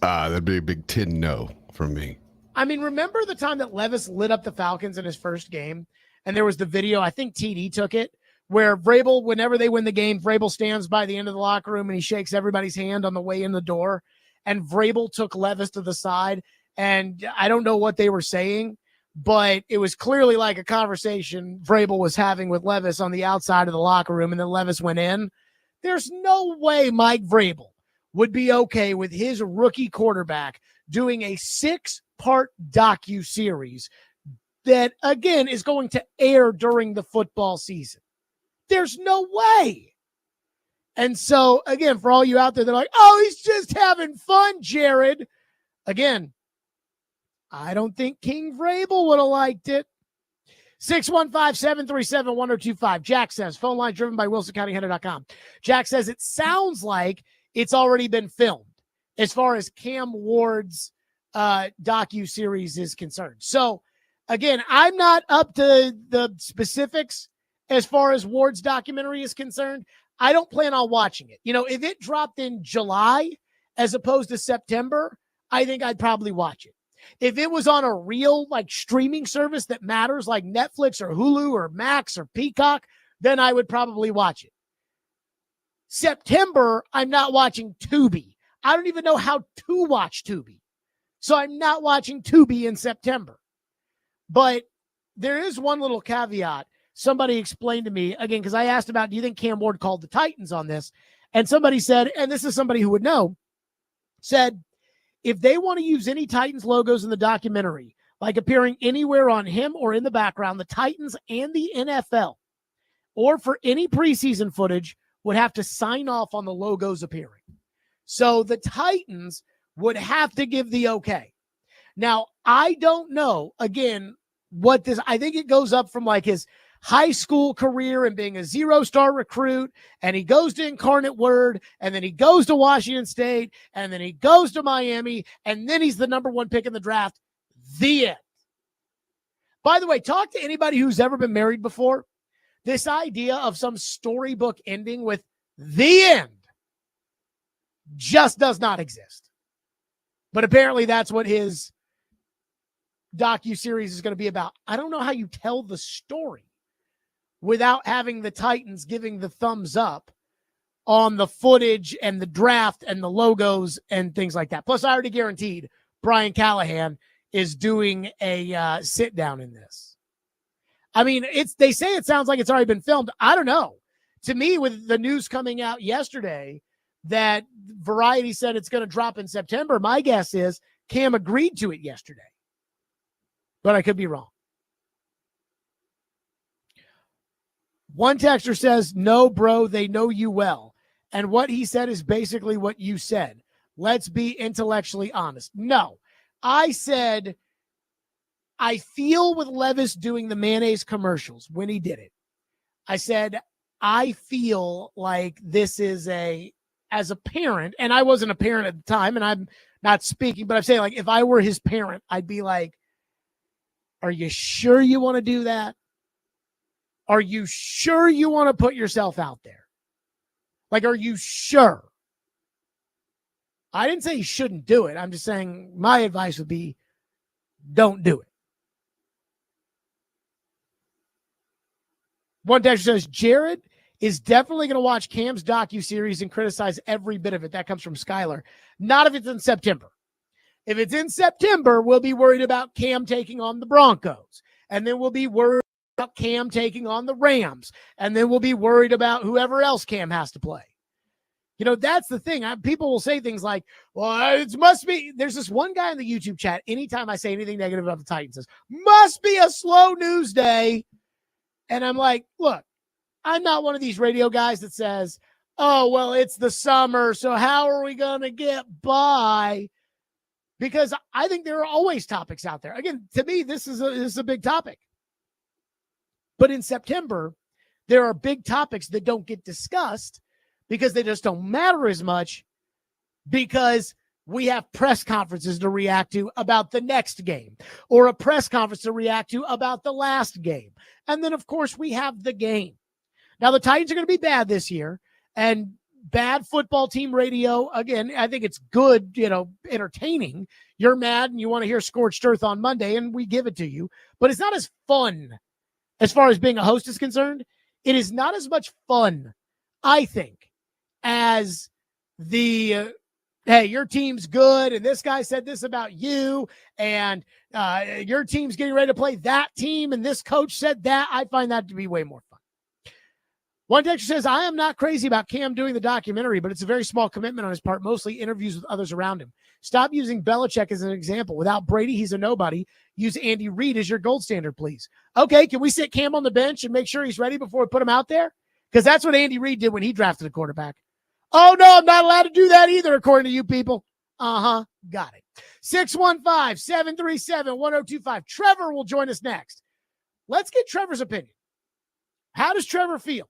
That'd be a big 10 no from me. I mean, remember the time that Levis lit up the Falcons in his first game? And there was the video, I think TD took it, where Vrabel, whenever they win the game, Vrabel stands by the end of the locker room and he shakes everybody's hand on the way in the door. And Vrabel took Levis to the side. And I don't know what they were saying, but it was clearly like a conversation Vrabel was having with Levis on the outside of the locker room, and then Levis went in. There's no way Mike Vrabel would be okay with his rookie quarterback doing a 6-part docu-series that, again, is going to air during the football season. There's no way. And so, again, for all you out there, they're like, oh, he's just having fun, Jared. Again, I don't think King Vrabel would have liked it. 615-737-1025. Jack says, phone line driven by WilsonCountyHunter.com. Jack says, it sounds like it's already been filmed as far as Cam Ward's docu-series is concerned. So, again, I'm not up to the specifics as far as Ward's documentary is concerned. I don't plan on watching it. If it dropped in July as opposed to September, I think I'd probably watch it. If it was on a real streaming service that matters like Netflix or Hulu or Max or Peacock, then I would probably watch it. September, I'm not watching Tubi. I don't even know how to watch Tubi. So I'm not watching Tubi in September. But there is one little caveat. Somebody explained to me, again, because I asked about, do you think Cam Ward called the Titans on this? And somebody said, and this is somebody who would know, said, if they want to use any Titans logos in the documentary, like appearing anywhere on him or in the background, the Titans and the NFL, or for any preseason footage, would have to sign off on the logos appearing. So the Titans would have to give the okay. Now, I don't know, again, I think it goes up from his high school career and being a 0-star recruit, and he goes to Incarnate Word, and then he goes to Washington State, and then he goes to Miami, and then he's the number 1 pick in the draft. The end. By the way, talk to anybody who's ever been married before. This idea of some storybook ending with the end just does not exist. But apparently that's what his docuseries is going to be about. I don't know how you tell the story without having the Titans giving the thumbs up on the footage and the draft and the logos and things like that. Plus, I already guaranteed Brian Callahan is doing a sit down in this. I mean, they say it sounds like it's already been filmed. I don't know. To me, with the news coming out yesterday that Variety said it's going to drop in September, my guess is Cam agreed to it yesterday. But I could be wrong. One texter says, no, bro, they know you well. And what he said is basically what you said. Let's be intellectually honest. No, I said, I feel with Levis doing the mayonnaise commercials when he did it. I said, I feel like this is as a parent, and I wasn't a parent at the time, and I'm not speaking, but I'm saying, like, if I were his parent, I'd be like, are you sure you want to do that? Are you sure you want to put yourself out there? Like, are you sure? I didn't say you shouldn't do it. I'm just saying my advice would be don't do it. One texter says, Jared is definitely going to watch Cam's docuseries and criticize every bit of it. That comes from Skylar. Not if it's in September. If it's in September, we'll be worried about Cam taking on the Broncos. And then we'll be worried about Cam taking on the Rams. And then we'll be worried about whoever else Cam has to play. You know, that's the thing. People will say things like, well, it must be. There's this one guy in the YouTube chat. Anytime I say anything negative about the Titans, says, must be a slow news day. And I'm like, look, I'm not one of these radio guys that says, oh, well, it's the summer, so how are we going to get by? Because I think there are always topics out there. Again, to me, this is a big topic. But in September, there are big topics that don't get discussed because they just don't matter as much because we have press conferences to react to about the next game or a press conference to react to about the last game. And then, of course, we have the game. Now, the Titans are going to be bad this year, and bad football team radio, again, I think it's good, entertaining. You're mad and you want to hear Scorched Earth on Monday, and we give it to you. But it's not as fun as far as being a host is concerned. It is not as much fun, I think, as the hey, your team's good, and this guy said this about you, and your team's getting ready to play that team, and this coach said that. I find that to be way more fun. One texter says, I am not crazy about Cam doing the documentary, but it's a very small commitment on his part, mostly interviews with others around him. Stop using Belichick as an example. Without Brady, he's a nobody. Use Andy Reid as your gold standard, please. Okay, can we sit Cam on the bench and make sure he's ready before we put him out there? Because that's what Andy Reid did when he drafted a quarterback. Oh, no, I'm not allowed to do that either, according to you people. Got it. 615-737-1025. Trevor will join us next. Let's get Trevor's opinion. How does Trevor feel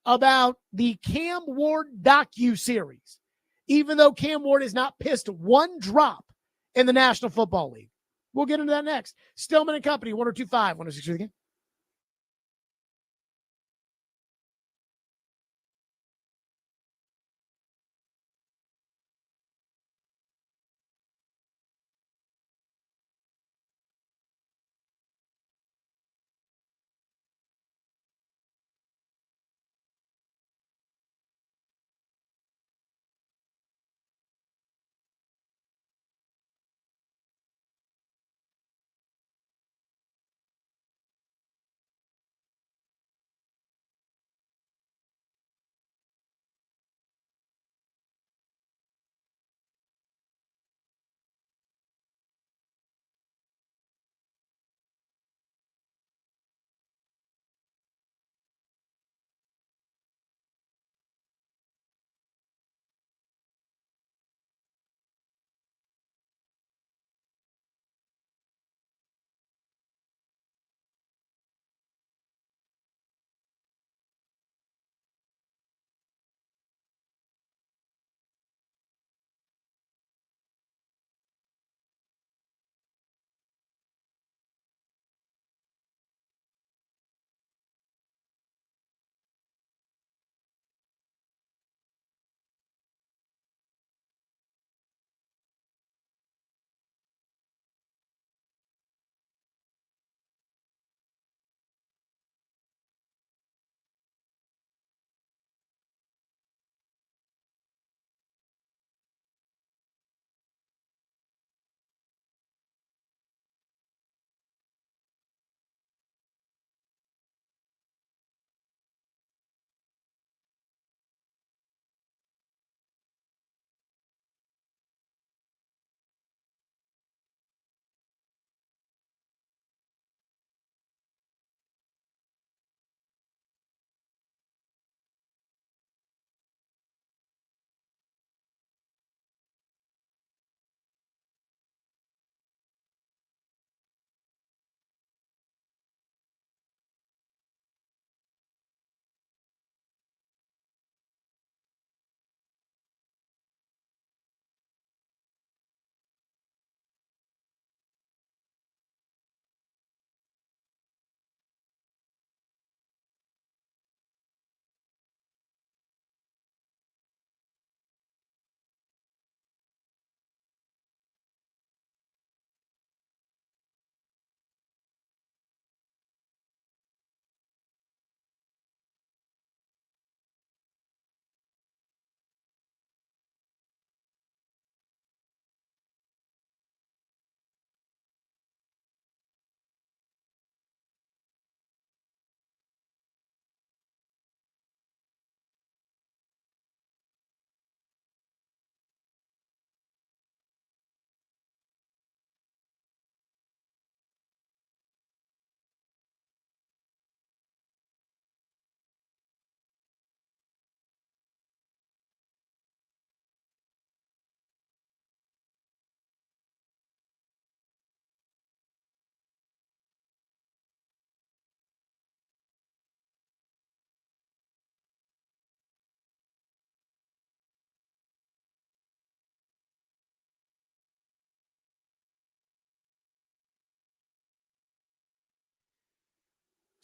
about the Cam Ward docu-series, even though Cam Ward has not pissed one drop in the National Football League? We'll get into that next. Stillman and Company, 1025, 106 again.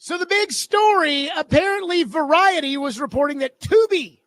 So the big story, apparently Variety was reporting that Tubi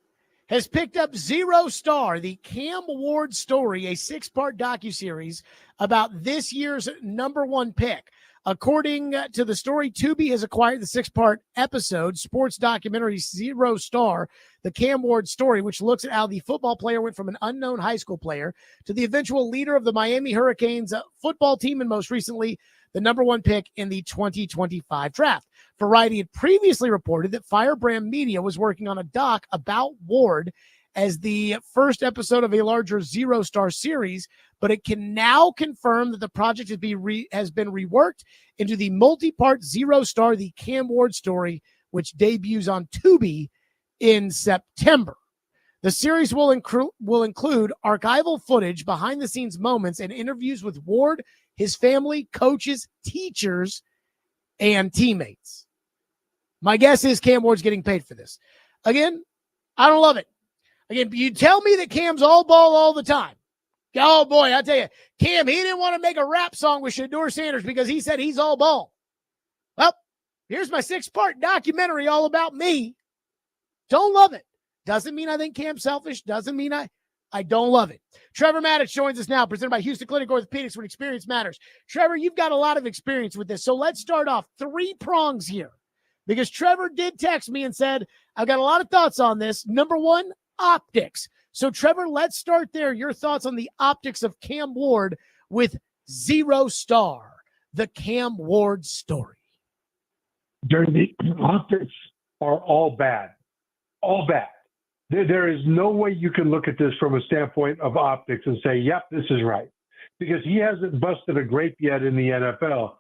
has picked up Zero Star, the Cam Ward story, a 6-part docuseries about this year's #1 pick. According to the story, Tubi has acquired the 6-part episode sports documentary Zero Star, the Cam Ward story, which looks at how the football player went from an unknown high school player to the eventual leader of the Miami Hurricanes football team, and most recently, the #1 pick in the 2025 draft. Variety had previously reported that Firebrand Media was working on a doc about Ward as the first episode of a larger Zero Star series, but it can now confirm that the project has been reworked into the multi-part Zero Star, the Cam Ward story, which debuts on Tubi in September. The series will include archival footage, behind-the-scenes moments, and interviews with Ward, his family, coaches, teachers, and teammates. My guess is Cam Ward's getting paid for this. Again, I don't love it. Again, you tell me that Cam's all ball all the time. Oh, boy, I tell you, Cam, he didn't want to make a rap song with Shedeur Sanders because he said he's all ball. Well, here's my 6-part documentary all about me. Don't love it. Doesn't mean I think Cam's selfish. Doesn't mean I don't love it. Trevor Maddox joins us now, presented by Houston Clinic Orthopedics, when experience matters. Trevor, you've got a lot of experience with this. So let's start off 3 prongs here, because Trevor did text me and said, I've got a lot of thoughts on this. Number 1, optics. So Trevor, let's start there. Your thoughts on the optics of Cam Ward with Zero Star, the Cam Ward story. Jerry, the optics are all bad. All bad. There is no way you can look at this from a standpoint of optics and say, yep, this is right. Because he hasn't busted a grape yet in the NFL.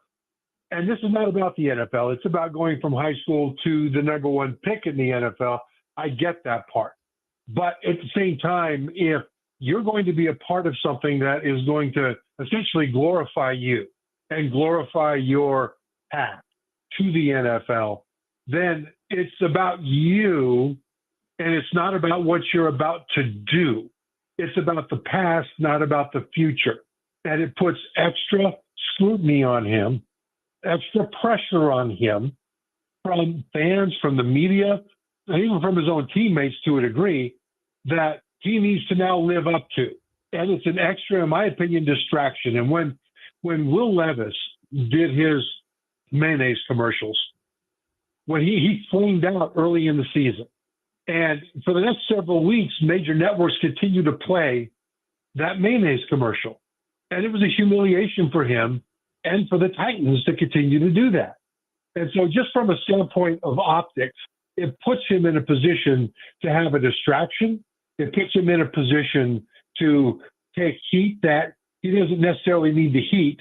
And this is not about the NFL. It's about going from high school to the #1 pick in the NFL. I get that part. But at the same time, if you're going to be a part of something that is going to essentially glorify you and glorify your path to the NFL, then it's about you, and it's not about what you're about to do. It's about the past, not about the future. And it puts extra scrutiny on him, extra pressure on him from fans, from the media, and even from his own teammates to a degree, that he needs to now live up to. And it's an extra, in my opinion, distraction. And when Will Levis did his mayonnaise commercials, when he flamed out early in the season, and for the next several weeks, major networks continued to play that mayonnaise commercial. And it was a humiliation for him and for the Titans to continue to do that. And so just from a standpoint of optics, it puts him in a position to have a distraction. It puts him in a position to take heat that he doesn't necessarily need the heat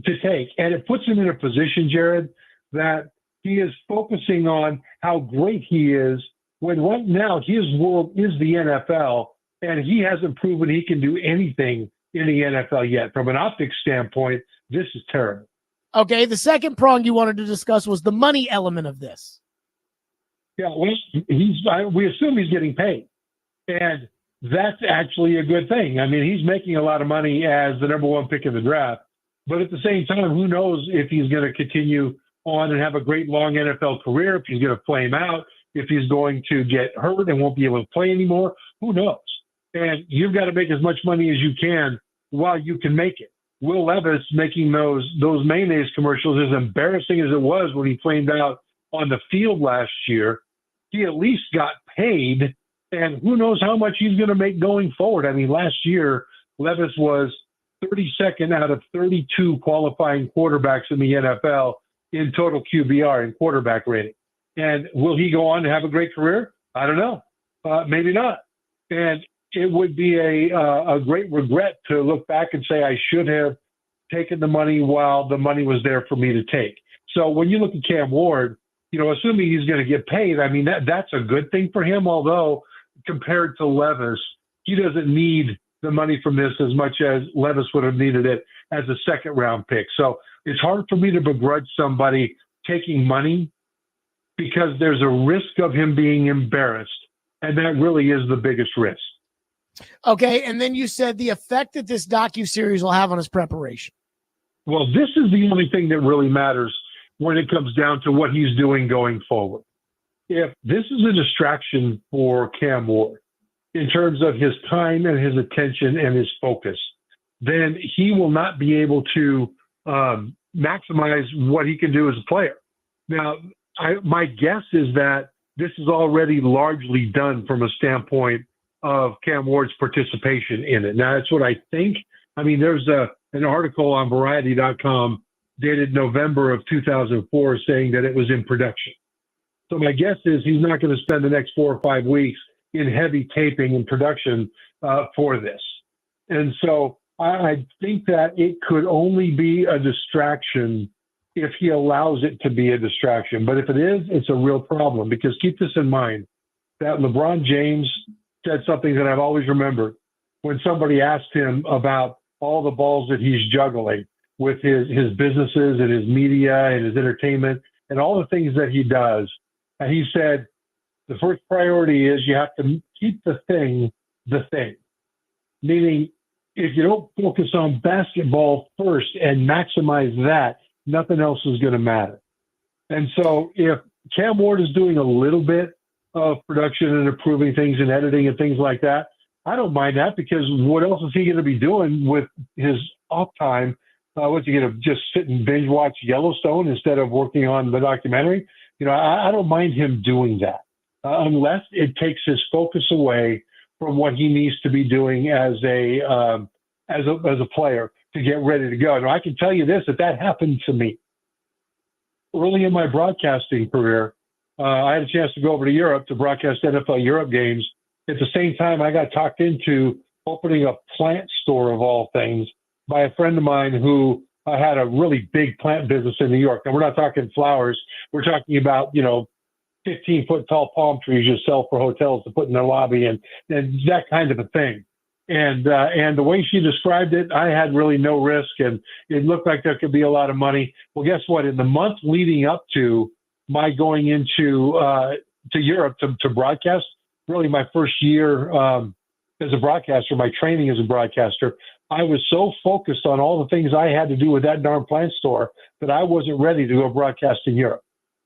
to take. And it puts him in a position, Jared, that he is focusing on how great he is, when right now his world is the NFL, and he hasn't proven he can do anything in the NFL yet. From an optics standpoint, this is terrible. Okay, the second prong you wanted to discuss was the money element of this. Yeah, well, we assume he's getting paid, and that's actually a good thing. I mean, he's making a lot of money as the #1 pick in the draft, but at the same time, who knows if he's going to continue on and have a great long NFL career, if he's going to flame out, if he's going to get hurt and won't be able to play anymore. Who knows? And you've got to make as much money as you can while you can make it. Will Levis making those mayonnaise commercials, as embarrassing as it was when he flamed out on the field last year, he at least got paid, and who knows how much he's going to make going forward. I mean, last year, Levis was 32nd out of 32 qualifying quarterbacks in the NFL in total QBR and quarterback rating. And will he go on to have a great career? I don't know. Maybe not. And it would be a great regret to look back and say, I should have taken the money while the money was there for me to take. So when you look at Cam Ward, assuming he's going to get paid, I mean, that's a good thing for him. Although compared to Levis, he doesn't need the money from this as much as Levis would have needed it as a second-round pick. So it's hard for me to begrudge somebody taking money, because there's a risk of him being embarrassed, and that really is the biggest risk. Okay, and then you said the effect that this docuseries will have on his preparation. Well, this is the only thing that really matters when it comes down to what he's doing going forward. If this is a distraction for Cam Ward in terms of his time and his attention and his focus, then he will not be able to maximize what he can do as a player. Now, my guess is that this is already largely done from a standpoint of Cam Ward's participation in it. Now, that's what I think. I mean, there's an article on Variety.com dated November of 2004 saying that it was in production. So my guess is he's not going to spend the next 4 or 5 weeks in heavy taping and production for this. And so I think that it could only be a distraction if he allows it to be a distraction. But if it is, it's a real problem, because keep this in mind, that LeBron James said something that I've always remembered when somebody asked him about all the balls that he's juggling with his businesses and his media and his entertainment and all the things that he does. And he said, the first priority is you have to keep the thing. Meaning, if you don't focus on basketball first and maximize that, nothing else is going to matter. And so if Cam Ward is doing a little bit of production and improving things and editing and things like that, I don't mind that, because what else is he going to be doing with his off time? What's he going to just sit and binge watch Yellowstone instead of working on the documentary? You know, I don't mind him doing that unless it takes his focus away from what he needs to be doing as a player to get ready to go. Now, I can tell you this, that happened to me early in my broadcasting career. I had a chance to go over to Europe to broadcast NFL Europe games. At the same time, I got talked into opening a plant store, of all things, by a friend of mine who had a really big plant business in New York. And we're not talking flowers. We're talking about, 15-foot tall palm trees you sell for hotels to put in their lobby and that kind of a thing. And the way she described it, I had really no risk, and it looked like there could be a lot of money. Well, guess what? In the month leading up to my going into to Europe to broadcast, really my first year as a broadcaster, my training as a broadcaster, I was so focused on all the things I had to do with that darn plant store that I wasn't ready to go broadcast in Europe.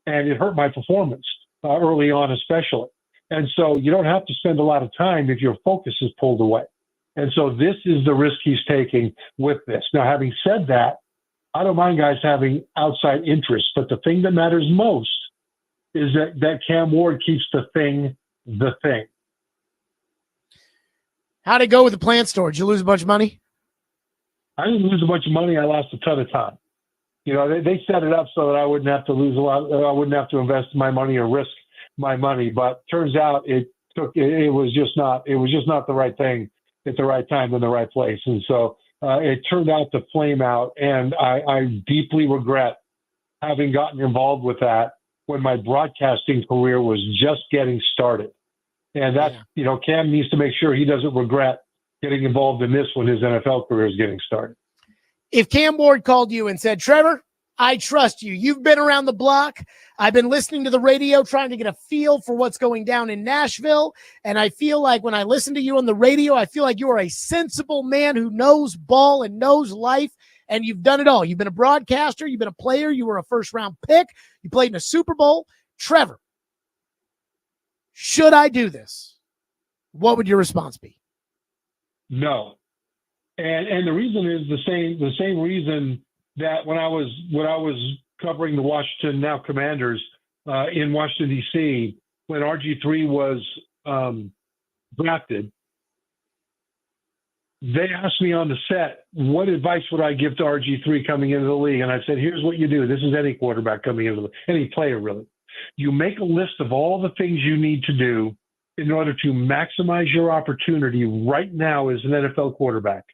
And it hurt my performance early on, especially. And so you don't have to spend a lot of time if your focus is pulled away. And so this is the risk he's taking with this. Now, having said that, I don't mind guys having outside interests, but the thing that matters most is that Cam Ward keeps the thing. How'd it go with the plant store? Did you lose a bunch of money? I didn't lose a bunch of money. I lost a ton of time. They set it up so that I wouldn't have to lose a lot. I wouldn't have to invest my money or risk my money. But turns out it was just not the right thing at the right time in the right place. And so it turned out to flame out. And I deeply regret having gotten involved with that when my broadcasting career was just getting started. And that's, Cam needs to make sure he doesn't regret getting involved in this when his NFL career is getting started. If Cam Ward called you and said, Trevor, I trust you. You've been around the block. I've been listening to the radio, trying to get a feel for what's going down in Nashville. And I feel like when I listen to you on the radio, I feel like you are a sensible man who knows ball and knows life. And you've done it all. You've been a broadcaster. You've been a player. You were a first-round pick. You played in a Super Bowl. Trevor, should I do this? What would your response be? No. And the reason is the same reason that when I was covering the Washington now Commanders in Washington, D.C., when RG3 was drafted, they asked me on the set, what advice would I give to RG3 coming into the league? And I said, here's what you do. This is any quarterback coming into any player, really. You make a list of all the things you need to do in order to maximize your opportunity right now as an NFL quarterback.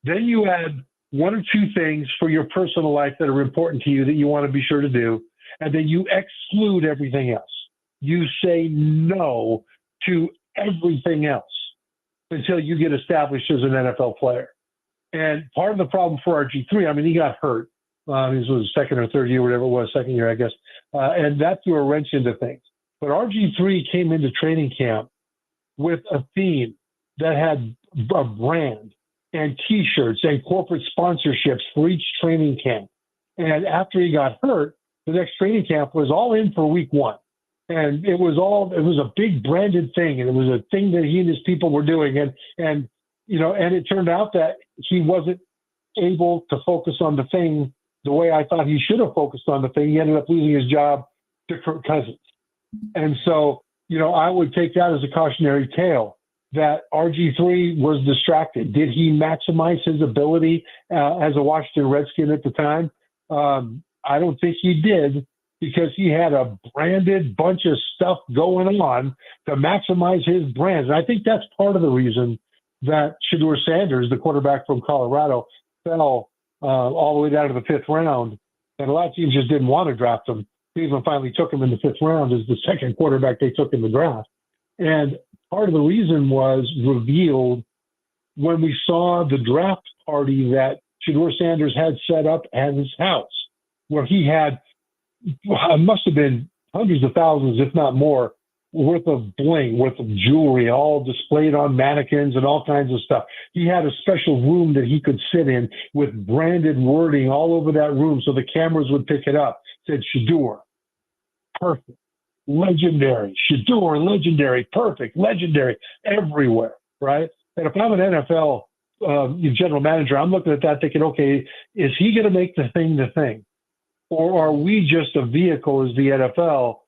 Then you add one or two things for your personal life that are important to you that you want to be sure to do, and then you exclude everything else. You say no to everything else until you get established as an NFL player. And part of the problem for RG3, I mean, he got hurt. This was second or third year, whatever it was, second year, I guess. And that threw a wrench into things. But RG3 came into training camp with a theme that had a brand and T-shirts and corporate sponsorships for each training camp. And after he got hurt, the next training camp was all in for week 1. And it was a big branded thing. And it was a thing that he and his people were doing. And it turned out that he wasn't able to focus on the thing the way I thought he should have focused on the thing. He ended up losing his job to Kirk Cousins. And so, I would take that as a cautionary tale that RG3 was distracted. Did he maximize his ability as a Washington Redskin at the time? I don't think he did, because he had a branded bunch of stuff going on to maximize his brands. And I think that's part of the reason that Shedeur Sanders, the quarterback from Colorado, fell all the way down to the 5th round. And a lot of teams just didn't want to draft him. Cleveland finally took him in the 5th round as the second quarterback they took in the draft. And part of the reason was revealed when we saw the draft party that Shedeur Sanders had set up at his house, where he had, it must have been hundreds of thousands, if not more, worth of bling, worth of jewelry, all displayed on mannequins and all kinds of stuff. He had a special room that he could sit in with branded wording all over that room so the cameras would pick it up. It said Shedeur, perfect, legendary, Shedeur, legendary, perfect, legendary, everywhere, right? And if I'm an NFL general manager, I'm looking at that thinking, okay, is he going to make the thing? Or are we just a vehicle as the NFL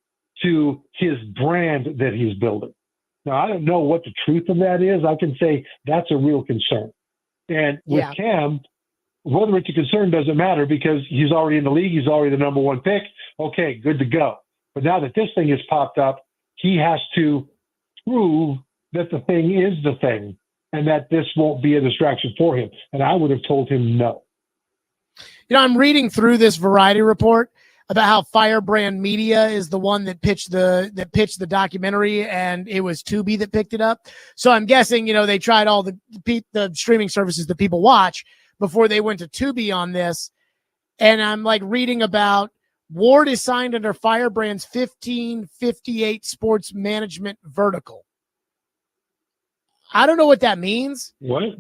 to his brand that he's building? Now, I don't know what the truth of that is. I can say that's a real concern. And with Cam, whether it's a concern doesn't matter, because he's already in the league. He's already the number 1 pick. Okay, good to go. But now that this thing has popped up, he has to prove that the thing is the thing and that this won't be a distraction for him. And I would have told him no. I'm reading through this Variety report about how Firebrand Media is the one that pitched the documentary, and it was Tubi that picked it up. So I'm guessing, they tried all the streaming services that people watch before they went to Tubi on this. And I'm like reading about Ward is signed under Firebrand's 1558 sports management vertical. I don't know what that means. What?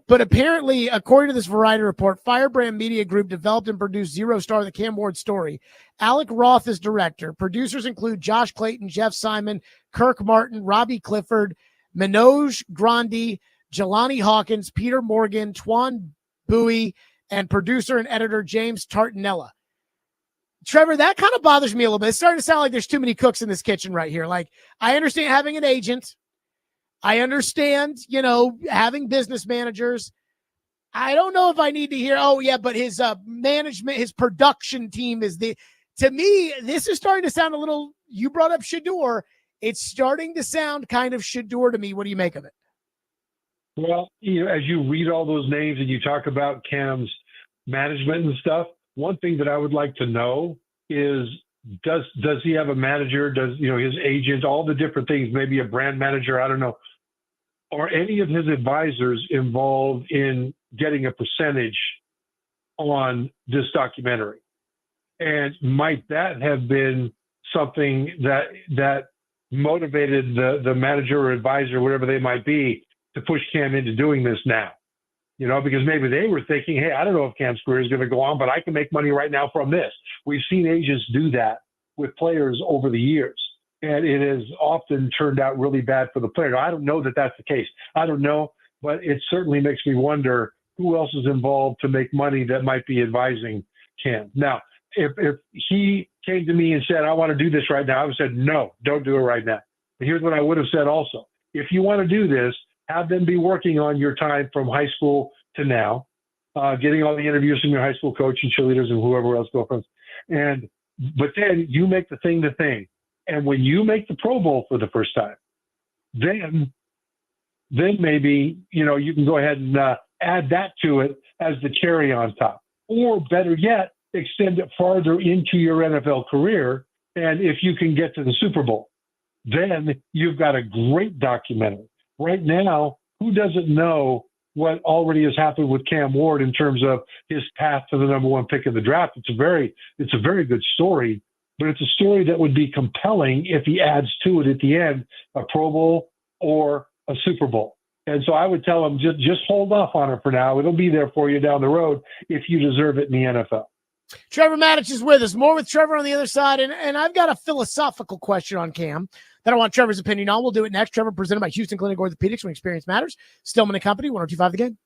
But apparently, according to this Variety report, Firebrand Media Group developed and produced Zero Star, the Cam Ward story. Alec Roth is director. Producers include Josh Clayton, Jeff Simon, Kirk Martin, Robbie Clifford, Manoj Grandi, Jelani Hawkins, Peter Morgan, Twan Bowie, and producer and editor James Tartanella. Trevor, that kind of bothers me a little bit. It's starting to sound like there's too many cooks in this kitchen right here. Like, I understand having an agent. I understand, having business managers. I don't know if I need to hear, but his management, his production team to me, this is starting to sound a little, you brought up Shedeur. It's starting to sound kind of Shedeur to me. What do you make of it? Well, as you read all those names and you talk about Cam's management and stuff, one thing that I would like to know is, does he have a manager? Does, his agent, all the different things, maybe a brand manager, I don't know. Are any of his advisors involved in getting a percentage on this documentary? And might that have been something that motivated the manager or advisor, whatever they might be, to push Cam into doing this now? Because maybe they were thinking, hey, I don't know if Cam's career is going to go on, but I can make money right now from this. We've seen agents do that with players over the years, and it has often turned out really bad for the player. Now, I don't know that that's the case. I don't know, but it certainly makes me wonder who else is involved to make money that might be advising Cam. Now, if he came to me and said, I want to do this right now, I would have said, no, don't do it right now. But here's what I would have said also. If you want to do this, have them be working on your time from high school to now, getting all the interviews from your high school coach and cheerleaders and whoever else girlfriends. But then you make the thing the thing. And when you make the Pro Bowl for the first time, then maybe, you can go ahead and add that to it as the cherry on top. Or better yet, extend it farther into your NFL career. And if you can get to the Super Bowl, then you've got a great documentary. Right now, who doesn't know what already has happened with Cam Ward in terms of his path to the number 1 pick in the draft? It's a very good story, but it's a story that would be compelling if he adds to it at the end, a Pro Bowl or a Super Bowl. And so I would tell him, just hold off on it for now. It'll be there for you down the road if you deserve it in the NFL. Trevor Maddich is with us. More with Trevor on the other side. And I've got a philosophical question on Cam that I want Trevor's opinion on. We'll do it next. Trevor, presented by Houston Clinic Orthopedics, when experience matters. Stillman & Company, 102.5 The Game.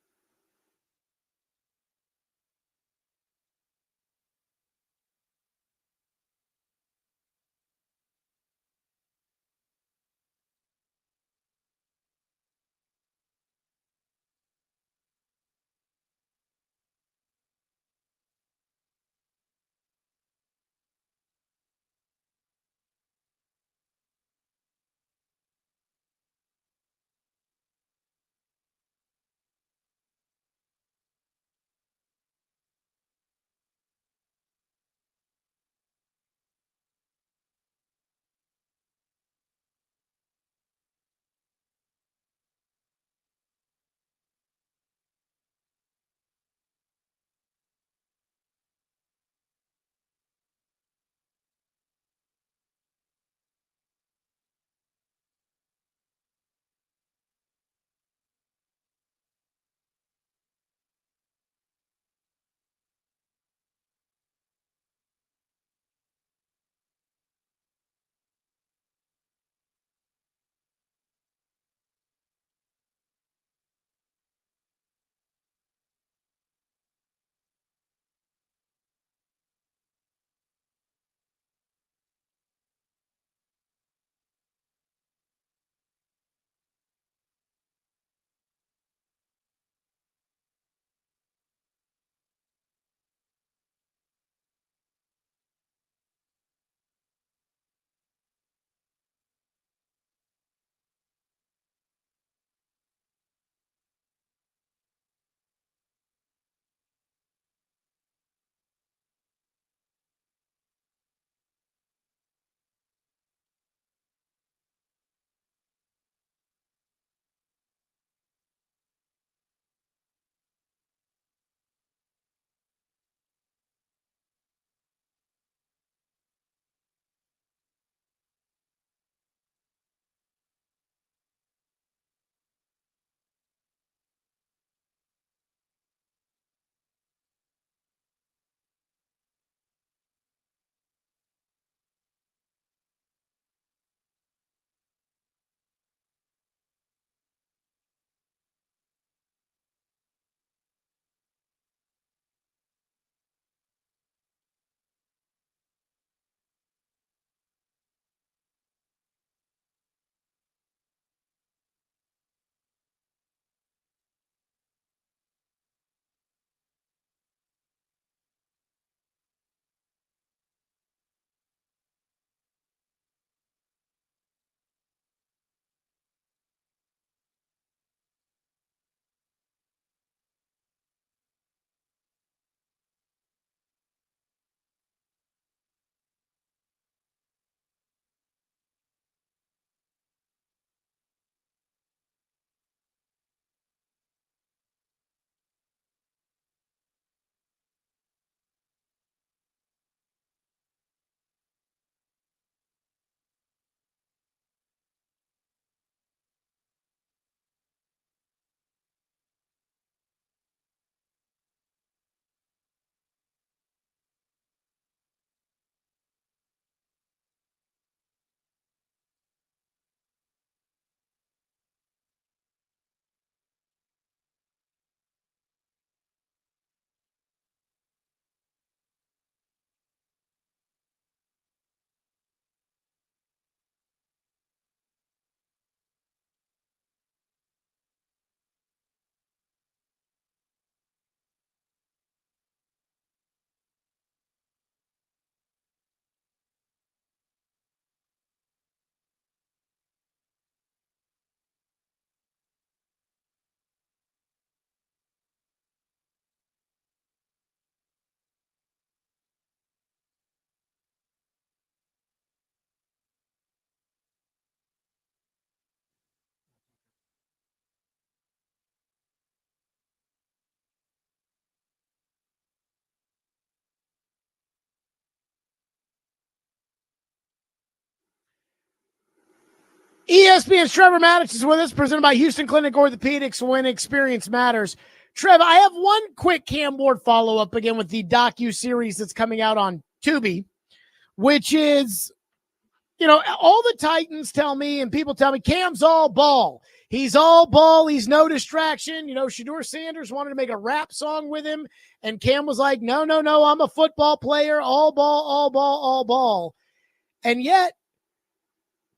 ESPN's Trevor Maddich is with us, presented by Houston Clinic Orthopedics, when experience matters. Trev, I have one quick Cam Ward follow-up again with the Docu series that's coming out on Tubi, which is, all the Titans tell me and people tell me Cam's all ball. He's all ball. He's no distraction. Shedeur Sanders wanted to make a rap song with him, and Cam was like, no, I'm a football player, all ball, all ball, all ball. And yet,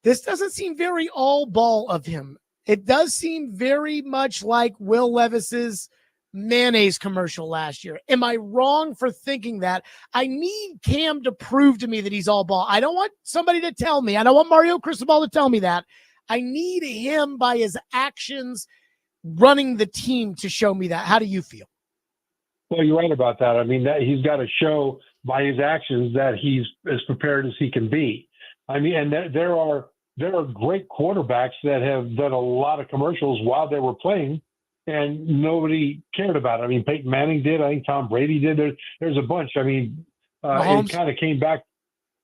this doesn't seem very all ball of him. It does seem very much like Will Levis's mayonnaise commercial last year. Am I wrong for thinking that? I need Cam to prove to me that he's all ball. I don't want somebody to tell me. I don't want Mario Cristobal to tell me that. I need him by his actions running the team to show me that. How do you feel? Well, you're right about that. I mean, that he's got to show by his actions that he's as prepared as he can be. I mean, and there are great quarterbacks that have done a lot of commercials while they were playing, and nobody cared about it. I mean, Peyton Manning did. I think Tom Brady did. There's a bunch. I mean, it kind of came back.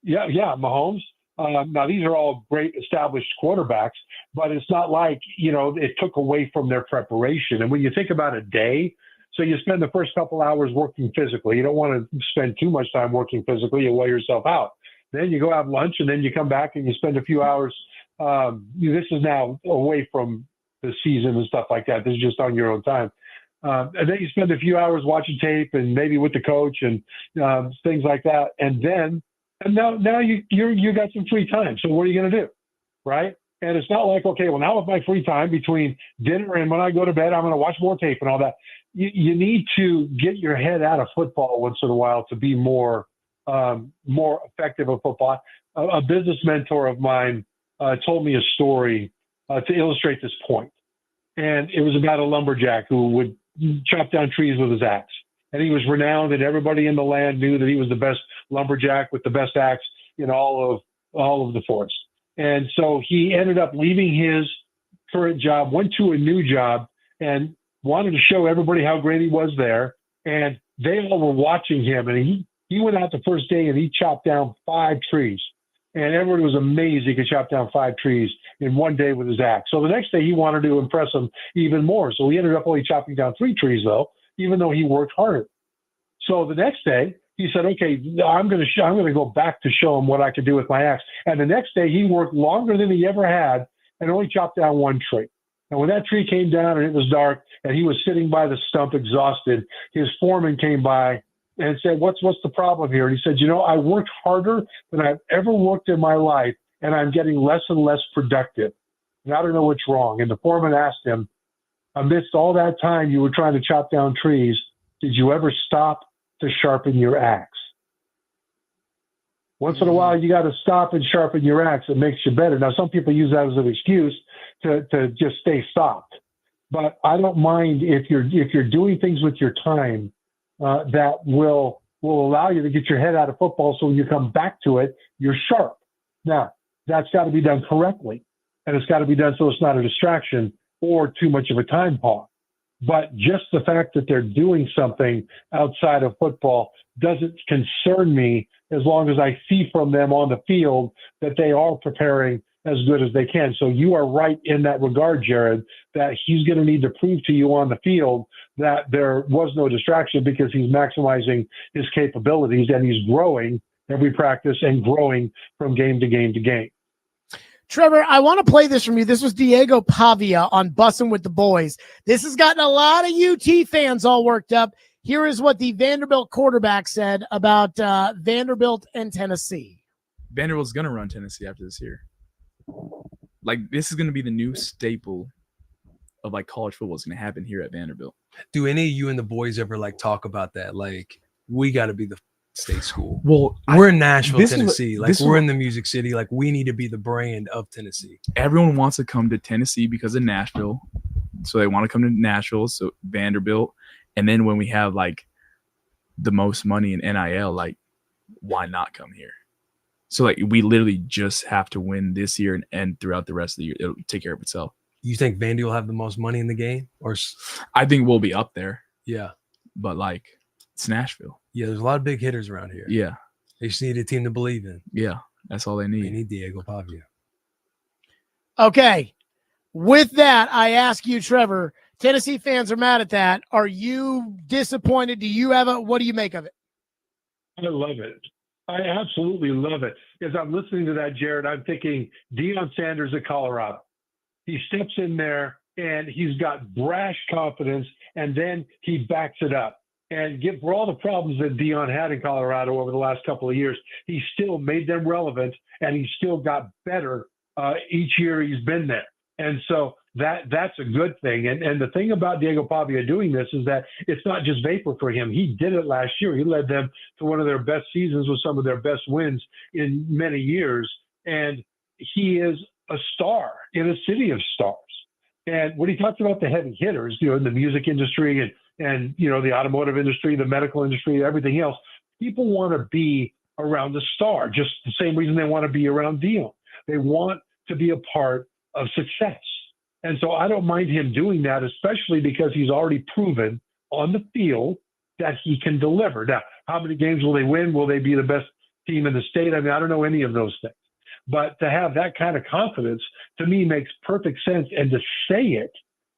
Yeah, Mahomes. Now, these are all great established quarterbacks, but it's not like, it took away from their preparation. And when you think about a day, so you spend the first couple hours working physically. You don't want to spend too much time working physically. You wear yourself out. Then you go have lunch, and then you come back and you spend a few hours. This is now away from the season and stuff like that. This is just on your own time. And then you spend a few hours watching tape and maybe with the coach and things like that. And now you got some free time. So what are you going to do? Right. And it's not like, okay, well, now with my free time between dinner and when I go to bed, I'm going to watch more tape and all that. You need to get your head out of football once in a while to be more effective at football. A business mentor of mine told me a story to illustrate this point. And it was about a lumberjack who would chop down trees with his axe. And he was renowned, and everybody in the land knew that he was the best lumberjack with the best axe in all of the forest. And so he ended up leaving his current job, went to a new job, and wanted to show everybody how great he was there. And they all were watching him. And he went out the first day and he chopped down 5 trees. And everybody was amazed he could chop down 5 trees in one day with his axe. So the next day he wanted to impress them even more. So he ended up only chopping down 3 trees, though, even though he worked harder. So the next day he said, okay, I'm going to go back to show him what I could do with my axe. And the next day he worked longer than he ever had and only chopped down 1 tree. And when that tree came down and it was dark and he was sitting by the stump exhausted, his foreman came by and said, what's the problem here? And he said, I worked harder than I've ever worked in my life, and I'm getting less and less productive. And I don't know what's wrong. And the foreman asked him, amidst all that time you were trying to chop down trees, did you ever stop to sharpen your axe? Once in a while, you got to stop and sharpen your axe. It makes you better. Now, some people use that as an excuse to just stay stopped. But I don't mind if you're doing things with your time that will allow you to get your head out of football, so when you come back to it, you're sharp. Now, that's got to be done correctly, and it's got to be done so it's not a distraction or too much of a time hog. But just the fact that they're doing something outside of football doesn't concern me as long as I see from them on the field that they are preparing as good as they can. So you are right in that regard, Jared, that he's going to need to prove to you on the field that there was no distraction because he's maximizing his capabilities and he's growing every practice and growing from game to game to game. Trevor, I want to play this from you. This was Diego Pavia on Bussin' with the Boys. This has gotten a lot of UT fans all worked up. Here is what the Vanderbilt quarterback said about Vanderbilt and Tennessee. Vanderbilt's going to run Tennessee after this year. Like, this is going to be the new staple of, like, college football is going to happen here at Vanderbilt. Do any of you and the boys ever, like, talk about that? Like, we got to be the state school. Well, we're in Nashville, Tennessee. We're in the Music City. Like, we need to be the brand of Tennessee. Everyone wants to come to Tennessee because of Nashville. So they want to come to Nashville, so Vanderbilt. And then when we have, like, the most money in NIL, like, why not come here? So, like, we literally just have to win this year and throughout the rest of the year. It'll take care of itself. You think Vandy will have the most money in the game? Or I think we'll be up there. Yeah. But, like, it's Nashville. Yeah, there's a lot of big hitters around here. Yeah. They just need a team to believe in. Yeah, that's all they need. They need Diego Pavia. Okay. With that, I ask you, Trevor, Tennessee fans are mad at that. Are you disappointed? What do you make of it? I love it. I absolutely love it. As I'm listening to that, Jared, I'm thinking Deion Sanders of Colorado. He steps in there and he's got brash confidence, and then he backs it up. And for all the problems that Deion had in Colorado over the last couple of years, he still made them relevant, and he still got better each year he's been there. And so that's a good thing. And the thing about Diego Pavia doing this is that it's not just vapor for him. He did it last year. He led them to one of their best seasons with some of their best wins in many years. And he is a star in a city of stars. And when he talks about the heavy hitters, in the music industry and the automotive industry, the medical industry, everything else, people want to be around the star, just the same reason they want to be around Dion. They want to be a part of success. And so I don't mind him doing that, especially because he's already proven on the field that he can deliver. Now, how many games will they win? Will they be the best team in the state? I mean, I don't know any of those things. But to have that kind of confidence, to me, makes perfect sense. And to say it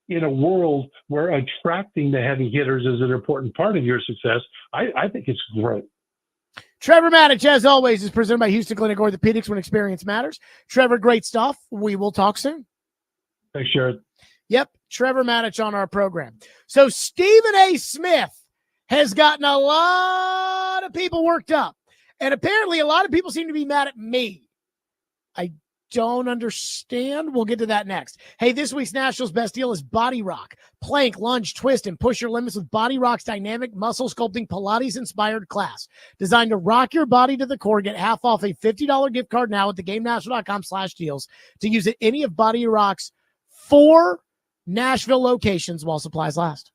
in a world where attracting the heavy hitters is an important part of your success, I think it's great. Trevor Maddich, as always, is presented by Houston Clinic Orthopedics, when experience matters. Trevor, great stuff. We will talk soon. Thanks, Jared. Yep, Trevor Maddich on our program. So Stephen A. Smith has gotten a lot of people worked up. And apparently a lot of people seem to be mad at me. I don't understand. We'll get to that next. Hey, this week's Nationals best deal is Body Rock. Plank, lunge, twist, and push your limits with Body Rock's dynamic muscle sculpting Pilates-inspired class. Designed to rock your body to the core. Get half off a $50 gift card now at theGameNational.com/deals to use at any of Body Rock's 4 Nashville locations while supplies last.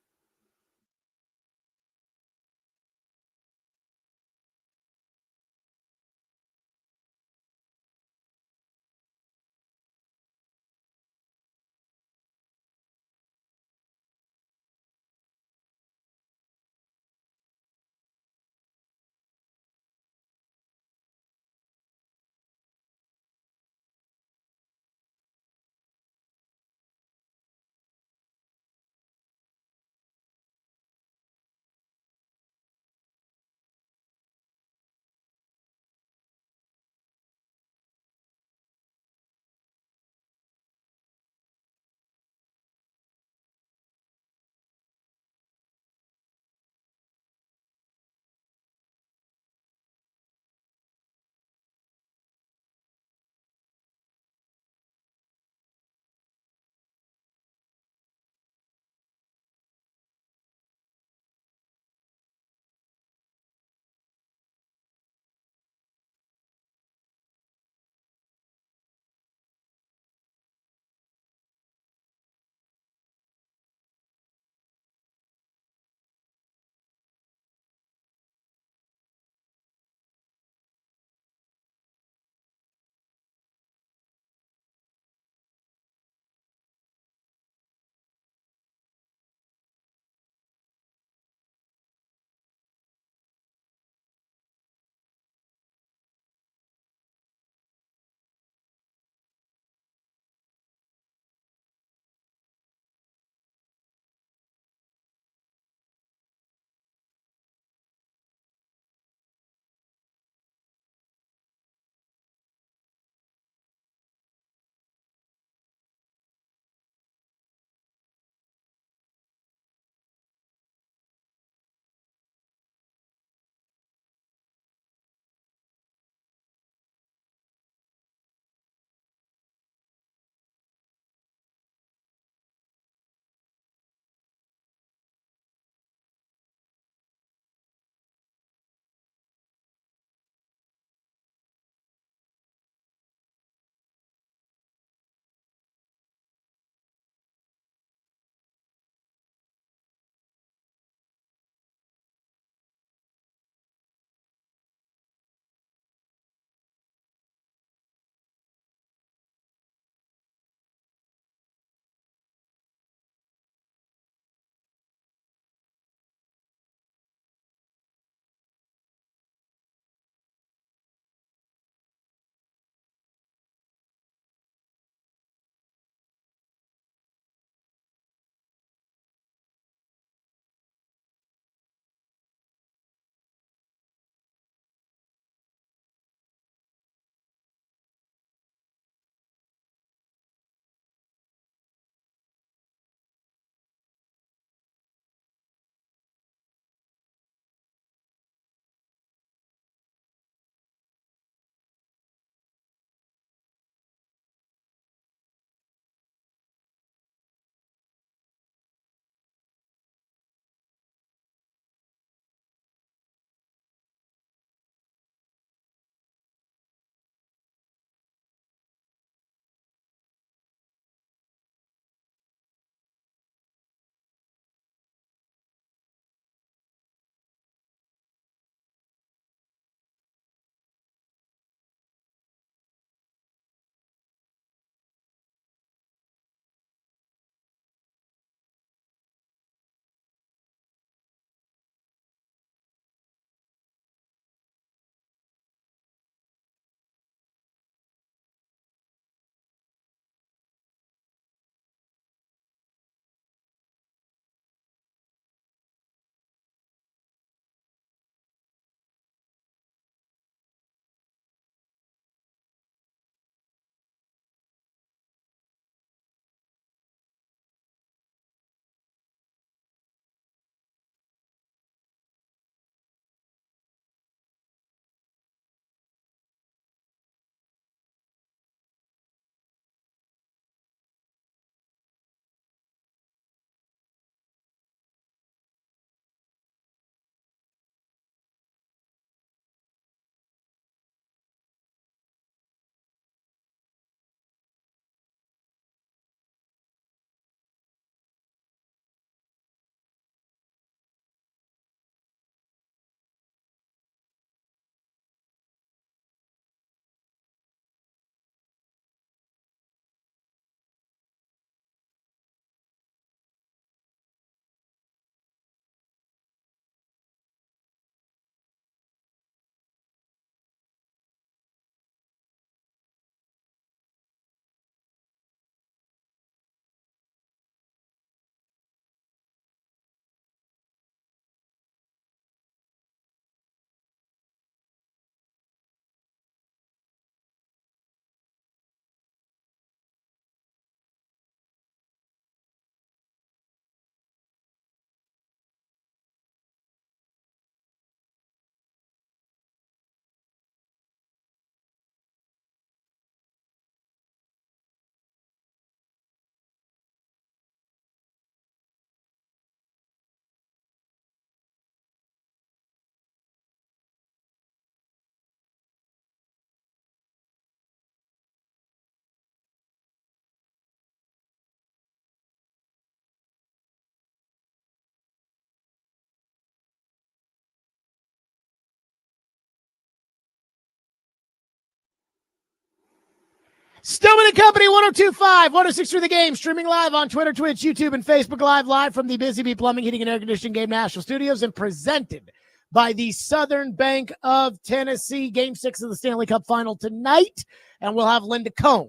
Stillman and Company, 102.5, 106 through the game, streaming live on Twitter, Twitch, YouTube, and Facebook live from the Busy Bee Plumbing, Heating, and Air Conditioning Game National Studios, and presented by the Southern Bank of Tennessee. Game 6 of the Stanley Cup Final tonight, and we'll have Linda Cohn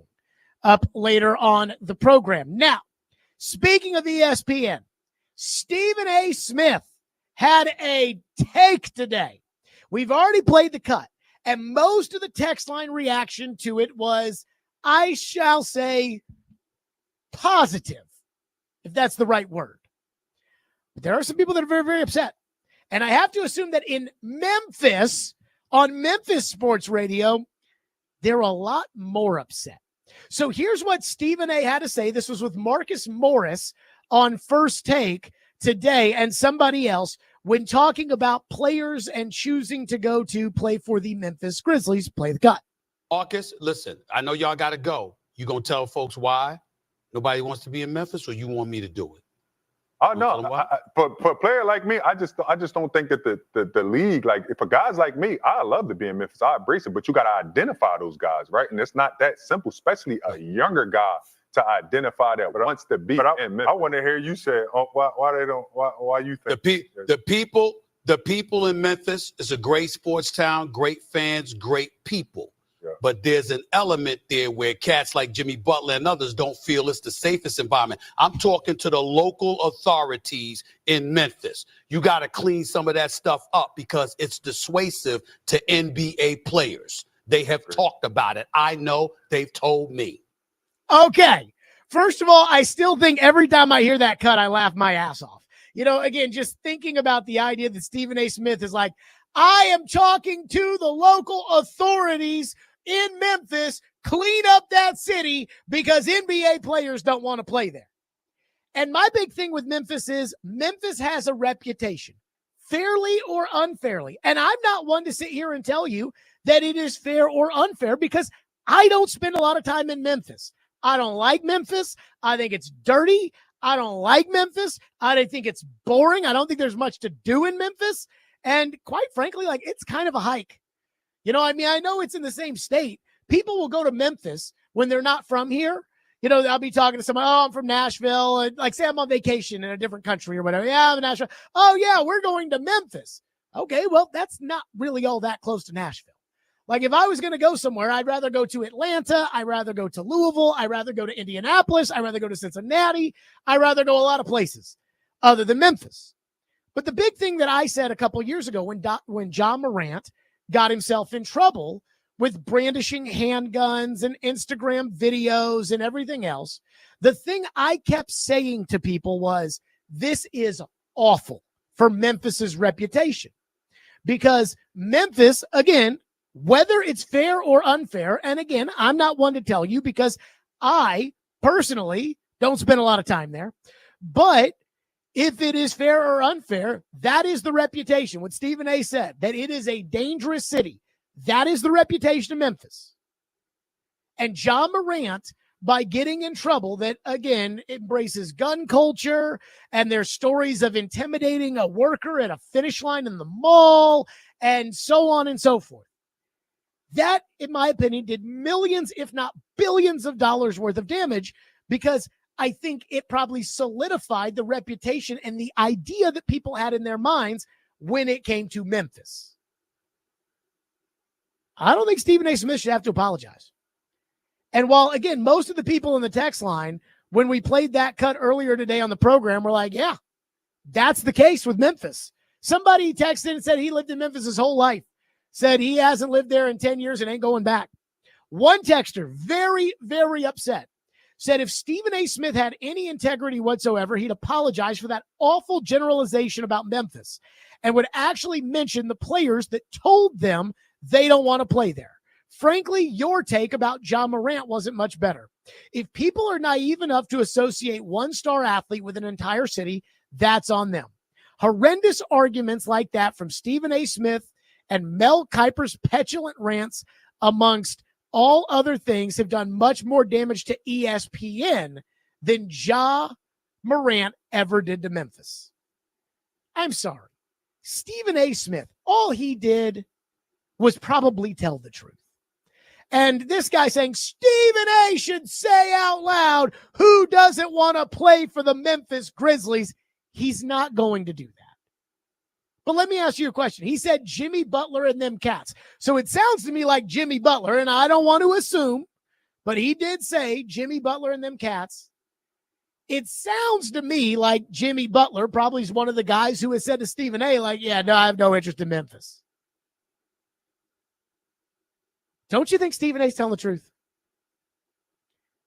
up later on the program. Now, speaking of ESPN, Stephen A. Smith had a take today. We've already played the cut, and most of the text line reaction to it was, I shall say, positive, if that's the right word. But there are some people that are very, very upset. And I have to assume that in Memphis, on Memphis Sports Radio, they're a lot more upset. So here's what Stephen A. had to say. This was with Marcus Morris on First Take today and somebody else when talking about players and choosing to go to play for the Memphis Grizzlies. Play the cut. Marcus, listen, I know y'all got to go. You going to tell folks why nobody wants to be in Memphis, or you want me to do it? Oh, no. For a player like me, I just don't think that the league, like, if a guy's like me, I love to be in Memphis. I embrace it, but you got to identify those guys, right? And it's not that simple, especially a younger guy to identify that wants to be in Memphis. I want to hear you say, why you think? The people in Memphis is a great sports town, great fans, great people. But there's an element there where cats like Jimmy Butler and others don't feel it's the safest environment. I'm talking to the local authorities in Memphis. You got to clean some of that stuff up because it's dissuasive to NBA players. They have talked about it. I know, they've told me. Okay. First of all, I still think every time I hear that cut, I laugh my ass off. You know, again, just thinking about the idea that Stephen A. Smith is like, I am talking to the local authorities in Memphis, clean up that city because NBA players don't want to play there. And my big thing with Memphis is Memphis has a reputation, fairly or unfairly. And I'm not one to sit here and tell you that it is fair or unfair because I don't spend a lot of time in Memphis. I don't like Memphis. I think it's dirty. I don't like Memphis. I think it's boring. I don't think there's much to do in Memphis. And quite frankly, like, it's kind of a hike. You know, I mean, I know it's in the same state. People will go to Memphis when they're not from here. You know, I'll be talking to someone, oh, I'm from Nashville. And like, say I'm on vacation in a different country or whatever. Yeah, I'm in Nashville. Oh, yeah, we're going to Memphis. Okay, well, that's not really all that close to Nashville. Like, if I was going to go somewhere, I'd rather go to Atlanta. I'd rather go to Louisville. I'd rather go to Indianapolis. I'd rather go to Cincinnati. I'd rather go a lot of places other than Memphis. But the big thing that I said a couple of years ago when John Morant got himself in trouble with brandishing handguns and Instagram videos and everything else, the thing I kept saying to people was, this is awful for Memphis's reputation. Because Memphis, again, whether it's fair or unfair, and again, I'm not one to tell you because I personally don't spend a lot of time there, but if it is fair or unfair, that is the reputation. What Stephen A. said, that it is a dangerous city. That is the reputation of Memphis. And John Morant, by getting in trouble, that, again, embraces gun culture, and there's stories of intimidating a worker at a finish line in the mall, and so on and so forth. That, in my opinion, did millions, if not billions of dollars worth of damage because I think it probably solidified the reputation and the idea that people had in their minds when it came to Memphis. I don't think Stephen A. Smith should have to apologize. And while, again, most of the people in the text line, when we played that cut earlier today on the program, were like, yeah, that's the case with Memphis. Somebody texted and said he lived in Memphis his whole life, said he hasn't lived there in 10 years and ain't going back. One texter, very, very upset, said if Stephen A. Smith had any integrity whatsoever, he'd apologize for that awful generalization about Memphis and would actually mention the players that told them they don't want to play there. Frankly, your take about John Morant wasn't much better. If people are naive enough to associate one-star athlete with an entire city, that's on them. Horrendous arguments like that from Stephen A. Smith and Mel Kiper's petulant rants, amongst all other things, have done much more damage to ESPN than Ja Morant ever did to Memphis. I'm sorry. Stephen A. Smith, all he did was probably tell the truth. And this guy saying Stephen A should say out loud, who doesn't want to play for the Memphis Grizzlies? He's not going to do that. But let me ask you a question. He said Jimmy Butler and them cats. So it sounds to me like Jimmy Butler, and I don't want to assume, but he did say Jimmy Butler and them cats. It sounds to me like Jimmy Butler probably is one of the guys who has said to Stephen A, like, yeah, no, I have no interest in Memphis. Don't you think Stephen A is telling the truth?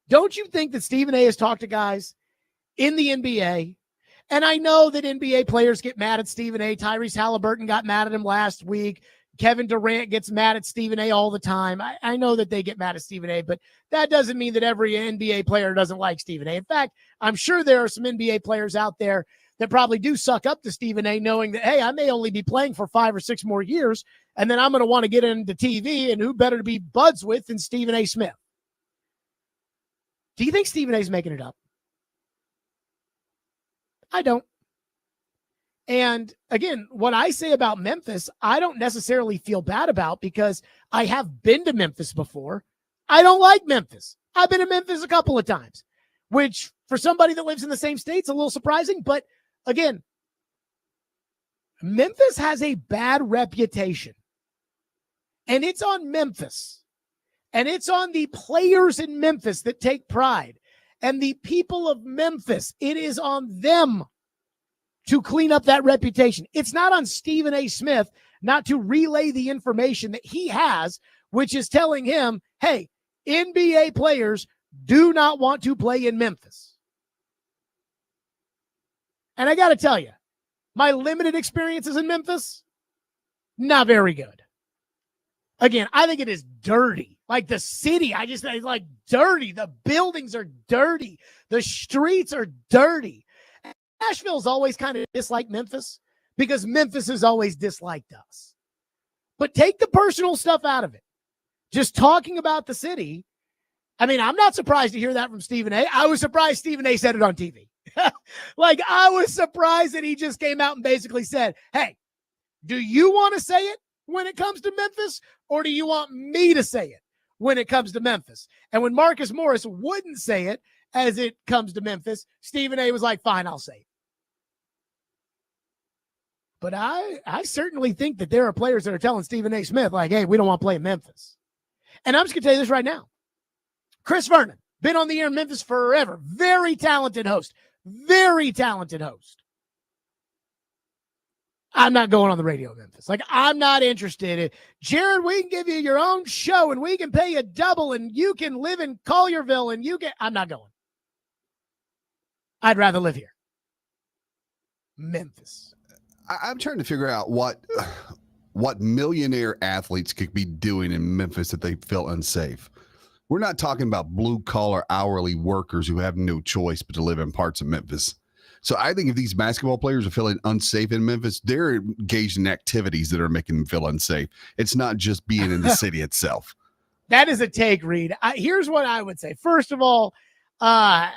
Don't you think that Stephen A has talked to guys in the NBA? And I know that NBA players get mad at Stephen A. Tyrese Halliburton got mad at him last week. Kevin Durant gets mad at Stephen A. all the time. I know that they get mad at Stephen A., but that doesn't mean that every NBA player doesn't like Stephen A. In fact, I'm sure there are some NBA players out there that probably do suck up to Stephen A., knowing that, hey, I may only be playing for 5 or 6 more years, and then I'm going to want to get into TV, and who better to be buds with than Stephen A. Smith? Do you think Stephen A. is making it up? I don't. And again, what I say about Memphis, I don't necessarily feel bad about because I have been to Memphis before. I don't like Memphis. I've been to Memphis a couple of times, which for somebody that lives in the same state is a little surprising. But again, Memphis has a bad reputation. And it's on Memphis. And it's on the players in Memphis that take pride. And the people of Memphis, it is on them to clean up that reputation. It's not on Stephen A. Smith not to relay the information that he has, which is telling him, hey, NBA players do not want to play in Memphis. And I got to tell you, my limited experiences in Memphis, not very good. Again, I think it is dirty. Like the city, it's like dirty. The buildings are dirty. The streets are dirty. Nashville's always kind of disliked Memphis because Memphis has always disliked us. But take the personal stuff out of it. Just talking about the city. I mean, I'm not surprised to hear that from Stephen A. I was surprised Stephen A said it on TV. Like, I was surprised that he just came out and basically said, hey, do you want to say it when it comes to Memphis, or do you want me to say it when it comes to Memphis? And when Marcus Morris wouldn't say it as it comes to Memphis, Stephen A was like, fine, I'll say it. But I certainly think that there are players that are telling Stephen A. Smith, like, hey, we don't want to play in Memphis. And I'm just going to tell you this right now. Chris Vernon, been on the air in Memphis forever. Very talented host. Very talented host. I'm not going on the radio in Memphis. Like, I'm not interested. Jared, we can give you your own show and we can pay you double and you can live in Collierville and I'm not going. I'd rather live here. Memphis. I'm trying to figure out what millionaire athletes could be doing in Memphis that they feel unsafe. We're not talking about blue-collar hourly workers who have no choice but to live in parts of Memphis. So I think if these basketball players are feeling unsafe in Memphis, they're engaged in activities that are making them feel unsafe. It's not just being in the city itself. That is a take, Reed. Here's what I would say. First of all, I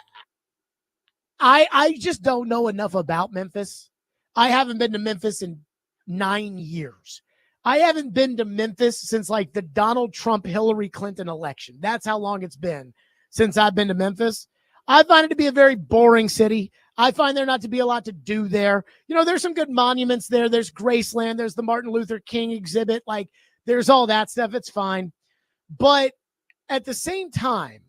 just don't know enough about Memphis. I haven't been to Memphis in 9 years. I haven't been to Memphis since like the Donald Trump Hillary Clinton election. That's how long it's been since I've been to Memphis. I find it to be a very boring city. I find there not to be a lot to do there. You know, there's some good monuments there. There's Graceland. There's the Martin Luther King exhibit. Like, there's all that stuff. It's fine. But at the same time,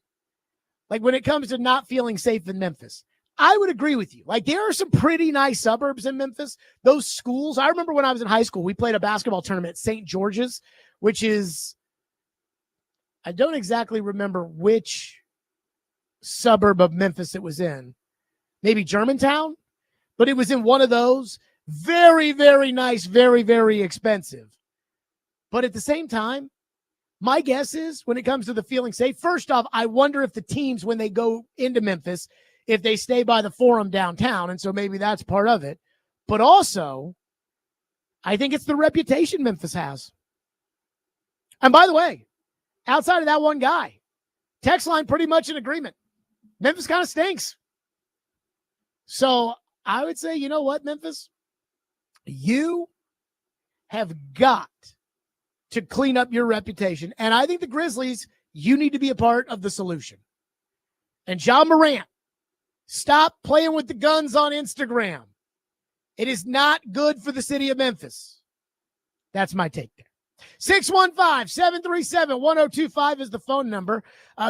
like when it comes to not feeling safe in Memphis, I would agree with you. Like, there are some pretty nice suburbs in Memphis. Those schools, I remember when I was in high school, we played a basketball tournament at St. George's, which is, I don't exactly remember which suburb of Memphis it was in. Maybe Germantown, but it was in one of those. Very, very nice, very, very expensive. But at the same time, my guess is when it comes to the feeling safe, first off, I wonder if the teams, when they go into Memphis, if they stay by the Forum downtown, and so maybe that's part of it. But also, I think it's the reputation Memphis has. And by the way, outside of that one guy, text line pretty much in agreement. Memphis kind of stinks. So I would say, you know what, Memphis? You have got to clean up your reputation. And I think the Grizzlies, you need to be a part of the solution. And John Morant, stop playing with the guns on Instagram. It is not good for the city of Memphis. That's my take there. 615-737-1025 is the phone number.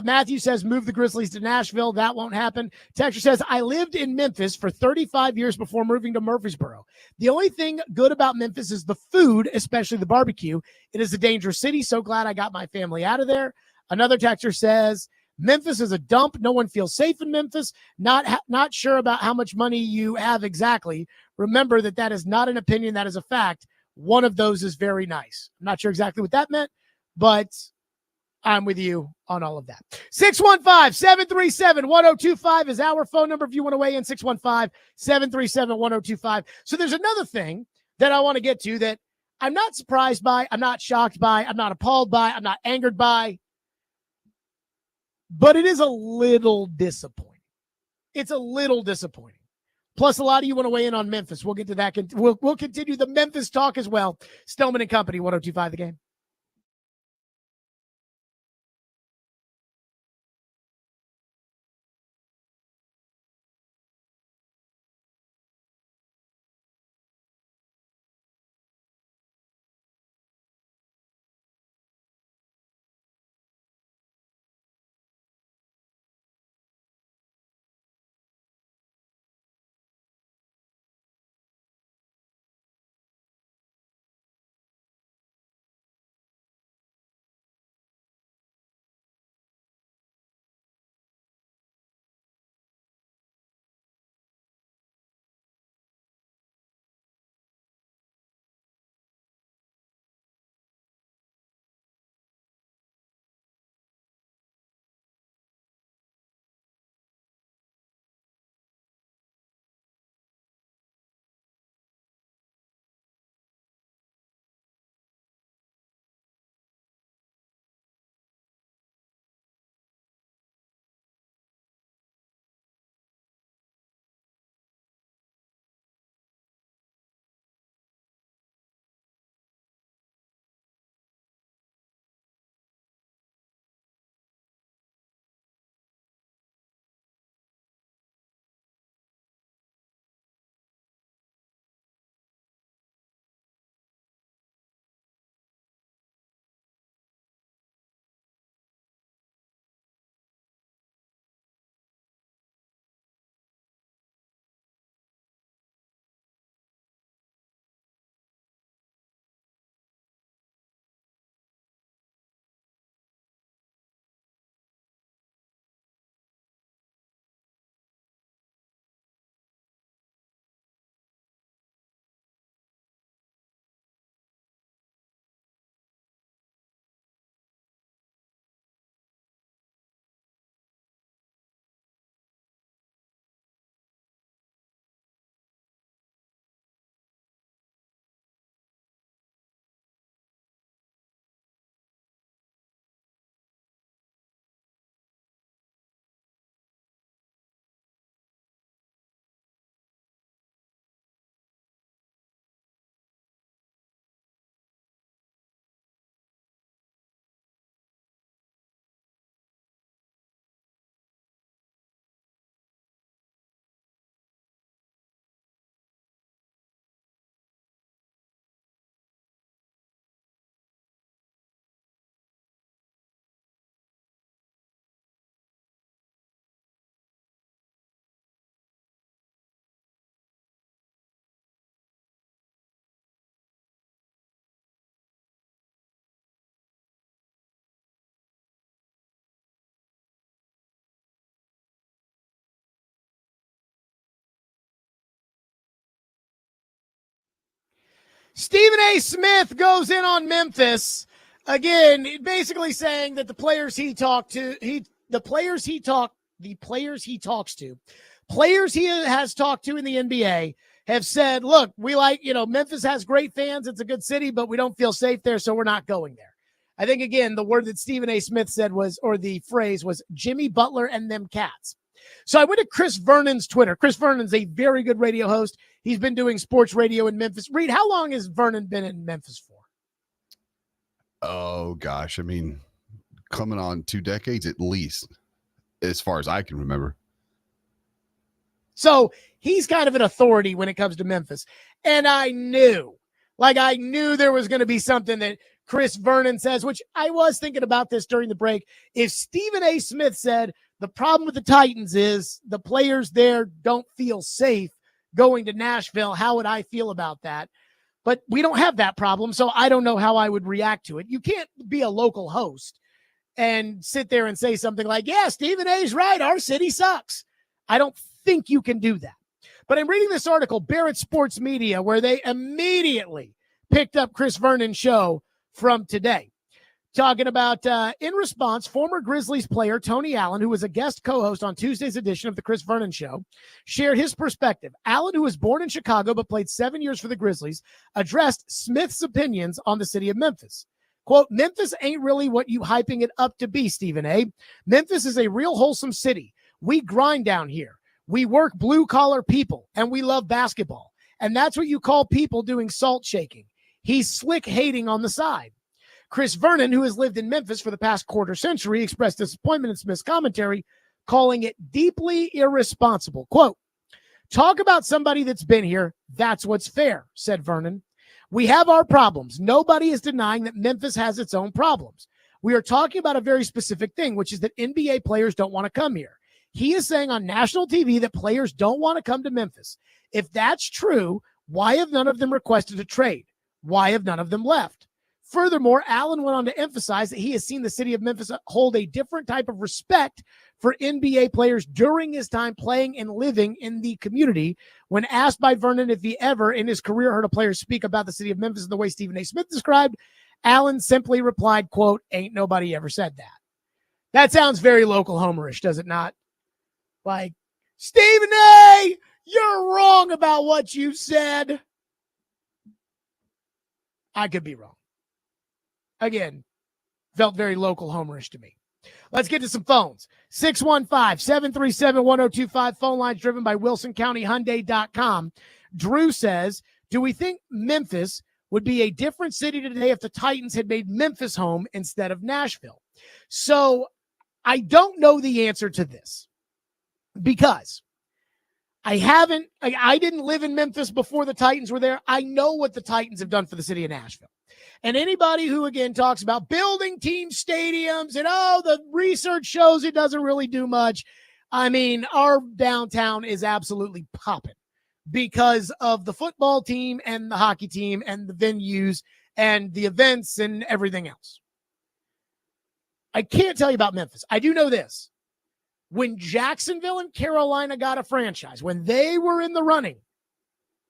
Matthew says, move the Grizzlies to Nashville. That won't happen. Texter says, I lived in Memphis for 35 years before moving to Murfreesboro. The only thing good about Memphis is the food, especially the barbecue. It is a dangerous city. So glad I got my family out of there. Another texter says, Memphis is a dump. No one feels safe in Memphis. Not sure about how much money you have exactly. Remember that is not an opinion. That is a fact. One of those is very nice. I'm not sure exactly what that meant, but I'm with you on all of that. 615-737-1025 is our phone number if you want to weigh in. 615-737-1025. So there's another thing that I want to get to that I'm not surprised by, I'm not shocked by, I'm not appalled by, I'm not angered by, but it is a little disappointing. It's a little disappointing. Plus, a lot of you want to weigh in on Memphis. We'll get to that. We'll continue the Memphis talk as well. Stillman and Company, 102.5 The Game. Stephen A. Smith goes in on Memphis again, basically saying that the players he talks to, players he has talked to in the NBA have said, look, we Memphis has great fans. It's a good city, but we don't feel safe there, so we're not going there. I think, again, the word that Stephen A. Smith said the phrase was Jimmy Butler and them cats. So I went to Chris Vernon's Twitter. Chris Vernon's a very good radio host. He's been doing sports radio in Memphis. Reed, how long has Vernon been in Memphis for? Oh gosh, I mean, coming on 2 decades at least, as far as I can remember. So he's kind of an authority when it comes to Memphis. And I knew there was going to be something that Chris Vernon says, which I was thinking about this during the break. If Stephen A. Smith said the problem with the Titans is the players there don't feel safe going to Nashville, how would I feel about that? But we don't have that problem, so I don't know how I would react to it. You can't be a local host and sit there and say something like, yeah, Stephen A's right, our city sucks. I don't think you can do that. But I'm reading this article, Barrett Sports Media, where they immediately picked up Chris Vernon's show from today. Talking about, in response, former Grizzlies player Tony Allen, who was a guest co-host on Tuesday's edition of the Chris Vernon Show, shared his perspective. Allen, who was born in Chicago but played 7 years for the Grizzlies, addressed Smith's opinions on the city of Memphis. Quote, Memphis ain't really what you hyping it up to be, Stephen A. Memphis is a real wholesome city. We grind down here. We work blue-collar people, and we love basketball. And that's what you call people doing salt shaking. He's slick hating on the side. Chris Vernon, who has lived in Memphis for the past quarter century, expressed disappointment in Smith's commentary, calling it deeply irresponsible. Quote, talk about somebody that's been here. That's what's fair, said Vernon. We have our problems. Nobody is denying that Memphis has its own problems. We are talking about a very specific thing, which is that NBA players don't want to come here. He is saying on national TV that players don't want to come to Memphis. If that's true, why have none of them requested a trade? Why have none of them left? Furthermore, Allen went on to emphasize that he has seen the city of Memphis hold a different type of respect for NBA players during his time playing and living in the community. When asked by Vernon if he ever in his career heard a player speak about the city of Memphis in the way Stephen A. Smith described, Allen simply replied, quote, ain't nobody ever said that. That sounds very local homerish, does it not? Like, Stephen A., you're wrong about what you said. I could be wrong. Again, felt very local homerish to me. Let's get to some phones. 615-737-1025. Phone lines driven by WilsonCountyHyundai.com. Drew says, do we think Memphis would be a different city today if the Titans had made Memphis home instead of Nashville? So I don't know the answer to this because I didn't live in Memphis before the Titans were there. I know what the Titans have done for the city of Nashville. And anybody who, again, talks about building team stadiums and, the research shows it doesn't really do much. I mean, our downtown is absolutely popping because of the football team and the hockey team and the venues and the events and everything else. I can't tell you about Memphis. I do know this. When Jacksonville and Carolina got a franchise, when they were in the running,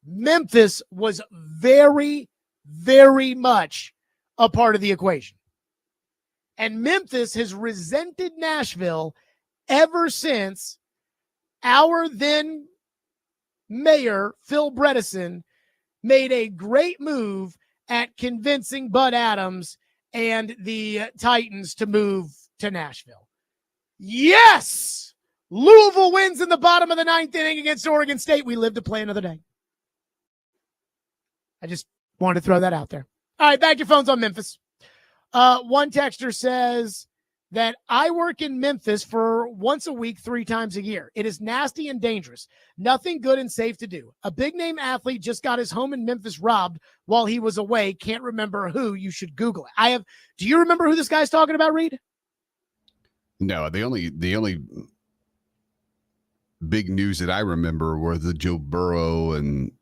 Memphis was very, very much a part of the equation. And Memphis has resented Nashville ever since our then mayor, Phil Bredesen, made a great move at convincing Bud Adams and the Titans to move to Nashville. Yes! Louisville wins in the bottom of the 9th inning against Oregon State. We live to play another day. I just wanted to throw that out there. All right, back to your phones on Memphis. One texter says that I work in Memphis for once a week, 3 times a year. It is nasty and dangerous. Nothing good and safe to do. A big-name athlete just got his home in Memphis robbed while he was away. Can't remember who. You should Google it. Do you remember who this guy's talking about, Reed? No, the only big news that I remember were the Joe Burrow and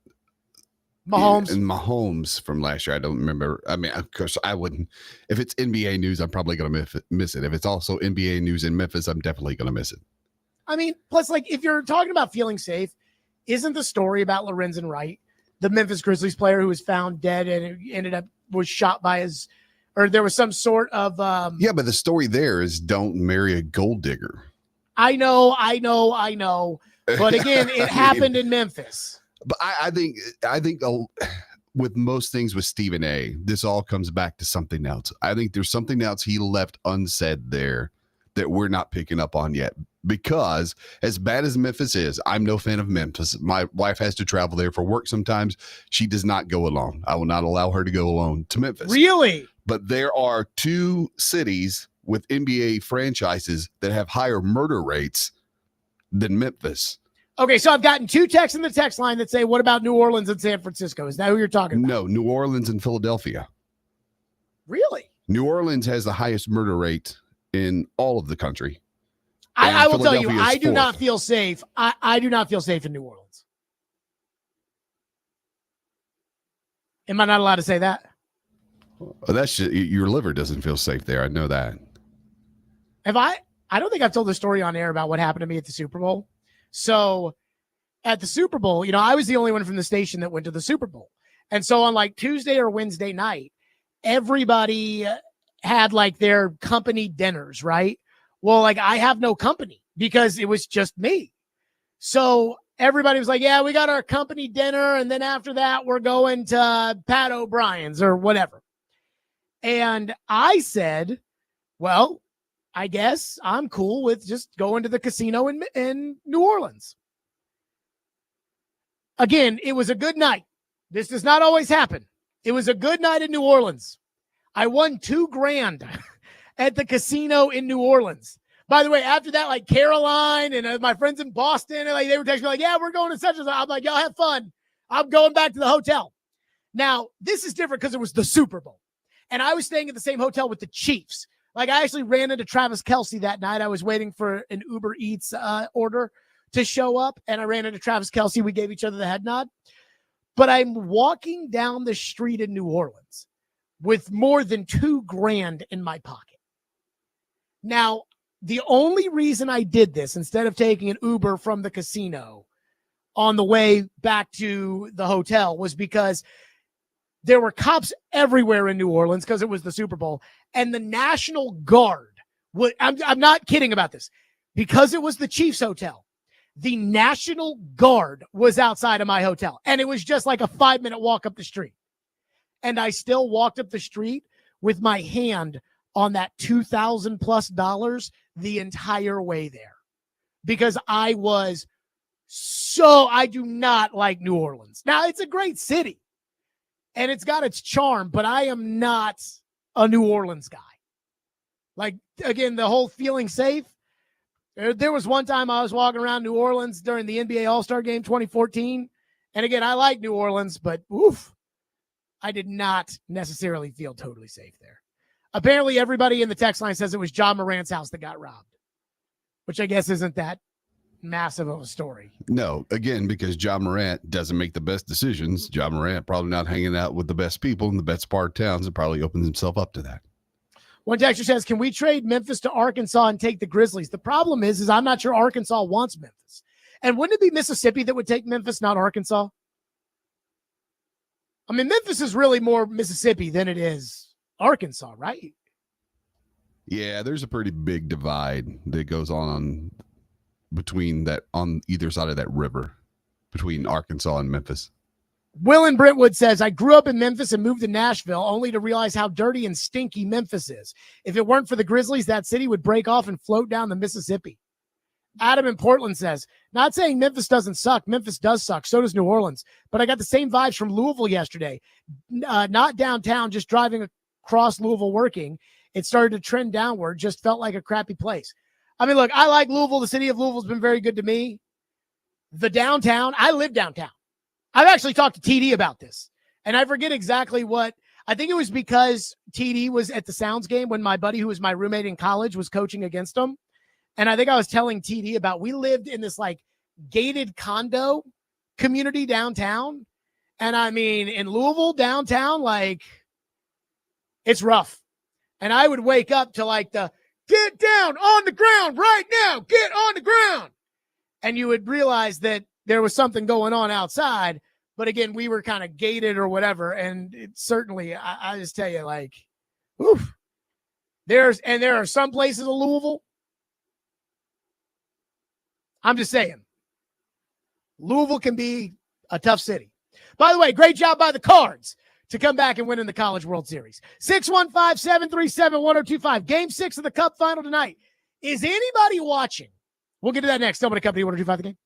Mahomes from last year. I don't remember. I mean, of course, I wouldn't. If it's NBA news, I'm probably going to miss it. If it's also NBA news in Memphis, I'm definitely going to miss it. I mean, plus, if you're talking about feeling safe, isn't the story about Lorenzen Wright, the Memphis Grizzlies player who was found dead and was shot by or there was some sort of yeah, but the story there is don't marry a gold digger. I know. But again, it happened in Memphis. But I think with most things with Stephen A., this all comes back to something else. I think there's something else he left unsaid there that we're not picking up on yet. Because as bad as Memphis is, I'm no fan of Memphis. My wife has to travel there for work sometimes. She does not go alone. I will not allow her to go alone to Memphis. Really? But there are 2 cities with NBA franchises that have higher murder rates than Memphis. Okay, so I've gotten 2 texts in the text line that say, what about New Orleans and San Francisco? Is that who you're talking about? No, New Orleans and Philadelphia. Really? New Orleans has the highest murder rate in all of the country. I will tell you, Philadelphia is I do fourth. not feel safe. I do not feel safe in New Orleans. Am I not allowed to say that? Well, that's just, your liver doesn't feel safe there. I know that. I don't think I've told the story on air about what happened to me at the Super Bowl. So at the Super Bowl, I was the only one from the station that went to the Super Bowl. And so on like Tuesday or Wednesday night, everybody had like their company dinners, right? Well, like I have no company because it was just me. So everybody was like, yeah, we got our company dinner. And then after that, we're going to Pat O'Brien's or whatever. And I said, well, I guess I'm cool with just going to the casino in New Orleans. Again, it was a good night. This does not always happen. It was a good night in New Orleans. I won $2,000 at the casino in New Orleans. By the way, after that, like Caroline and my friends in Boston, and like they were texting me like, yeah, we're going to such and such. I'm like, y'all have fun. I'm going back to the hotel. Now, this is different because it was the Super Bowl. And I was staying at the same hotel with the Chiefs. Like I actually ran into Travis Kelce that night. I was waiting for an Uber Eats order to show up. And I ran into Travis Kelce. We gave each other the head nod. But I'm walking down the street in New Orleans with more than $2,000 in my pocket. Now, the only reason I did this instead of taking an Uber from the casino on the way back to the hotel was because there were cops everywhere in New Orleans because it was the Super Bowl. And the National Guard, I'm not kidding about this, because it was the Chiefs hotel. The National Guard was outside of my hotel. And it was just like a 5-minute walk up the street. And I still walked up the street with my hand on that $2,000+ the entire way there. Because I do not like New Orleans. Now, it's a great city. And it's got its charm, but I am not a New Orleans guy. Like, again, the whole feeling safe. There was one time I was walking around New Orleans during the NBA All-Star Game 2014. And again, I like New Orleans, but I did not necessarily feel totally safe there. Apparently, everybody in the text line says it was John Morant's house that got robbed, which I guess isn't that massive of a story. No, again, because John Morant doesn't make the best decisions. John Morant probably not hanging out with the best people in the best part of towns and probably opens himself up to that. One texter says, can we trade Memphis to Arkansas and take the Grizzlies? The problem is I'm not sure Arkansas wants Memphis. And wouldn't it be Mississippi that would take Memphis, not Arkansas? I mean, Memphis is really more Mississippi than it is Arkansas, right? Yeah, there's a pretty big divide that goes on between that on either side of that river between Arkansas and Memphis. Will in Brentwood says, I grew up in Memphis and moved to Nashville only to realize how dirty and stinky Memphis is. If it weren't for the Grizzlies, that city would break off and float down the Mississippi. Adam in Portland says, not saying Memphis doesn't suck. Memphis does suck. So does New Orleans. But I got the same vibes from Louisville yesterday. Not downtown, just driving across Louisville working. It started to trend downward. Just felt like a crappy place. I mean, look, I like Louisville. The city of Louisville's been very good to me. The downtown, I live downtown. I've actually talked to TD about this, and I forget exactly what. I think it was because TD was at the Sounds game when my buddy, who was my roommate in college, was coaching against him. And I think I was telling TD about we lived in this like gated condo community downtown. And I mean, in Louisville downtown, like it's rough. And I would wake up to like the get down on the ground right now, get on the ground. And you would realize that there was something going on outside, but again, we were kind of gated or whatever. And it certainly, I just tell you, like, oof. There are some places in Louisville. I'm just saying, Louisville can be a tough city. By the way, great job by the Cards to come back and win in the College World Series. 615-737-1025. Game 6 of the Cup final tonight. Is anybody watching? We'll get to that next. Stillman Company, 102.5 The Game.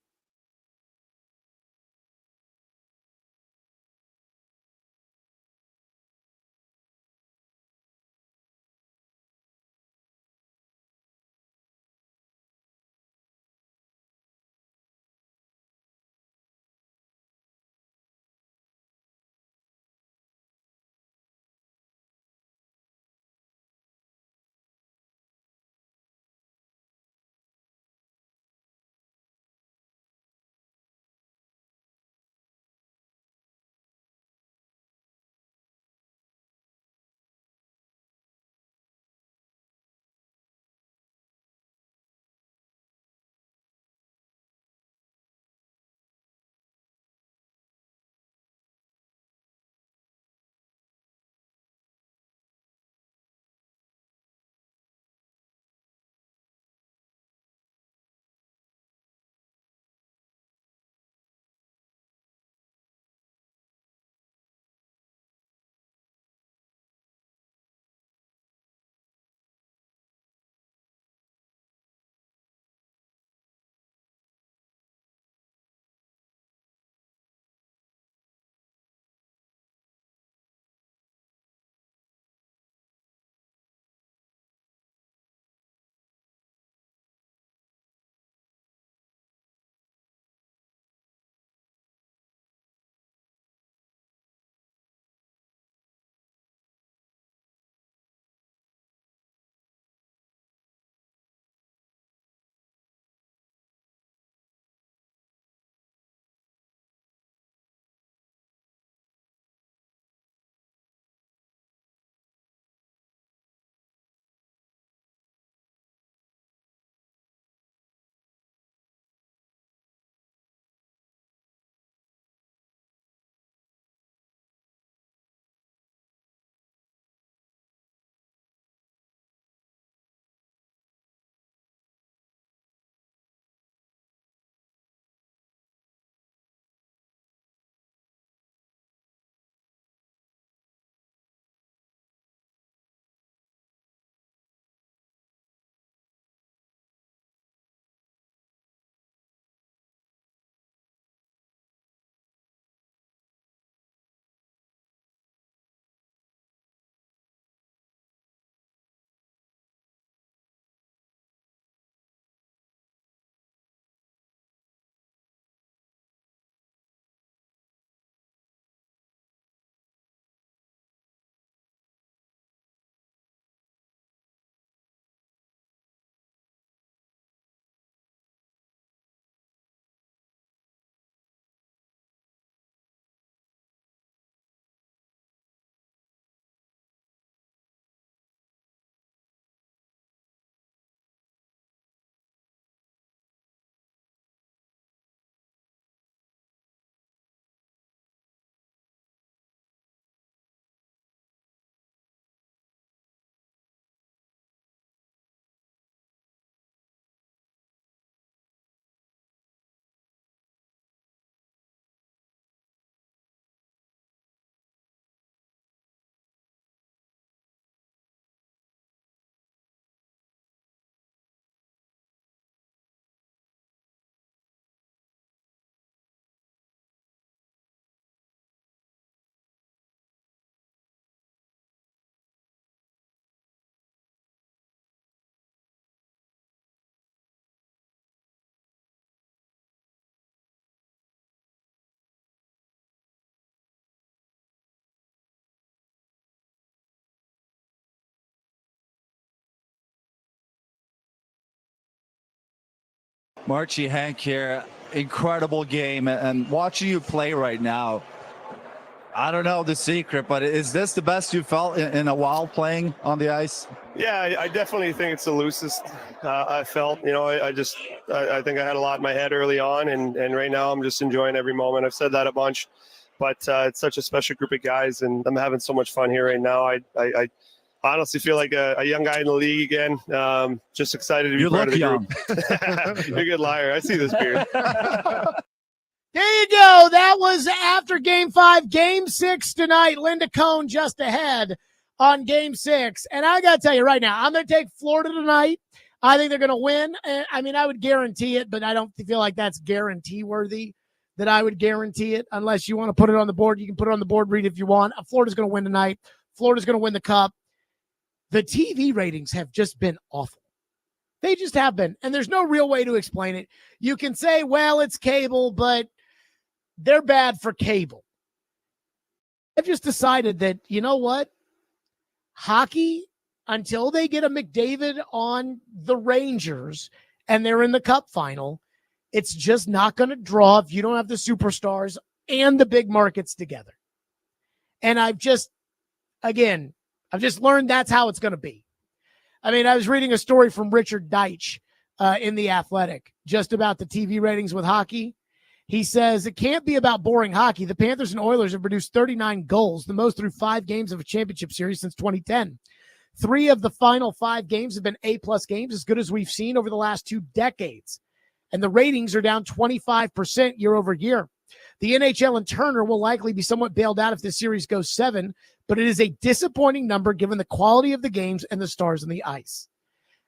Marchie Hank here. Incredible game. And watching you play right now, I don't know the secret, but is this the best you felt in a while playing on the ice? Yeah, I definitely think it's the loosest I felt. You know, I think I had a lot in my head early on, and right now I'm just enjoying every moment. I've said that a bunch, but it's such a special group of guys, and I'm having so much fun here right now. I honestly feel like a young guy in the league again. Just excited to be part of the group. You're a good liar. I see this beard. There you go. That was after Game 5. Game 6 tonight. Linda Cohn just ahead on Game 6. And I got to tell you right now, I'm going to take Florida tonight. I think they're going to win. I mean, I would guarantee it, but I don't feel like that's guarantee worthy that I would guarantee it unless you want to put it on the board. You can put it on the board, read if you want. Florida's going to win tonight. Florida's going to win the cup. The TV ratings have just been awful. They just have been. And there's no real way to explain it. You can say, well, it's cable, but they're bad for cable. I've just decided that, you know what? Hockey, until they get a McDavid on the Rangers and they're in the cup final, it's just not going to draw if you don't have the superstars and the big markets together. And I've just learned that's how it's going to be. I mean, I was reading a story from Richard Deitch in The Athletic just about the TV ratings with hockey. He says it can't be about boring hockey. The Panthers and Oilers have produced 39 goals, the most through 5 games of a championship series since 2010. 3 of the final 5 games have been A-plus games, as good as we've seen over the last 2 decades. And the ratings are down 25% year over year. The NHL and Turner will likely be somewhat bailed out if this series goes 7, but it is a disappointing number given the quality of the games and the stars on the ice.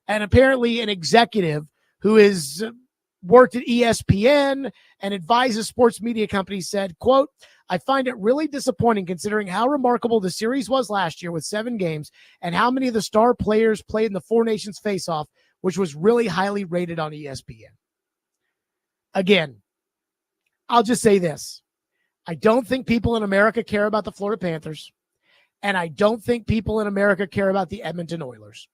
And apparently an executive who is worked at ESPN and advises sports media companies said, quote, I find it really disappointing considering how remarkable the series was last year with 7 games and how many of the star players played in the Four Nations face-off, which was really highly rated on ESPN. Again, I'll just say this. I don't think people in America care about the Florida Panthers, and I don't think people in America care about the Edmonton Oilers.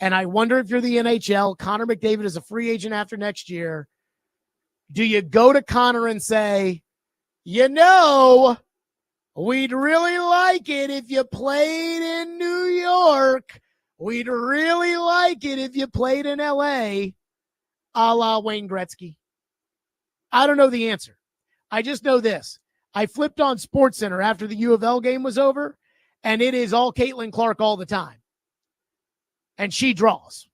And I wonder if you're the NHL, Connor McDavid is a free agent after next year. Do you go to Connor and say, you know, we'd really like it if you played in New York. We'd really like it if you played in LA, a la Wayne Gretzky. I don't know the answer. I just know this. I flipped on SportsCenter after the U of L game was over, and it is all Caitlin Clark all the time. And she draws.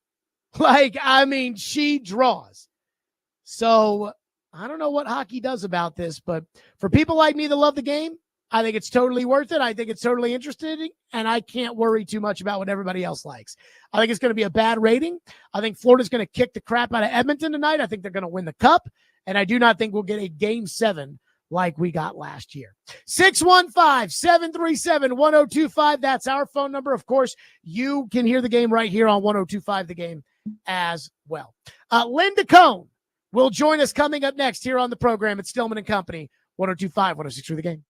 She draws. So I don't know what hockey does about this, but for people like me that love the game, I think it's totally worth it. I think it's totally interesting, and I can't worry too much about what everybody else likes. I think it's going to be a bad rating. I think Florida's going to kick the crap out of Edmonton tonight. I think they're going to win the cup, and I do not think we'll get a Game 7 like we got last year. 615-737-1025. That's our phone number. Of course, you can hear the game right here on 1025 The Game as well. Linda Cohn will join us coming up next here on the program at Stillman & Company, 1025, 106 The Game.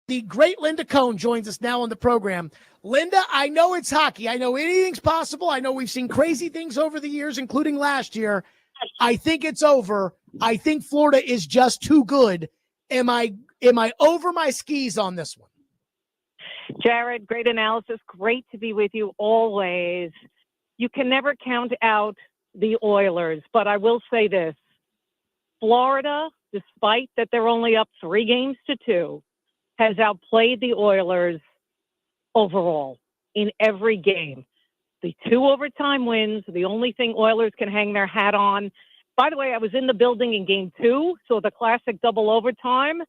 The great Linda Cohn joins us now on the program. Linda, I know it's hockey. I know anything's possible. I know we've seen crazy things over the years, including last year. I think it's over. I think Florida is just too good. Am I over my skis on this one? Jared, great analysis. Great to be with you always. You can never count out the Oilers, but I will say this. Florida, despite that they're only up 3-2, has outplayed the Oilers overall in every game. The 2 overtime wins, the only thing Oilers can hang their hat on. By the way, I was in the building in game 2, so the classic double overtime.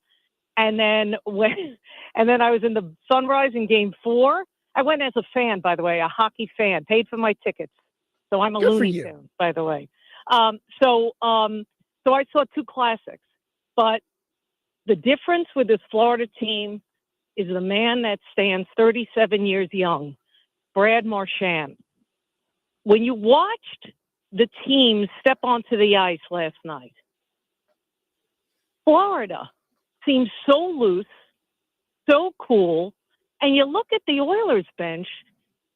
And then I was in the Sunrise in game 4. I went as a fan, by the way, a hockey fan, paid for my tickets. So I'm a Looney Tune, by the way. So I saw 2 classics. But the difference with this Florida team is the man that stands 37 years young, Brad Marchand. When you watched the team step onto the ice last night, Florida seemed so loose, so cool, and you look at the Oilers bench,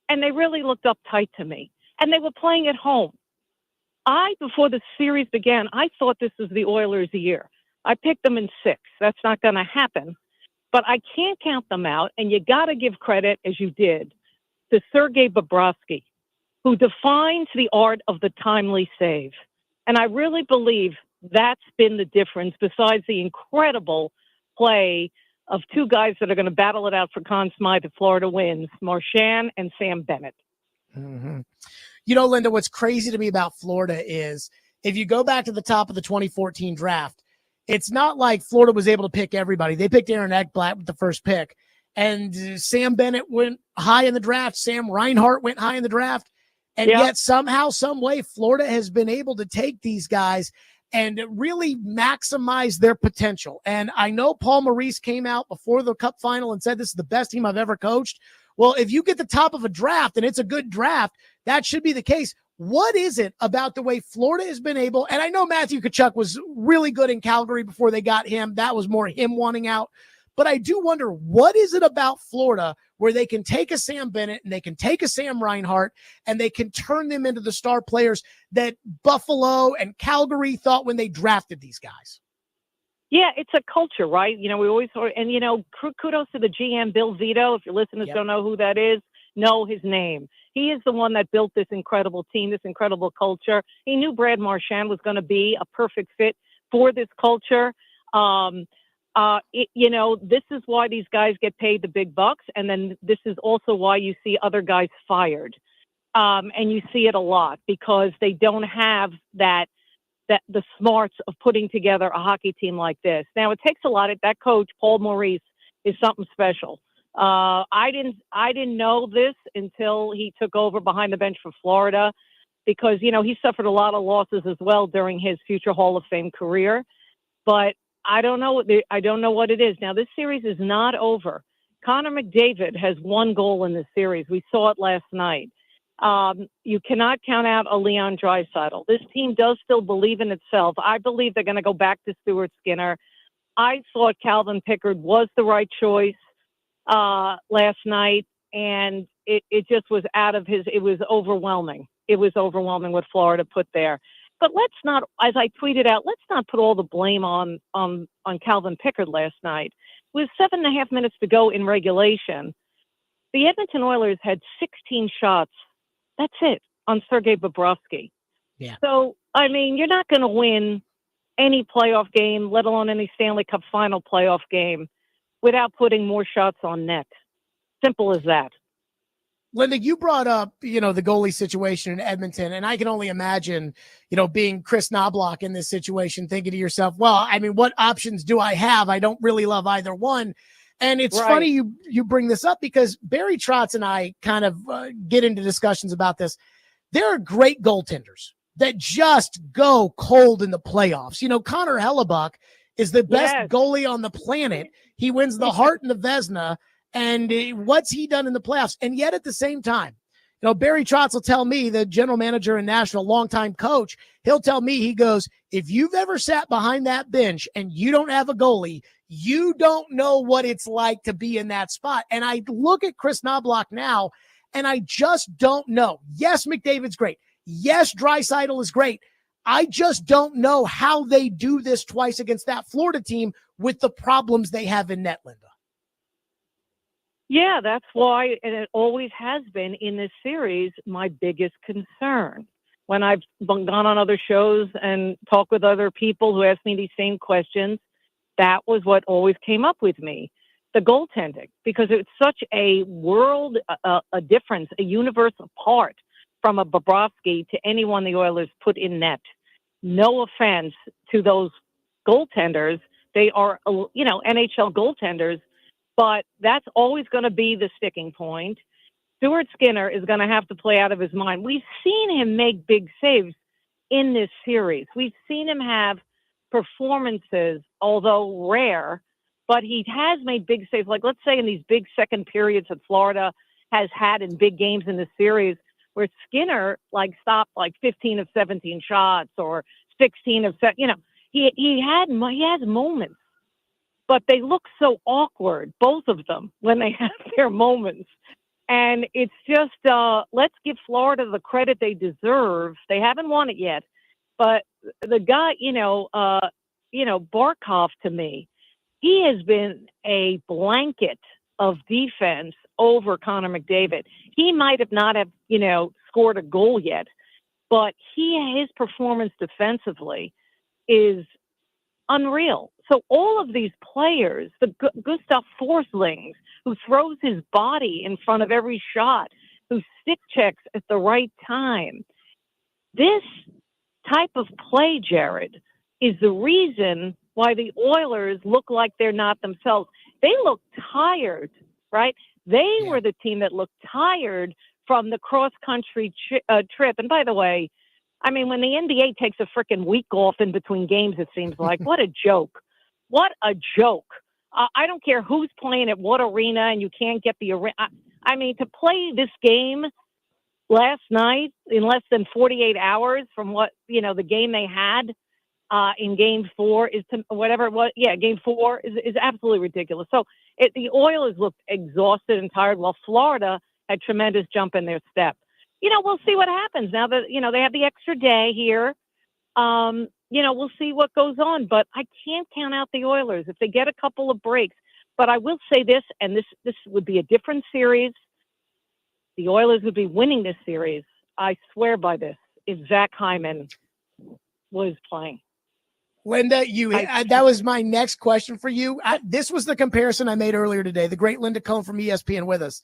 and they really looked uptight to me. And they were playing at home. Before the series began, I thought this was the Oilers' year. I picked them in 6. That's not going to happen. But I can't count them out, and you got to give credit, as you did, to Sergei Bobrovsky, who defines the art of the timely save. And I really believe that's been the difference, besides the incredible play of 2 guys that are going to battle it out for Conn Smythe if Florida wins, Marchand and Sam Bennett. Mm-hmm. You know, Linda, what's crazy to me about Florida is if you go back to the top of the 2014 draft, it's not like Florida was able to pick everybody. They picked Aaron Ekblad with the first pick, and Sam Bennett went high in the draft. Sam Reinhart went high in the draft. And yet somehow, some way, Florida has been able to take these guys and really maximize their potential. And I know Paul Maurice came out before the Cup final and said this is the best team I've ever coached. Well, if you get the top of a draft and it's a good draft, that should be the case. What is it about the way Florida has been able, and I know Matthew Tkachuk was really good in Calgary before they got him. That was more him wanting out. But I do wonder, what is it about Florida where they can take a Sam Bennett and they can take a Sam Reinhart and they can turn them into the star players that Buffalo and Calgary thought when they drafted these guys? Yeah, it's a culture, right? You know, we always, and you know, kudos to the GM, Bill Zito. If your listeners don't know who that is, know his name. He is the one that built this incredible team, this incredible culture. He knew Brad Marchand was going to be a perfect fit for this culture. You know, this is why these guys get paid the big bucks. And then this is also why you see other guys fired. And you see it a lot because they don't have the smarts of putting together a hockey team like this. Now, it takes a lot. That coach, Paul Maurice, is something special. I didn't know this until he took over behind the bench for Florida because, you know, he suffered a lot of losses as well during his future Hall of Fame career. But I don't know what it is. Now, this series is not over. Connor McDavid has 1 goal in this series. We saw it last night. You cannot count out a Leon Draisaitl. This team does still believe in itself. I believe they're going to go back to Stuart Skinner. I thought Calvin Pickard was the right choice last night, and it just was it was overwhelming. It was overwhelming what Florida put there. But let's not, as I tweeted out, let's not put all the blame on Calvin Pickard last night. With 7.5 minutes to go in regulation, the Edmonton Oilers had 16 shots. That's it, on Sergei Bobrovsky. Yeah. So, I mean, you're not going to win any playoff game, let alone any Stanley Cup final playoff game, without putting more shots on net. Simple as that. Linda, you brought up, you know, the goalie situation in Edmonton, and I can only imagine, you know, being Chris Knobloch in this situation, thinking to yourself, well, I mean, what options do I have? I don't really love either one. And it's funny you bring this up because Barry Trotz and I kind of get into discussions about this. There are great goaltenders that just go cold in the playoffs. You know, Connor Hellebuck is the best goalie on the planet. He wins the Hart and the Vezina. And what's he done in the playoffs? And yet at the same time, You know, Barry Trotz will tell me, the general manager in Nashville, longtime coach, he'll tell me, he goes, if you've ever sat behind that bench and you don't have a goalie, you don't know what it's like to be in that spot. And I look at Chris Knobloch now, and I just don't know. Yes, McDavid's great. Yes, Draisaitl is great. I just don't know how they do this twice against that Florida team with the problems they have in net, Linda. Yeah, that's why, and it always has been in this series, my biggest concern. When I've gone on other shows and talked with other people who asked me these same questions, that was what always came up with me, the goaltending, because it's such a world, a difference, a universe apart from a Bobrovsky to anyone the Oilers put in net. No offense to those goaltenders. They are, NHL goaltenders, but that's always going to be the sticking point. Stuart Skinner is going to have to play out of his mind. We've seen him make big saves in this series. We've seen him have performances, although rare, but he has made big saves. Like, let's say in these big second periods that Florida has had in big games in this series, where Skinner stopped 15 of 17 shots or 16 of he has moments, but they look so awkward, both of them, when they have their moments. And it's just, let's give Florida the credit they deserve. They haven't won it yet, but the guy, Barkov, to me, he has been a blanket of defense over Connor McDavid. He might have not have, scored a goal yet, but his performance defensively is unreal. So all of these players, the Gustav Forslings, who throws his body in front of every shot, who stick checks at the right time. This type of play, Jared, is the reason why the Oilers look like they're not themselves. They look tired, right? They were the team that looked tired from the cross-country trip. And by the way, I mean, when the NBA takes a freaking week off in between games, it seems like, what a joke. What a joke. I don't care who's playing at what arena, and you can't get the arena. I mean, to play this game last night in less than 48 hours from what, the game they had in game 4 is to whatever it was. Yeah, game 4 is absolutely ridiculous. So the Oilers looked exhausted and tired, while Florida had tremendous jump in their step. We'll see what happens now that, they have the extra day here. We'll see what goes on, but I can't count out the Oilers if they get a couple of breaks. But I will say this, and this would be a different series. The Oilers would be winning this series. I swear by this, if Zach Hyman was playing. Linda, that was my next question for you. This was the comparison I made earlier today. The great Linda Cohn from ESPN with us.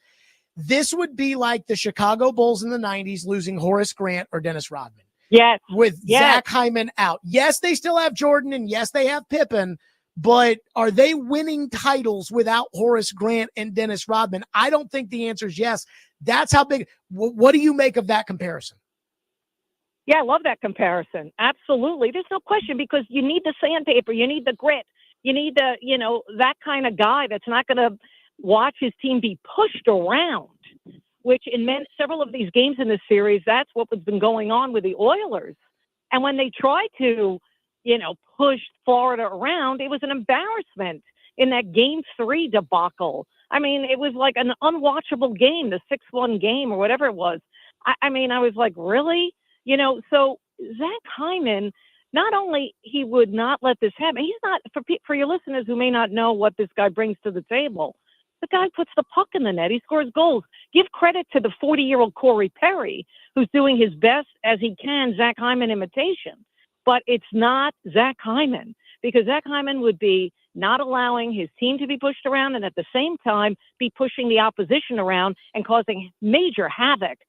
This would be like the Chicago Bulls in the 90s losing Horace Grant or Dennis Rodman. Yes. With Zach Hyman out. Yes, they still have Jordan, and yes, they have Pippen, but are they winning titles without Horace Grant and Dennis Rodman? I don't think the answer is yes. That's how big. What do you make of that comparison? Yeah, I love that comparison. Absolutely. There's no question, because you need the sandpaper. You need the grit. You need the, that kind of guy that's not going to watch his team be pushed around, which in several of these games in this series, that's what has been going on with the Oilers. And when they tried to, push Florida around, it was an embarrassment in that game 3 debacle. I mean, it was like an unwatchable game, the 6-1 game or whatever it was. I mean, I was like, really? So Zach Hyman, not only he would not let this happen, he's not, for your listeners who may not know what this guy brings to the table, the guy puts the puck in the net. He scores goals. Give credit to the 40-year-old Corey Perry, who's doing his best as he can Zach Hyman imitation. But it's not Zach Hyman, because Zach Hyman would be not allowing his team to be pushed around and at the same time be pushing the opposition around and causing major havoc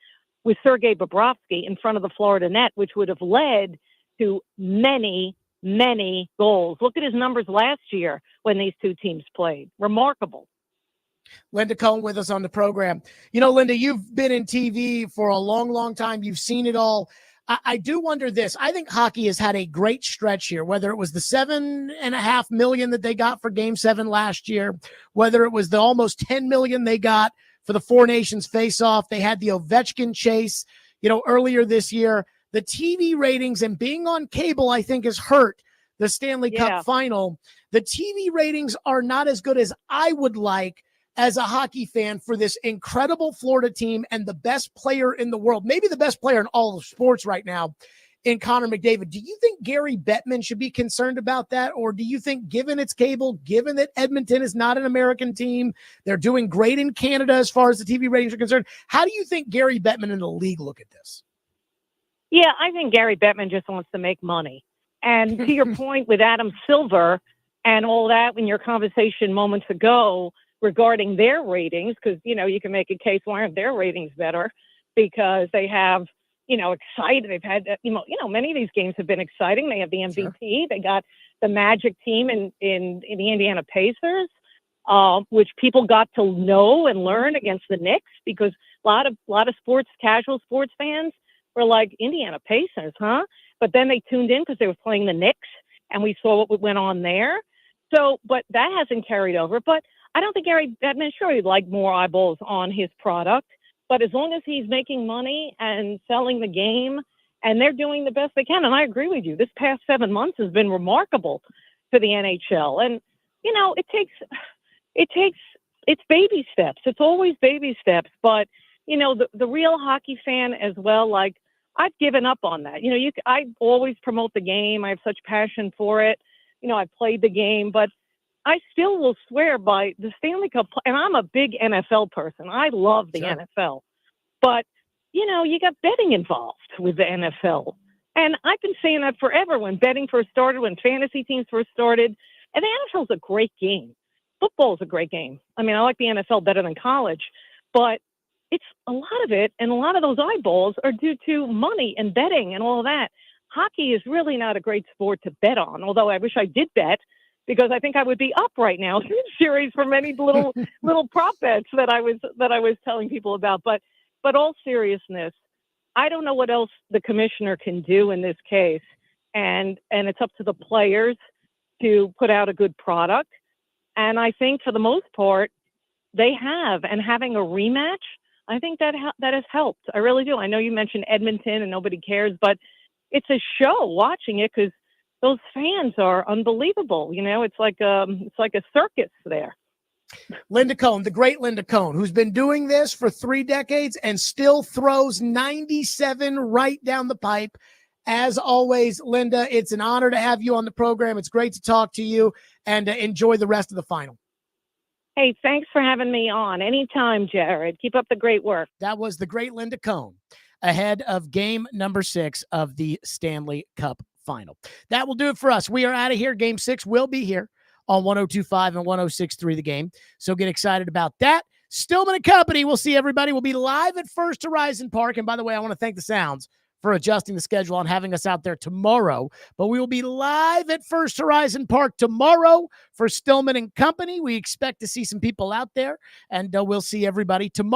with Sergei Bobrovsky in front of the Florida net, which would have led to many, many goals. Look at his numbers last year when these two teams played. Remarkable. Linda Cohn with us on the program. Linda, you've been in TV for a long, long time. You've seen it all. I do wonder this. I think hockey has had a great stretch here, whether it was the $7.5 million that they got for Game 7 last year, whether it was the almost $10 million they got for the Four Nations face-off. They had the Ovechkin chase, earlier this year. The TV ratings and being on cable, I think, has hurt the Stanley Cup final. The TV ratings are not as good as I would like as a hockey fan for this incredible Florida team and the best player in the world, maybe the best player in all of sports right now, in Connor McDavid. Do you think Gary Bettman should be concerned about that? Or do you think, given it's cable, given that Edmonton is not an American team, they're doing great in Canada as far as the TV ratings are concerned, how do you think Gary Bettman and the league look at this? Yeah, I think Gary Bettman just wants to make money. And to your point with Adam Silver and all that in your conversation moments ago regarding their ratings, because, you can make a case, why aren't their ratings better? Because they have, excited. They've had, many of these games have been exciting. They have the MVP. Sure. They got the Magic team in the Indiana Pacers, which people got to know and learn against the Knicks, because a lot of casual sports fans were like, Indiana Pacers, huh? But then they tuned in because they were playing the Knicks, and we saw what went on there. So, but that hasn't carried over. But I don't think Gary Bettman, sure, he'd like more eyeballs on his product. But as long as he's making money and selling the game, and they're doing the best they can, and I agree with you, this past 7 months has been remarkable for the NHL. And, it's baby steps. It's always baby steps. But, the real hockey fan as well, like, I've given up on that. I always promote the game. I have such passion for it. I played the game, but I still will swear by the Stanley Cup. And I'm a big NFL person. I love the NFL. But, you got betting involved with the NFL. And I've been saying that forever, when betting first started, when fantasy teams first started. And the NFL is a great game. Football is a great game. I mean, I like the NFL better than college. But it's a lot of it, and a lot of those eyeballs are due to money and betting and all of that. Hockey is really not a great sport to bet on, although I wish I did bet, because I think I would be up right now in series for many little prop bets that I was telling people about. But all seriousness, I don't know what else the commissioner can do in this case, and it's up to the players to put out a good product. And I think for the most part, they have. And having a rematch, I think that has helped. I really do. I know you mentioned Edmonton and nobody cares, but it's a show watching it, because those fans are unbelievable. It's like a circus there. Linda Cohn, the great Linda Cohn, who's been doing this for 3 decades and still throws 97 right down the pipe. As always, Linda, it's an honor to have you on the program. It's great to talk to you, and enjoy the rest of the final. Hey, thanks for having me on. Anytime, Jared. Keep up the great work. That was the great Linda Cohn ahead of game number 6 of the Stanley Cup final. That will do it for us. We are out of here. Game 6 will be here on 102.5 and 106.3 The Game. So get excited about that. Stillman and Company. We'll see everybody. We'll be live at First Horizon Park. And by the way, I want to thank the Sounds for adjusting the schedule and having us out there tomorrow. But we will be live at First Horizon Park tomorrow for Stillman and Company. We expect to see some people out there, and we'll see everybody tomorrow.